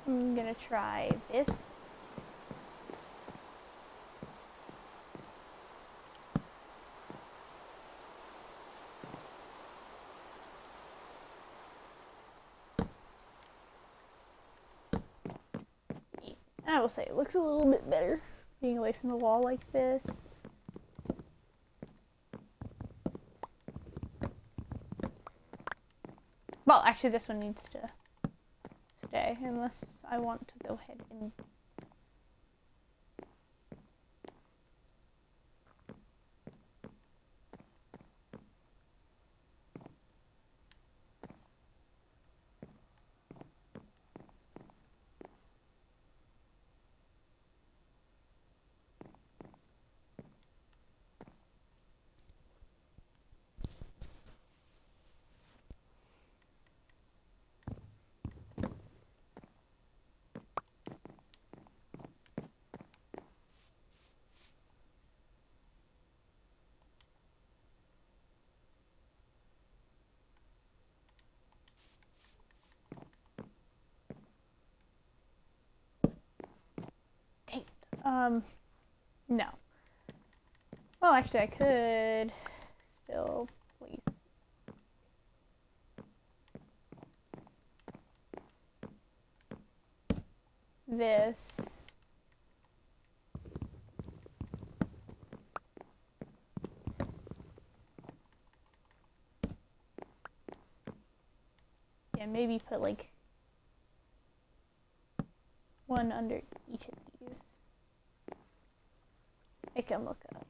I'm gonna try this. I will say it looks a little bit better being away from the wall like this. Well, actually this one needs to stay unless I want to go ahead and No. Well, actually, I could still place this. Yeah, maybe put like one under each of these. I can look up.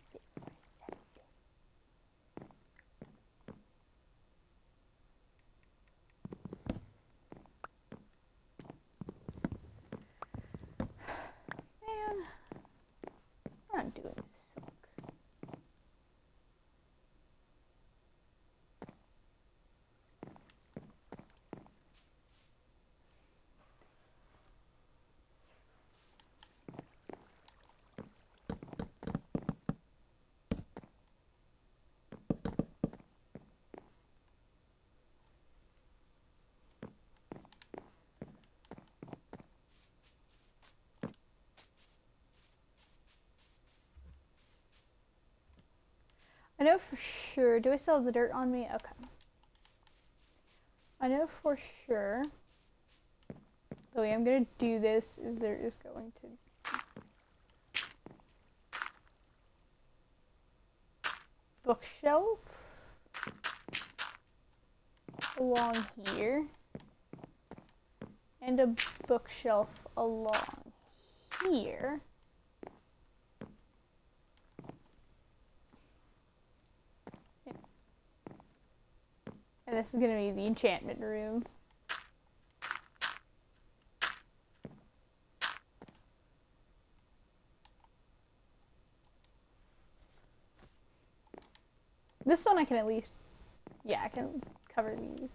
Man, we're not doing this. Sucks. I know for sure. Do I still have the dirt on me? Okay. I know for sure. The way I'm gonna do this is there is going to bookshelf along here and a bookshelf along here. And this is gonna be the enchantment room. This one I can at least, yeah, I can cover these.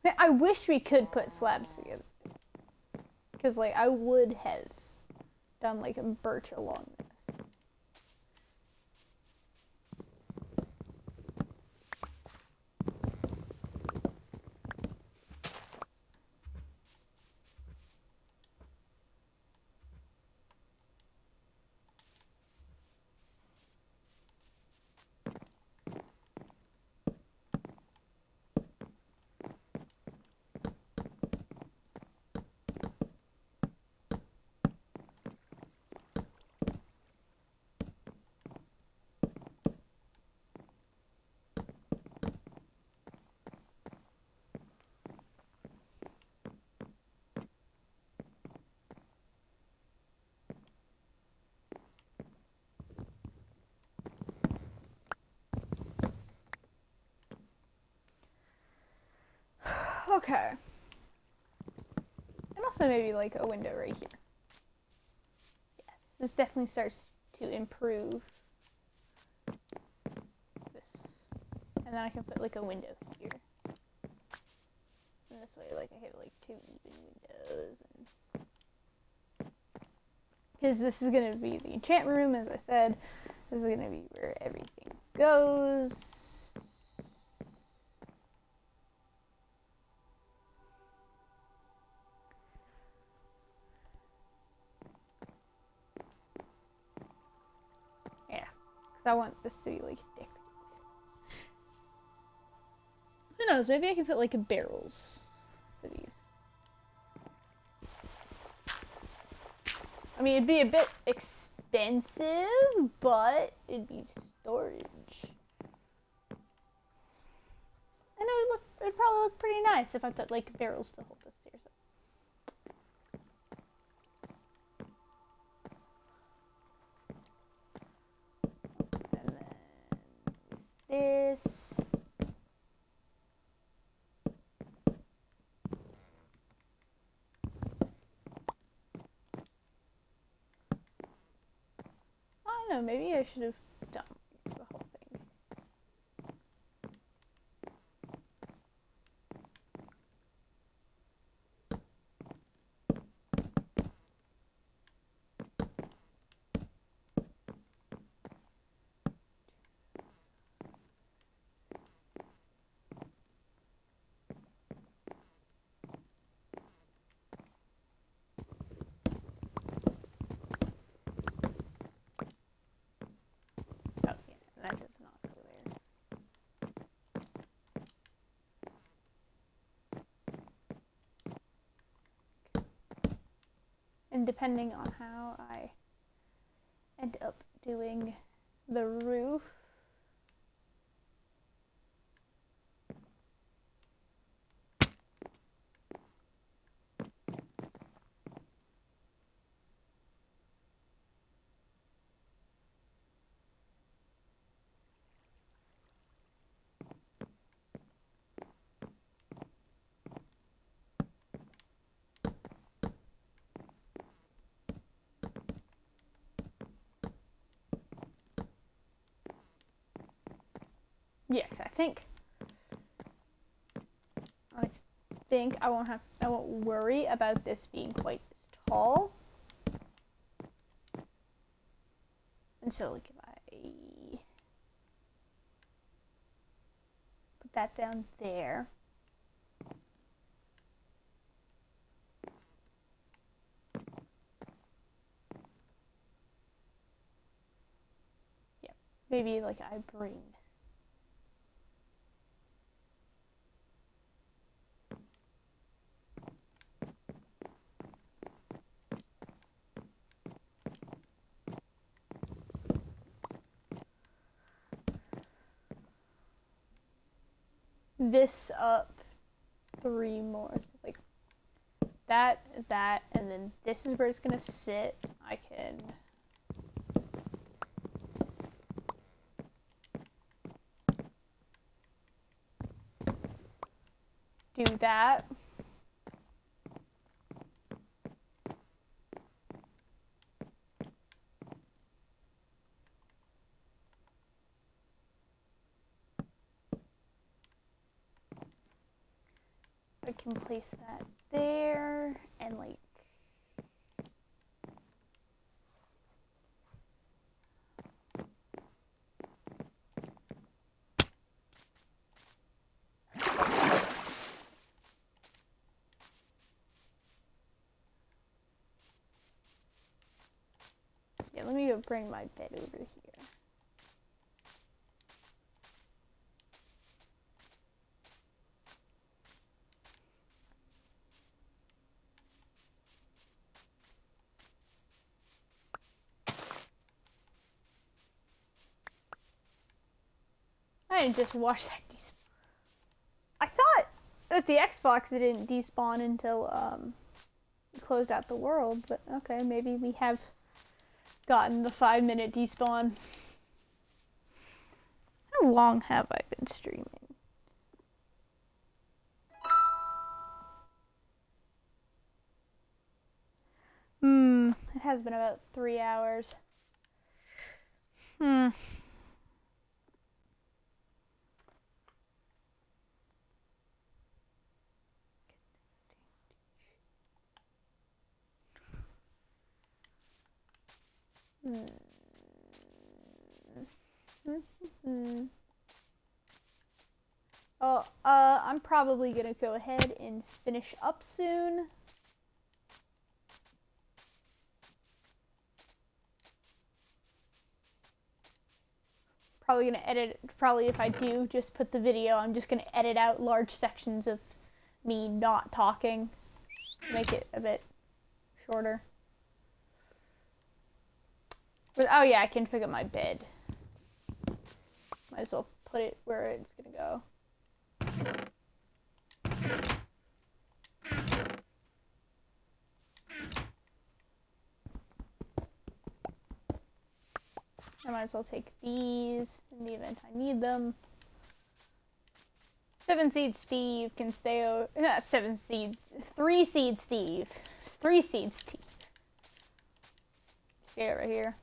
Man, I wish we could put slabs together. Because, like, I would have done, like, a birch along this. Okay. And also maybe like a window right here. Yes, this definitely starts to improve this. And then I can put like a window here. And this way, like, I have like 2 even windows. Because this is going to be the enchantment room, as I said. This is going to be where everything goes. I want this to be like decorative. Who knows? Maybe I can put like barrels for these. I mean, it'd be a bit expensive, but it'd be storage. And it'd probably look pretty nice if I put like barrels to hold the stairs up. This. don't know, maybe I should have done the whole thing. Oh, yeah, that does not go there. And depending on how I end up doing the roof, yes, I think I won't worry about this being quite as tall. And so like if I put that down there, yeah, maybe like I bring this up 3 more, so like that, and then this is where it's gonna sit. I can do that. I can place that there, and like yeah, let me go bring my bed over here. I didn't just watch that despawn. I thought that the Xbox didn't despawn until we closed out the world, but okay, maybe we have gotten the 5-minute despawn. How long have I been streaming? It has been about 3 hours. Oh, I'm probably gonna go ahead and finish up soon. Probably gonna edit, probably if I do just put the video, I'm just gonna edit out large sections of me not talking, make it a bit shorter. But, oh yeah, I can pick up my bed. Might as well put it where it's gonna go. I might as well take these in the event I need them. 7-seed Steve can stay over. Not 7-seed. 3-seed Steve. 3-seed Steve. Stay over here.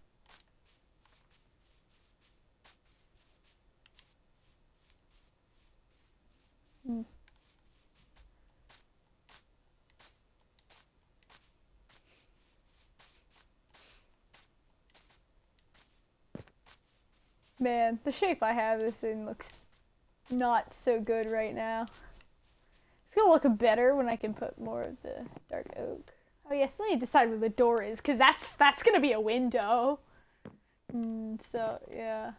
Mm. Man, the shape I have this in looks not so good right now. It's gonna look better when I can put more of the dark oak. Oh yeah, still need to decide where the door is, because that's gonna be a window. So, yeah.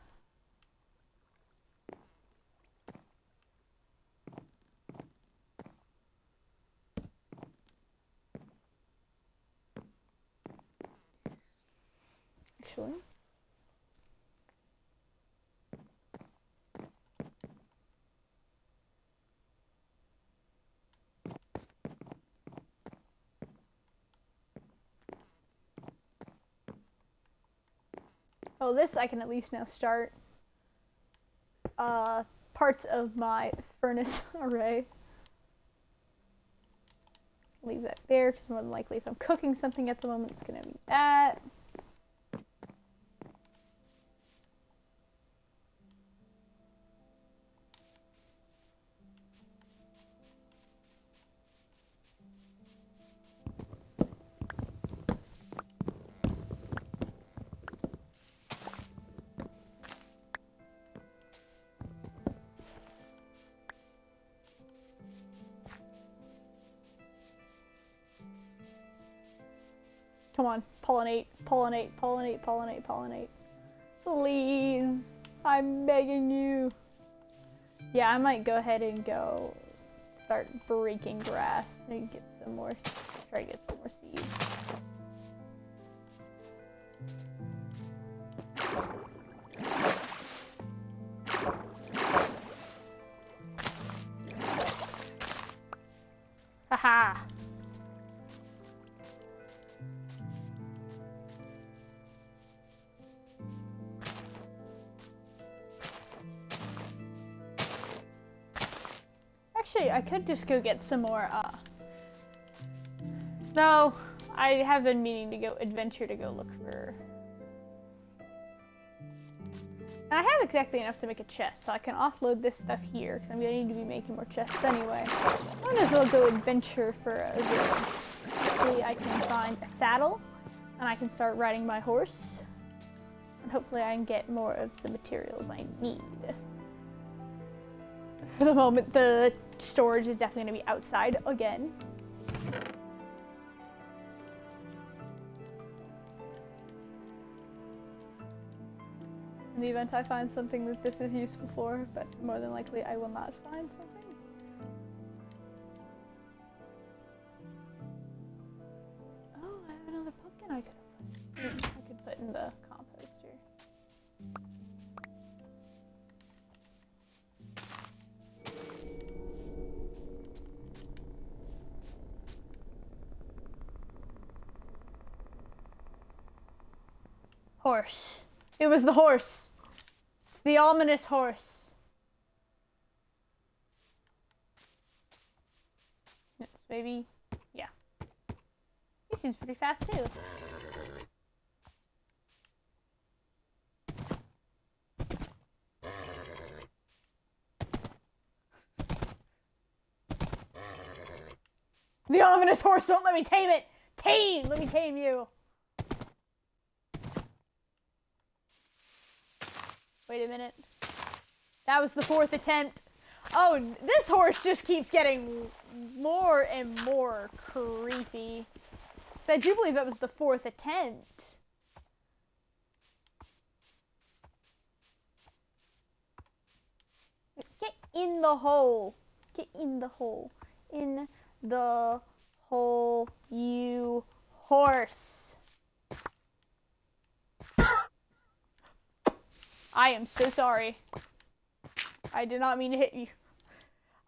Actually. Oh, this I can at least now start parts of my furnace array. Leave that there, because more than likely if I'm cooking something at the moment, it's gonna be that. Come on, pollinate, pollinate, pollinate, pollinate, pollinate. Please, I'm begging you. Yeah, I might go ahead and go start breaking grass and get some more, try to get some more seeds. Haha. Actually, I could just go get some more, no, I have been meaning to go adventure to go look for... And I have exactly enough to make a chest, so I can offload this stuff here, because I'm going to need to be making more chests anyway. Might as well go adventure for a bit. Hopefully I can find a saddle, and I can start riding my horse. And hopefully I can get more of the materials I need. For the moment, the storage is definitely going to be outside again. In the event I find something that this is useful for, but more than likely I will not find something. Oh, I have another pumpkin I could put in the composter. Horse. It was the horse. It's the ominous horse. Yes, maybe. Yeah. He seems pretty fast too. The ominous horse, don't let me tame it! Tame! Let me tame you! Wait a minute. That was the 4th attempt. Oh, this horse just keeps getting more and more creepy. I do believe that was the 4th attempt. Get in the hole. Get in the hole. In the hole, you horse. I am so sorry. I did not mean to hit you.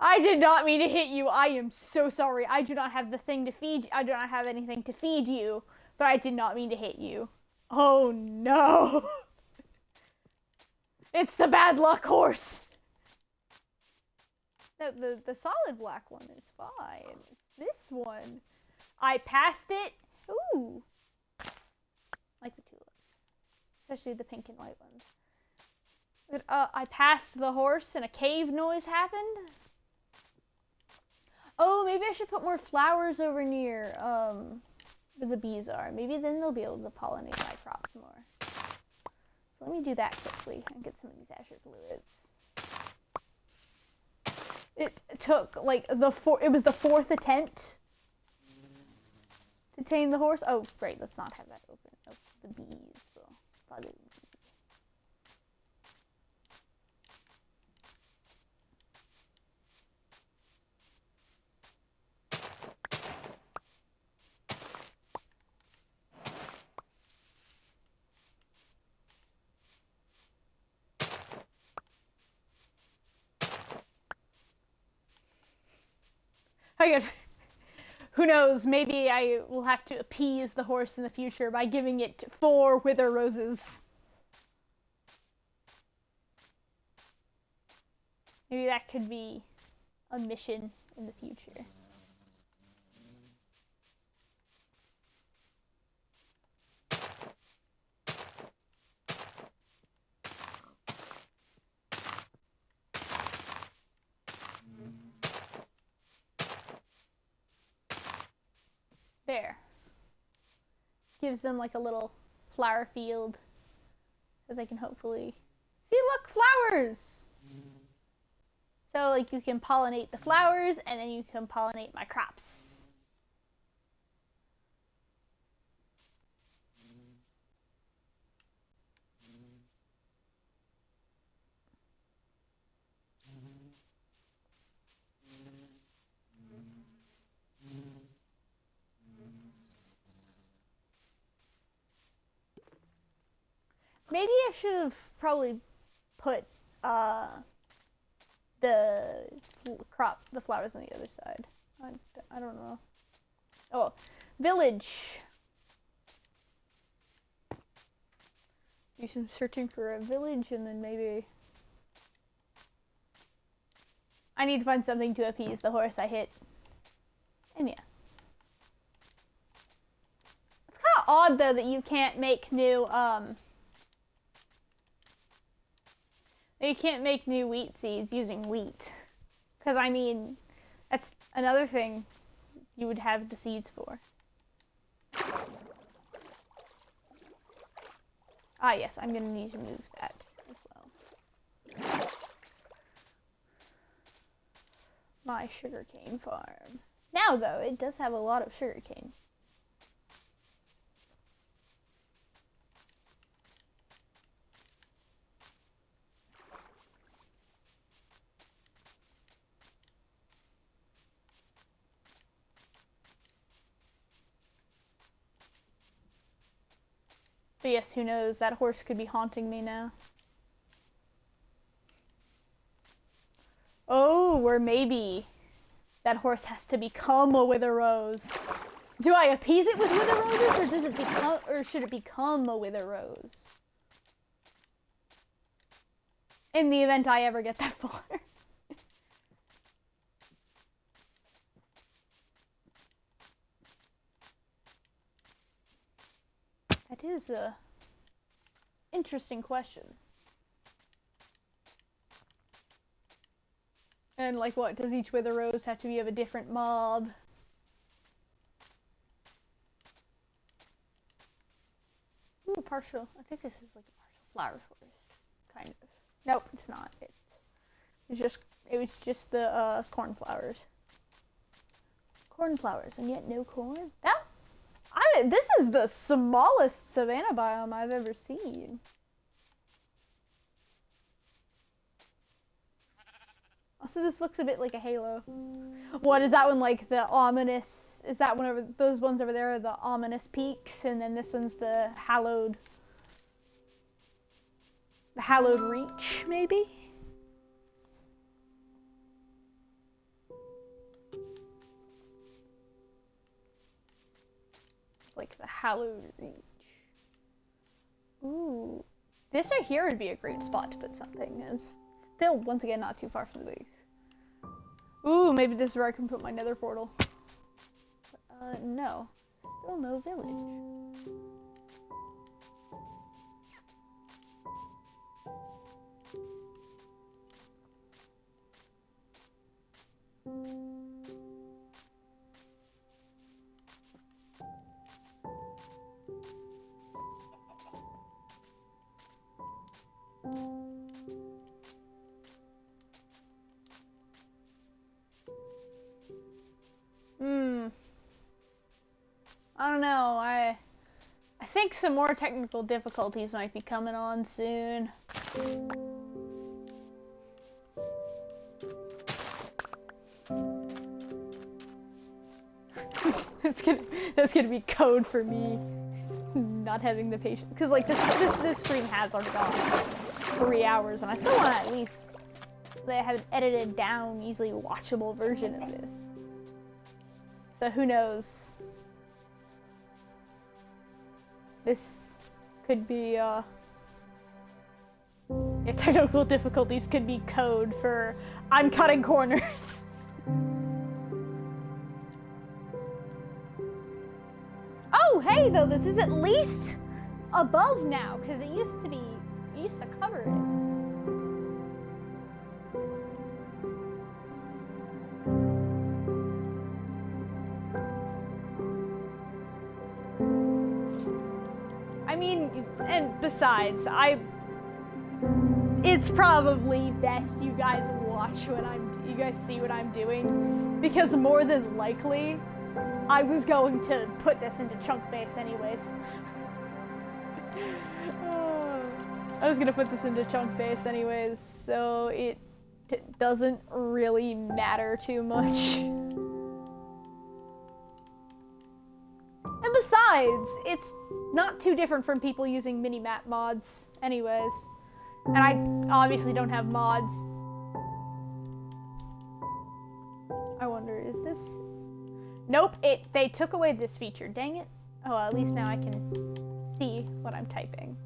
I did not mean to hit you. I am so sorry. I do not have the thing to feed you. I do not have anything to feed you, but I did not mean to hit you. Oh no. It's the bad luck horse. No, the solid black one is fine. It's this one. I passed it. Ooh. Like the tulips. Especially the pink and white ones. I passed the horse and a cave noise happened. Oh, maybe I should put more flowers over near where the bees are. Maybe then they'll be able to pollinate my crops more. So let me do that quickly and get some of these azure fluids. It took like it was the 4th attempt to tame the horse. Oh, great, let's not have that open. Oh, the bees. Follow me. Who knows, maybe I will have to appease the horse in the future by giving it 4 wither roses. Maybe that could be a mission in the future. There. Gives them like a little flower field so they can hopefully... See, look, flowers! So like you can pollinate the flowers and then you can pollinate my crops. Maybe I should have probably put the flowers on the other side. I don't know. Oh, village. Do some searching for a village and then maybe... I need to find something to appease the horse I hit. And yeah. It's kind of odd though that you can't make new, you can't make new wheat seeds using wheat. Because, I mean, that's another thing you would have the seeds for. Ah, yes, I'm going to need to move that as well. My sugarcane farm. Now, though, it does have a lot of sugarcane. But yes, who knows, that horse could be haunting me now. Oh, or maybe that horse has to become a wither rose. Do I appease it with wither roses, or does it become, or should it become a wither rose? In the event I ever get that far. That is a interesting question. And like what, does each wither rose have to be of a different mob? Ooh, partial. I think this is like a partial flower forest. Kind of. Nope, it's not. It was just the cornflowers. Cornflowers, and yet no corn? This is the smallest savanna biome I've ever seen. Also, this looks a bit like a halo. What is that one, like the ominous? Is that one over? Those ones over there are the ominous peaks, and then this one's the hallowed reach, maybe. Like the hallowed reach. Ooh. This right here would be a great spot to put something. It's still, once again, not too far from the base. Ooh, maybe this is where I can put my nether portal. No. Still no village. I don't know, I think some more technical difficulties might be coming on soon. That's gonna be code for me not having the patience, because like this stream has already gone 3 hours, and I still want to at least have an edited down, easily watchable version of this. So who knows? This could be technical difficulties could be code for I'm cutting corners. Oh, hey, though, this is at least above now, because it used to cover it. I mean, and besides, it's probably best you guys watch you guys see what I'm doing, because more than likely, I was going to put this into chunk base anyways. I was gonna put this into chunk base anyways, so it doesn't really matter too much. And besides, it's not too different from people using mini-map mods anyways. And I obviously don't have mods. I wonder, is this... Nope, they took away this feature, dang it. Oh, well, at least now I can see what I'm typing.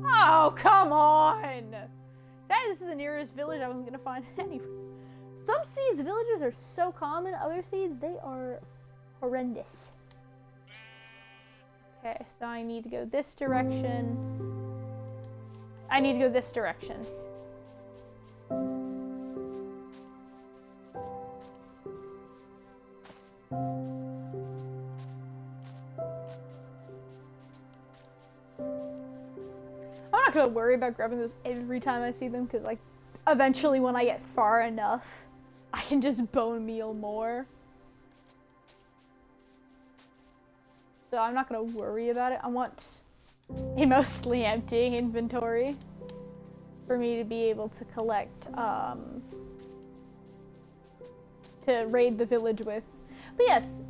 Oh, come on! That is the nearest village I wasn't gonna find anyway. Some seeds villages are so common, other seeds, they are horrendous. Okay, so I need to go this direction. I need to go this direction. I'm not gonna worry about grabbing those every time I see them, because like eventually when I get far enough, I can just bone meal more. So I'm not gonna worry about it. I want a mostly empty inventory for me to be able to collect, to raid the village with. But yes,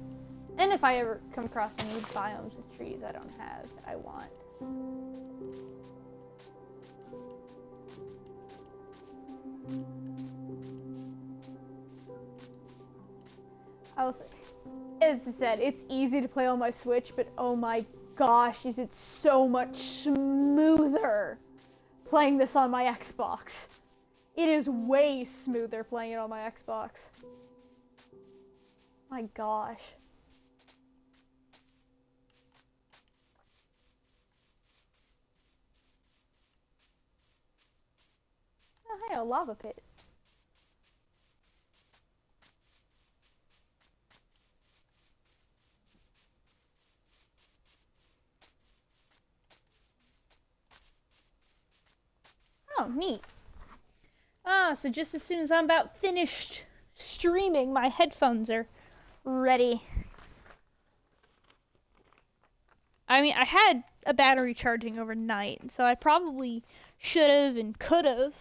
and if I ever come across any biomes with trees I don't have that I want. As I said, it's easy to play on my Switch, but oh my gosh, is it so much smoother playing this on my Xbox. It is way smoother playing it on my Xbox. My gosh. Oh, hey, a lava pit. Oh, neat. So just as soon as I'm about finished streaming, my headphones are ready. I mean, I had a battery charging overnight, so I probably should have and could have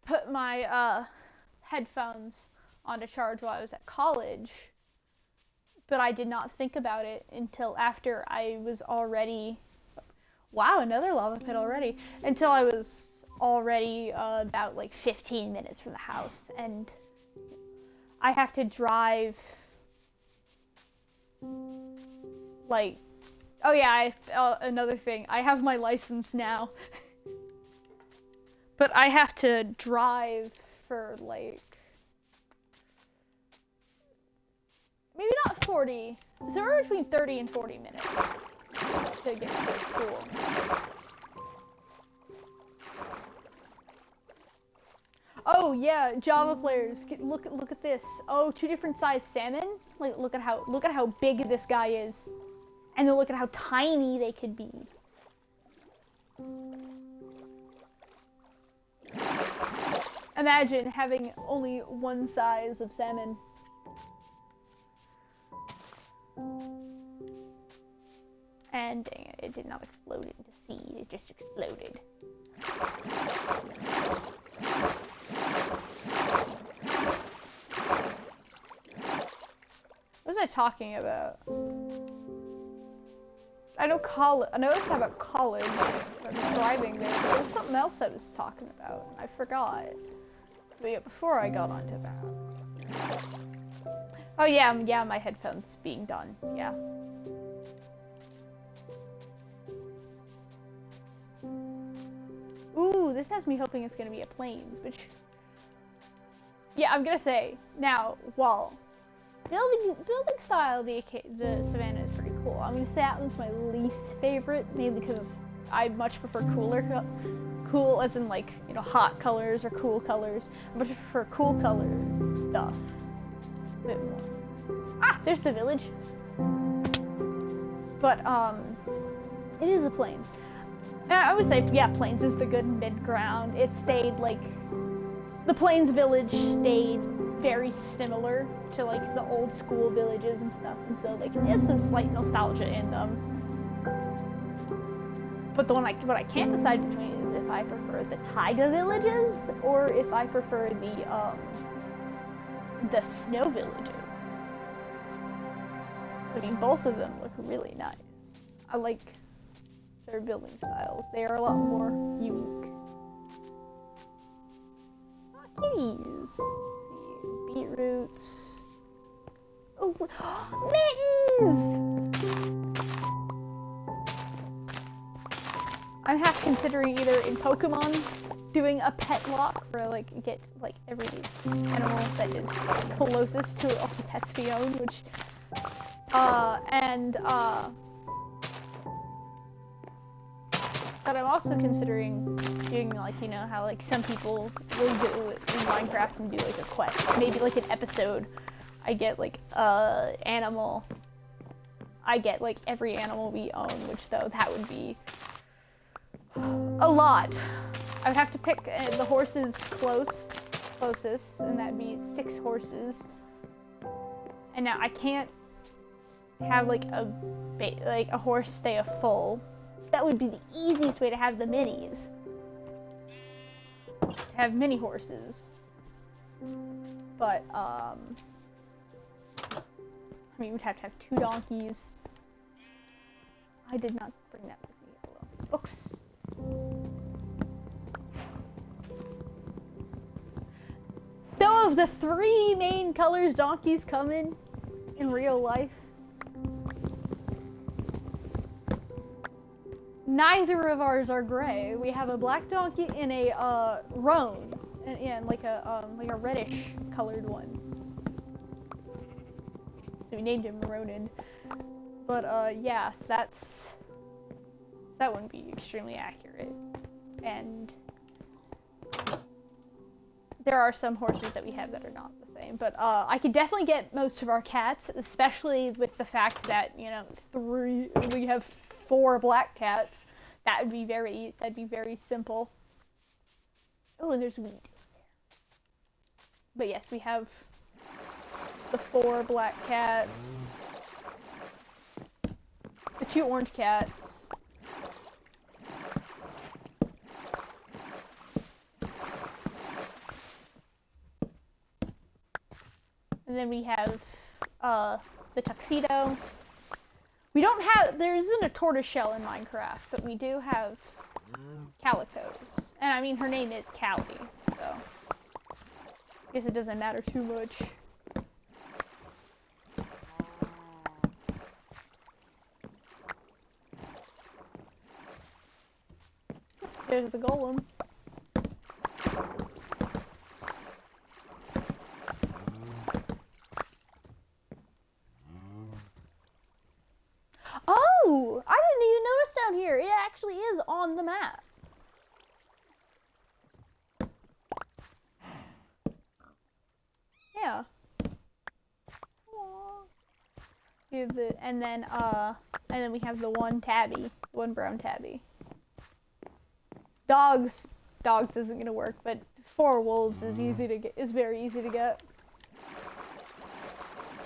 put my headphones onto charge while I was at college, but I did not think about it until after I was already... Wow, another lava pit already. Until I was already about like 15 minutes from the house, and I have to drive like, oh yeah, another thing, I have my license now. But I have to drive for like, maybe not 40, somewhere between 30 and 40 minutes to get to school. Oh yeah, Java players, look at this. Oh, 2 different size salmon. Like look at how big this guy is, and then look at how tiny they could be. imagine having only one size of salmon. And dang it did not explode into seed, it just exploded. What was I talking about? I know I was talking about college. I was driving there, but there was something else I was talking about. I forgot. But yeah, before I got onto that. Oh yeah, my headphones being done. Yeah. Ooh, this has me hoping it's gonna be a plains, which. Yeah, I'm gonna say now. Well, building style, the savannah is pretty cool. I'm gonna say that one's my least favorite, mainly because I much prefer cool as in like, you know, hot colors or cool colors. I much prefer cool color stuff a bit more. Ah, there's the village. But it is a plains. And I would say, yeah, plains is the good mid ground. It stayed like the plains village stayed very similar to like the old school villages and stuff, and so like there's some slight nostalgia in them. But what I can't decide between is if I prefer the taiga villages or if I prefer the snow villages. I mean, both of them look really nice. I like their building styles. They are a lot more unique. Oh, kitties. Let's see, beetroots. Oh, mittens! I'm half considering either in Pokemon doing a pet lock for like get like every animal that is closest to all the pets we own, which but I'm also considering doing like, you know, how like some people will do it in Minecraft and do like a quest. Maybe like an episode, I get like animal. I get like every animal we own, which though that would be a lot. I would have to pick the horses closest, and that'd be 6 horses. And now I can't have like a horse stay a full. That would be the easiest way to have the minis. To have mini horses. But I mean, we'd have to have 2 donkeys. I did not bring that with me. Books. Though of the 3 main colors donkeys come in real life, neither of ours are gray. We have a black donkey and a roan, and like a reddish colored one. So we named him Ronan. But yeah, so that wouldn't be extremely accurate. And there are some horses that we have that are not the same. But I could definitely get most of our cats, especially with the fact that, you know, we have 4 black cats. That'd be very simple. Oh, and there's wheat. But yes, we have the 4 black cats, the 2 orange cats, and then we have the tuxedo. We don't have, there isn't a tortoiseshell in Minecraft, but we do have calicos. And I mean, her name is Callie, so I guess it doesn't matter too much. There's the golem. Oh! I didn't even notice down here. It actually is on the map. Yeah. And then we have the one tabby, one brown tabby. Dogs isn't gonna work, but 4 wolves is very easy to get.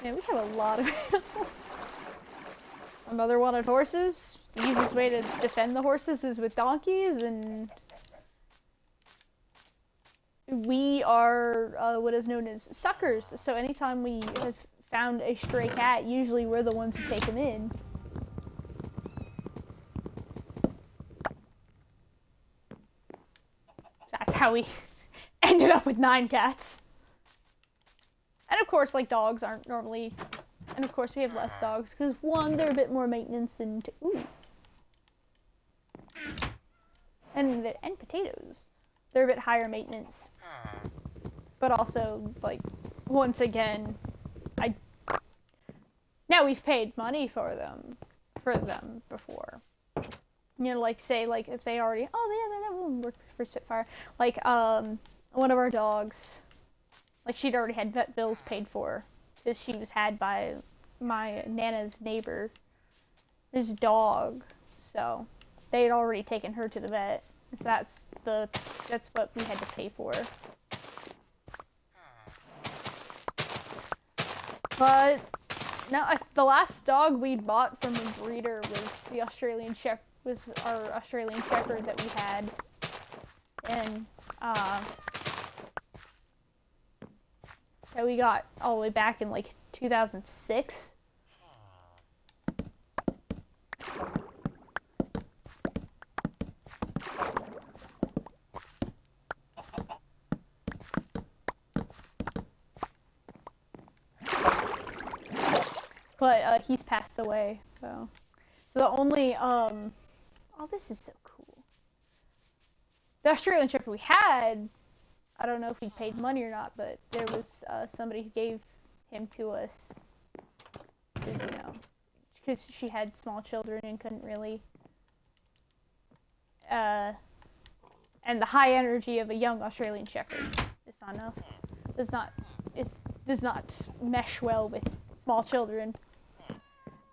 Man, we have a lot of animals. My mother wanted horses. The easiest way to defend the horses is with donkeys, and we are what is known as suckers. So anytime we have found a stray cat, usually we're the ones who take him in. That's how we ended up with 9 cats. And of course, like, dogs aren't normally... And of course we have less dogs, because 1, they're a bit more maintenance, and 2... Ooh. And potatoes. They're a bit higher maintenance. But also, like, once again, now we've paid money for them before. You know, like, say, like, if they already... Oh, yeah, that won't work for Spitfire. Like, one of our dogs... Like, she'd already had vet bills paid for, because she was had by my Nana's neighbor, his dog. So they had already taken her to the vet. So that's what we had to pay for. But no, the last dog we bought from a breeder was our Australian Shepherd that we had, and that we got all the way back in, like, 2006. But he's passed away, so the only oh, this is so cool. The Australian Shepherd we had, I don't know if he paid money or not, but there was somebody who gave him to us, because she had small children and couldn't really, and the high energy of a young Australian Shepherd does not mesh well with small children,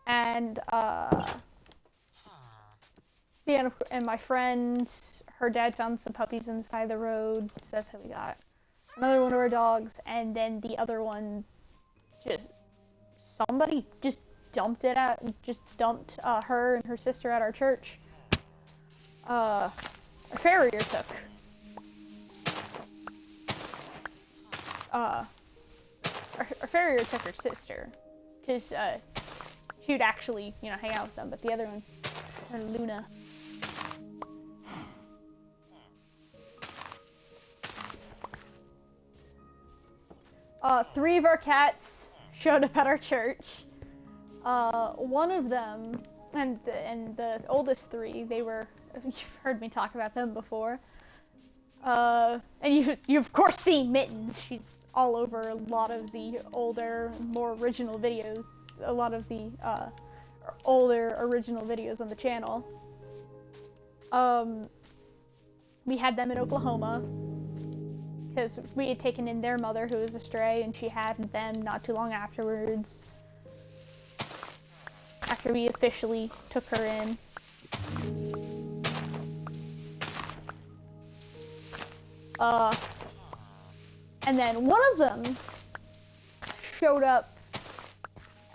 and and my friend, her dad found some puppies on the side of the road, so that's how we got another one of our dogs. And then the other one, somebody just dumped her and her sister at our church. A farrier took her sister, because she would actually, hang out with them, but the other one, her Luna. 3 of our cats showed up at our church. One of them, and the oldest 3, you've heard me talk about them before. And you've of course seen Mittens. She's all over a lot of the older, more original videos. A lot of the older original videos on the channel. We had them in Oklahoma, because we had taken in their mother, who was a stray, and she had them not too long afterwards, after we officially took her in. And then one of them showed up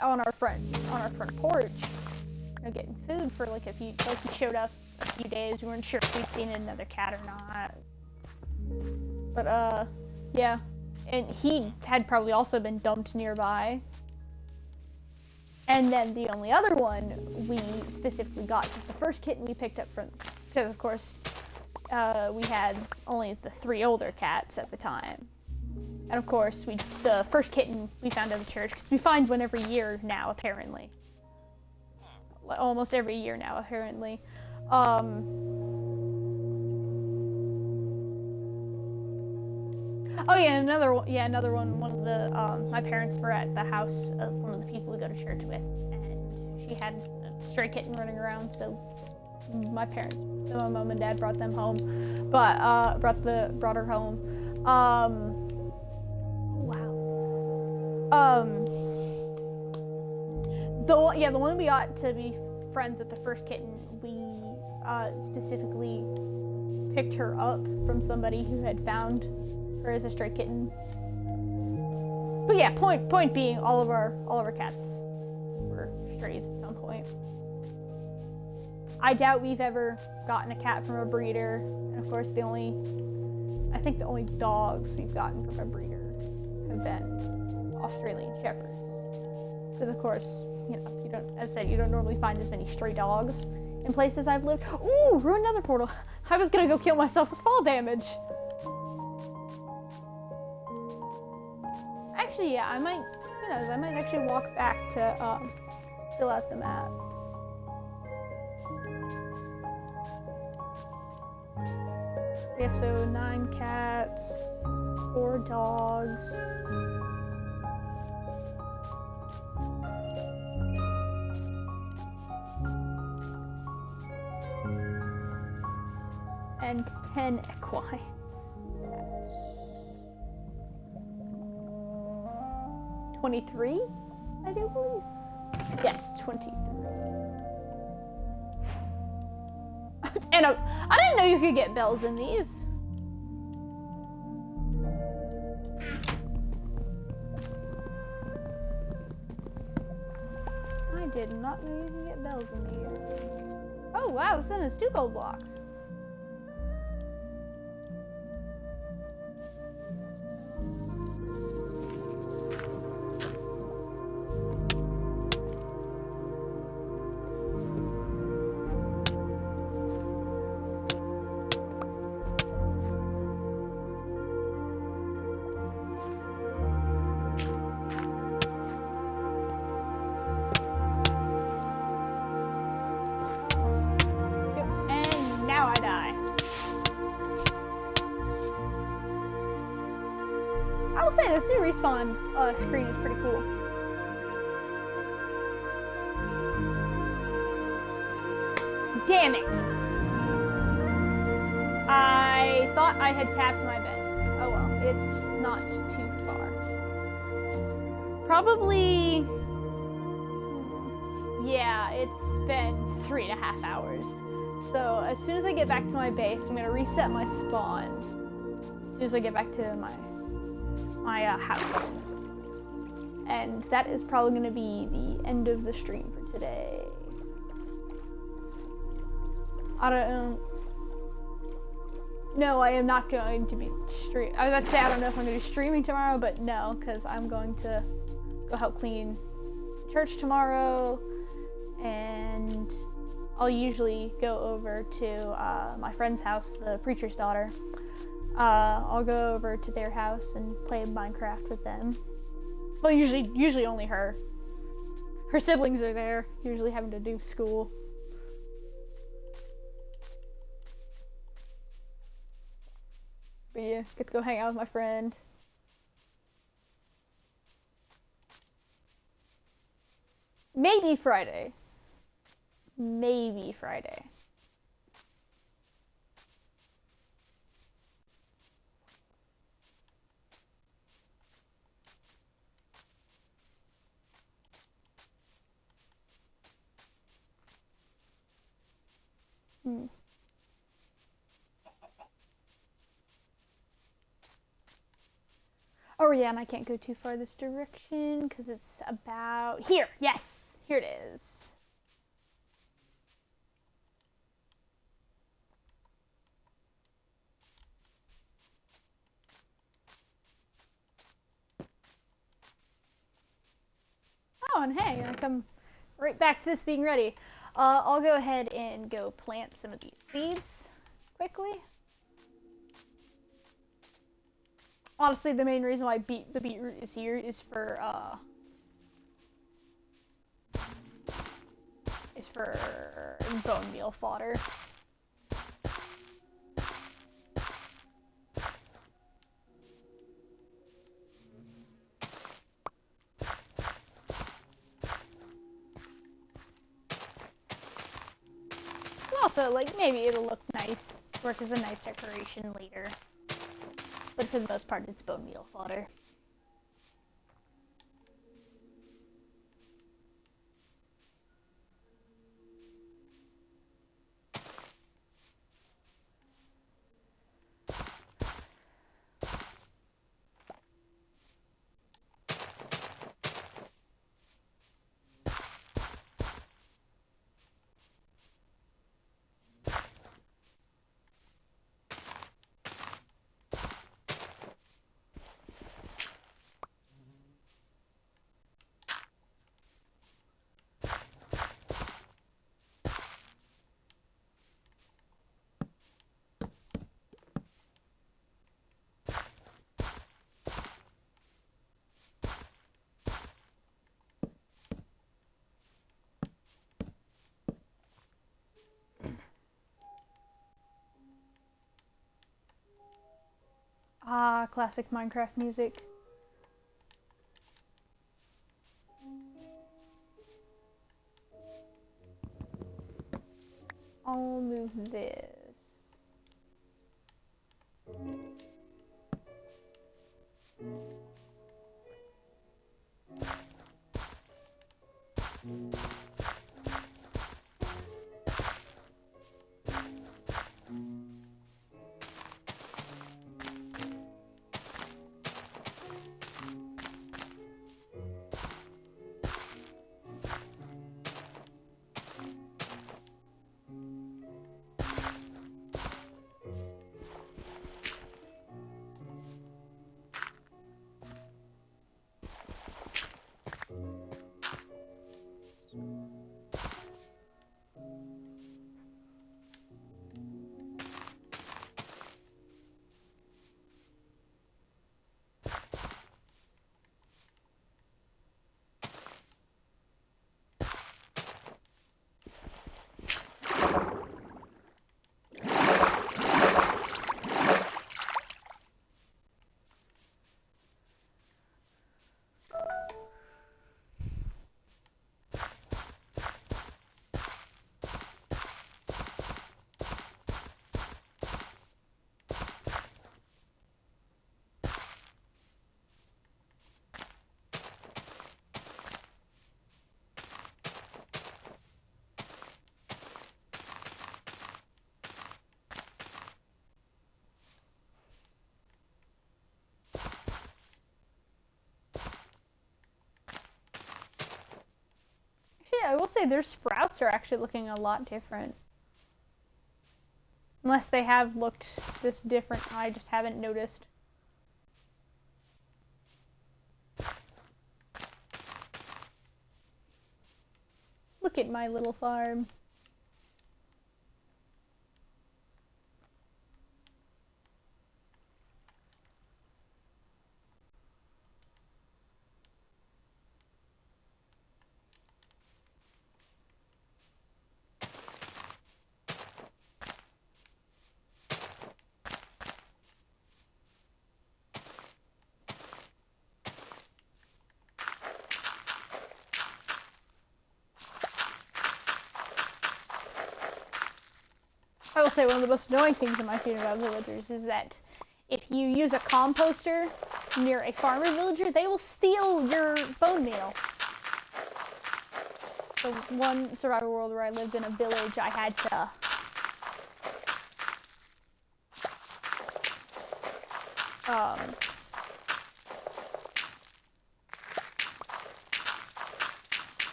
on our front porch, getting food for like he showed up a few days. We weren't sure if we'd seen another cat or not. But, yeah. And he had probably also been dumped nearby. And then the only other one we specifically got was the first kitten we picked up because of course, we had only the 3 older cats at the time. And of course, the first kitten we found at the church, because we find one every year now, apparently. Almost every year now, apparently. Oh yeah, another one. One of the my parents were at the house of one of the people we go to church with, and she had a stray kitten running around. So my mom and dad brought them home, but brought her home. Wow. The one we got to be friends with the first kitten, we specifically picked her up from somebody who had found her as a stray kitten. But yeah, point being, all of our cats were strays at some point. I doubt we've ever gotten a cat from a breeder, and of course I think the only dogs we've gotten from a breeder have been Australian Shepherds. Because of course, you know, as I said, you don't normally find as many stray dogs in places I've lived. Ooh, ruined another portal. I was gonna go kill myself with fall damage. Actually, yeah, I might actually walk back to fill out the map. Yeah, so 9 cats, 4 dogs. And 10 equines. 23, I do believe. Yes, 23. And I didn't know you could get bells in these. I did not know you could get bells in these. Oh wow, this one has 2 gold blocks. I will say this new respawn screen is pretty cool. Damn it! I thought I had tapped my bed. Oh well, it's not too far. Probably... yeah, it's been 3.5 hours. So as soon as I get back to my base, I'm gonna reset my spawn. As soon as I get back to my house. And that is probably going to be the end of the stream for today. I don't... No, I am not going to be stream. I was about to say I don't know if I'm going to be streaming tomorrow, but no, because I'm going to go help clean church tomorrow, and I'll usually go over to my friend's house, the preacher's daughter. I'll go over to their house and play Minecraft with them. Well, usually only her. Her siblings are there, usually having to do school. But yeah, get to go hang out with my friend. Maybe Friday. Maybe Friday. Oh yeah, and I can't go too far this direction because it's about here. Yes, here it is. Oh, and hey, I come right back to this being ready. I'll go ahead and go plant some of these seeds quickly. Honestly, the main reason why the beetroot is here is for bone meal fodder. Also, like, maybe it'll look nice, work as a nice decoration later. But for the most part, it's bone meal fodder. Ah, classic Minecraft music. I'll move this. I will say their sprouts are actually looking a lot different. Unless they have looked this different, I just haven't noticed. Look at my little farm. I will say one of the most annoying things in my opinion about villagers is that if you use a composter near a farmer villager, they will steal your bone meal. The one survival world where I lived in a village, I had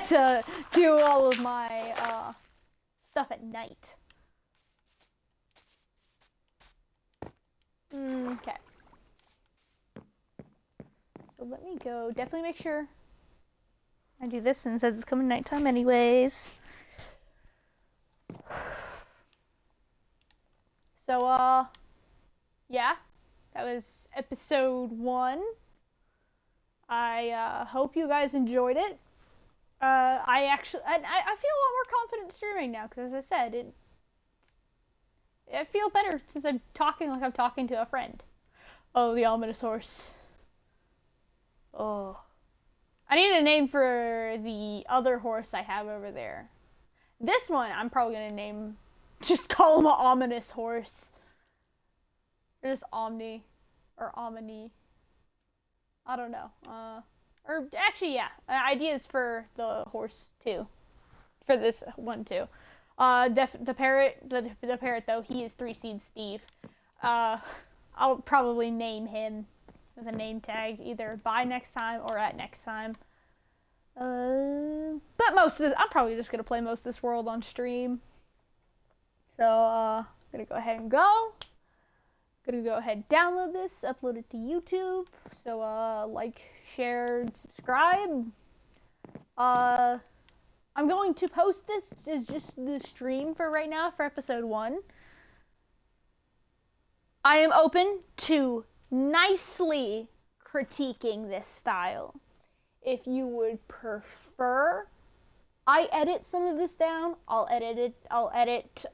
to do all of my stuff at night. Okay. So let me go. Definitely make sure I do this since it's coming nighttime anyways. So, yeah. That was episode 1. I hope you guys enjoyed it. I feel a lot more confident streaming now, because as I said, I feel better since I'm talking like I'm talking to a friend. Oh, the ominous horse. Oh. I need a name for the other horse I have over there. This one, I'm probably gonna name, just call him an ominous horse. Or just Omni. Or Omni. I don't know. Or actually, yeah, ideas for the horse too, for this one too. The parrot, the parrot though, he is 3 Seed Steve. I'll probably name him with a name tag either by next time or at next time. But most of this, I'm probably just gonna play most of this world on stream. So I'm gonna go ahead and go. Gonna go ahead and download this, upload it to YouTube. So like, share, subscribe. I'm going to post this as just the stream for right now for episode 1. I am open to nicely critiquing this style. If you would prefer I edit some of this down, I'll edit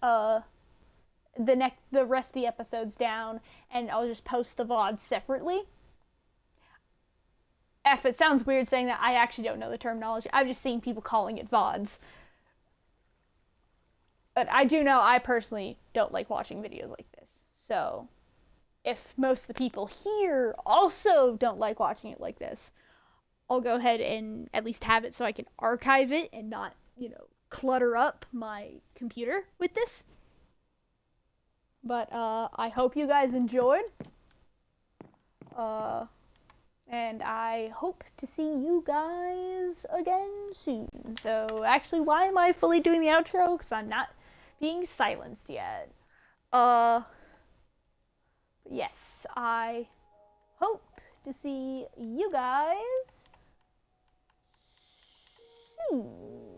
the rest of the episodes down, and I'll just post the VODs separately. It sounds weird saying that. I actually don't know the terminology. I've just seen people calling it VODs. But I do know I personally don't like watching videos like this. So, if most of the people here also don't like watching it like this, I'll go ahead and at least have it so I can archive it and not, clutter up my computer with this. But I hope you guys enjoyed. And I hope to see you guys again soon. So, actually, why am I fully doing the outro? Because I'm not being silenced yet. Yes, I hope to see you guys soon.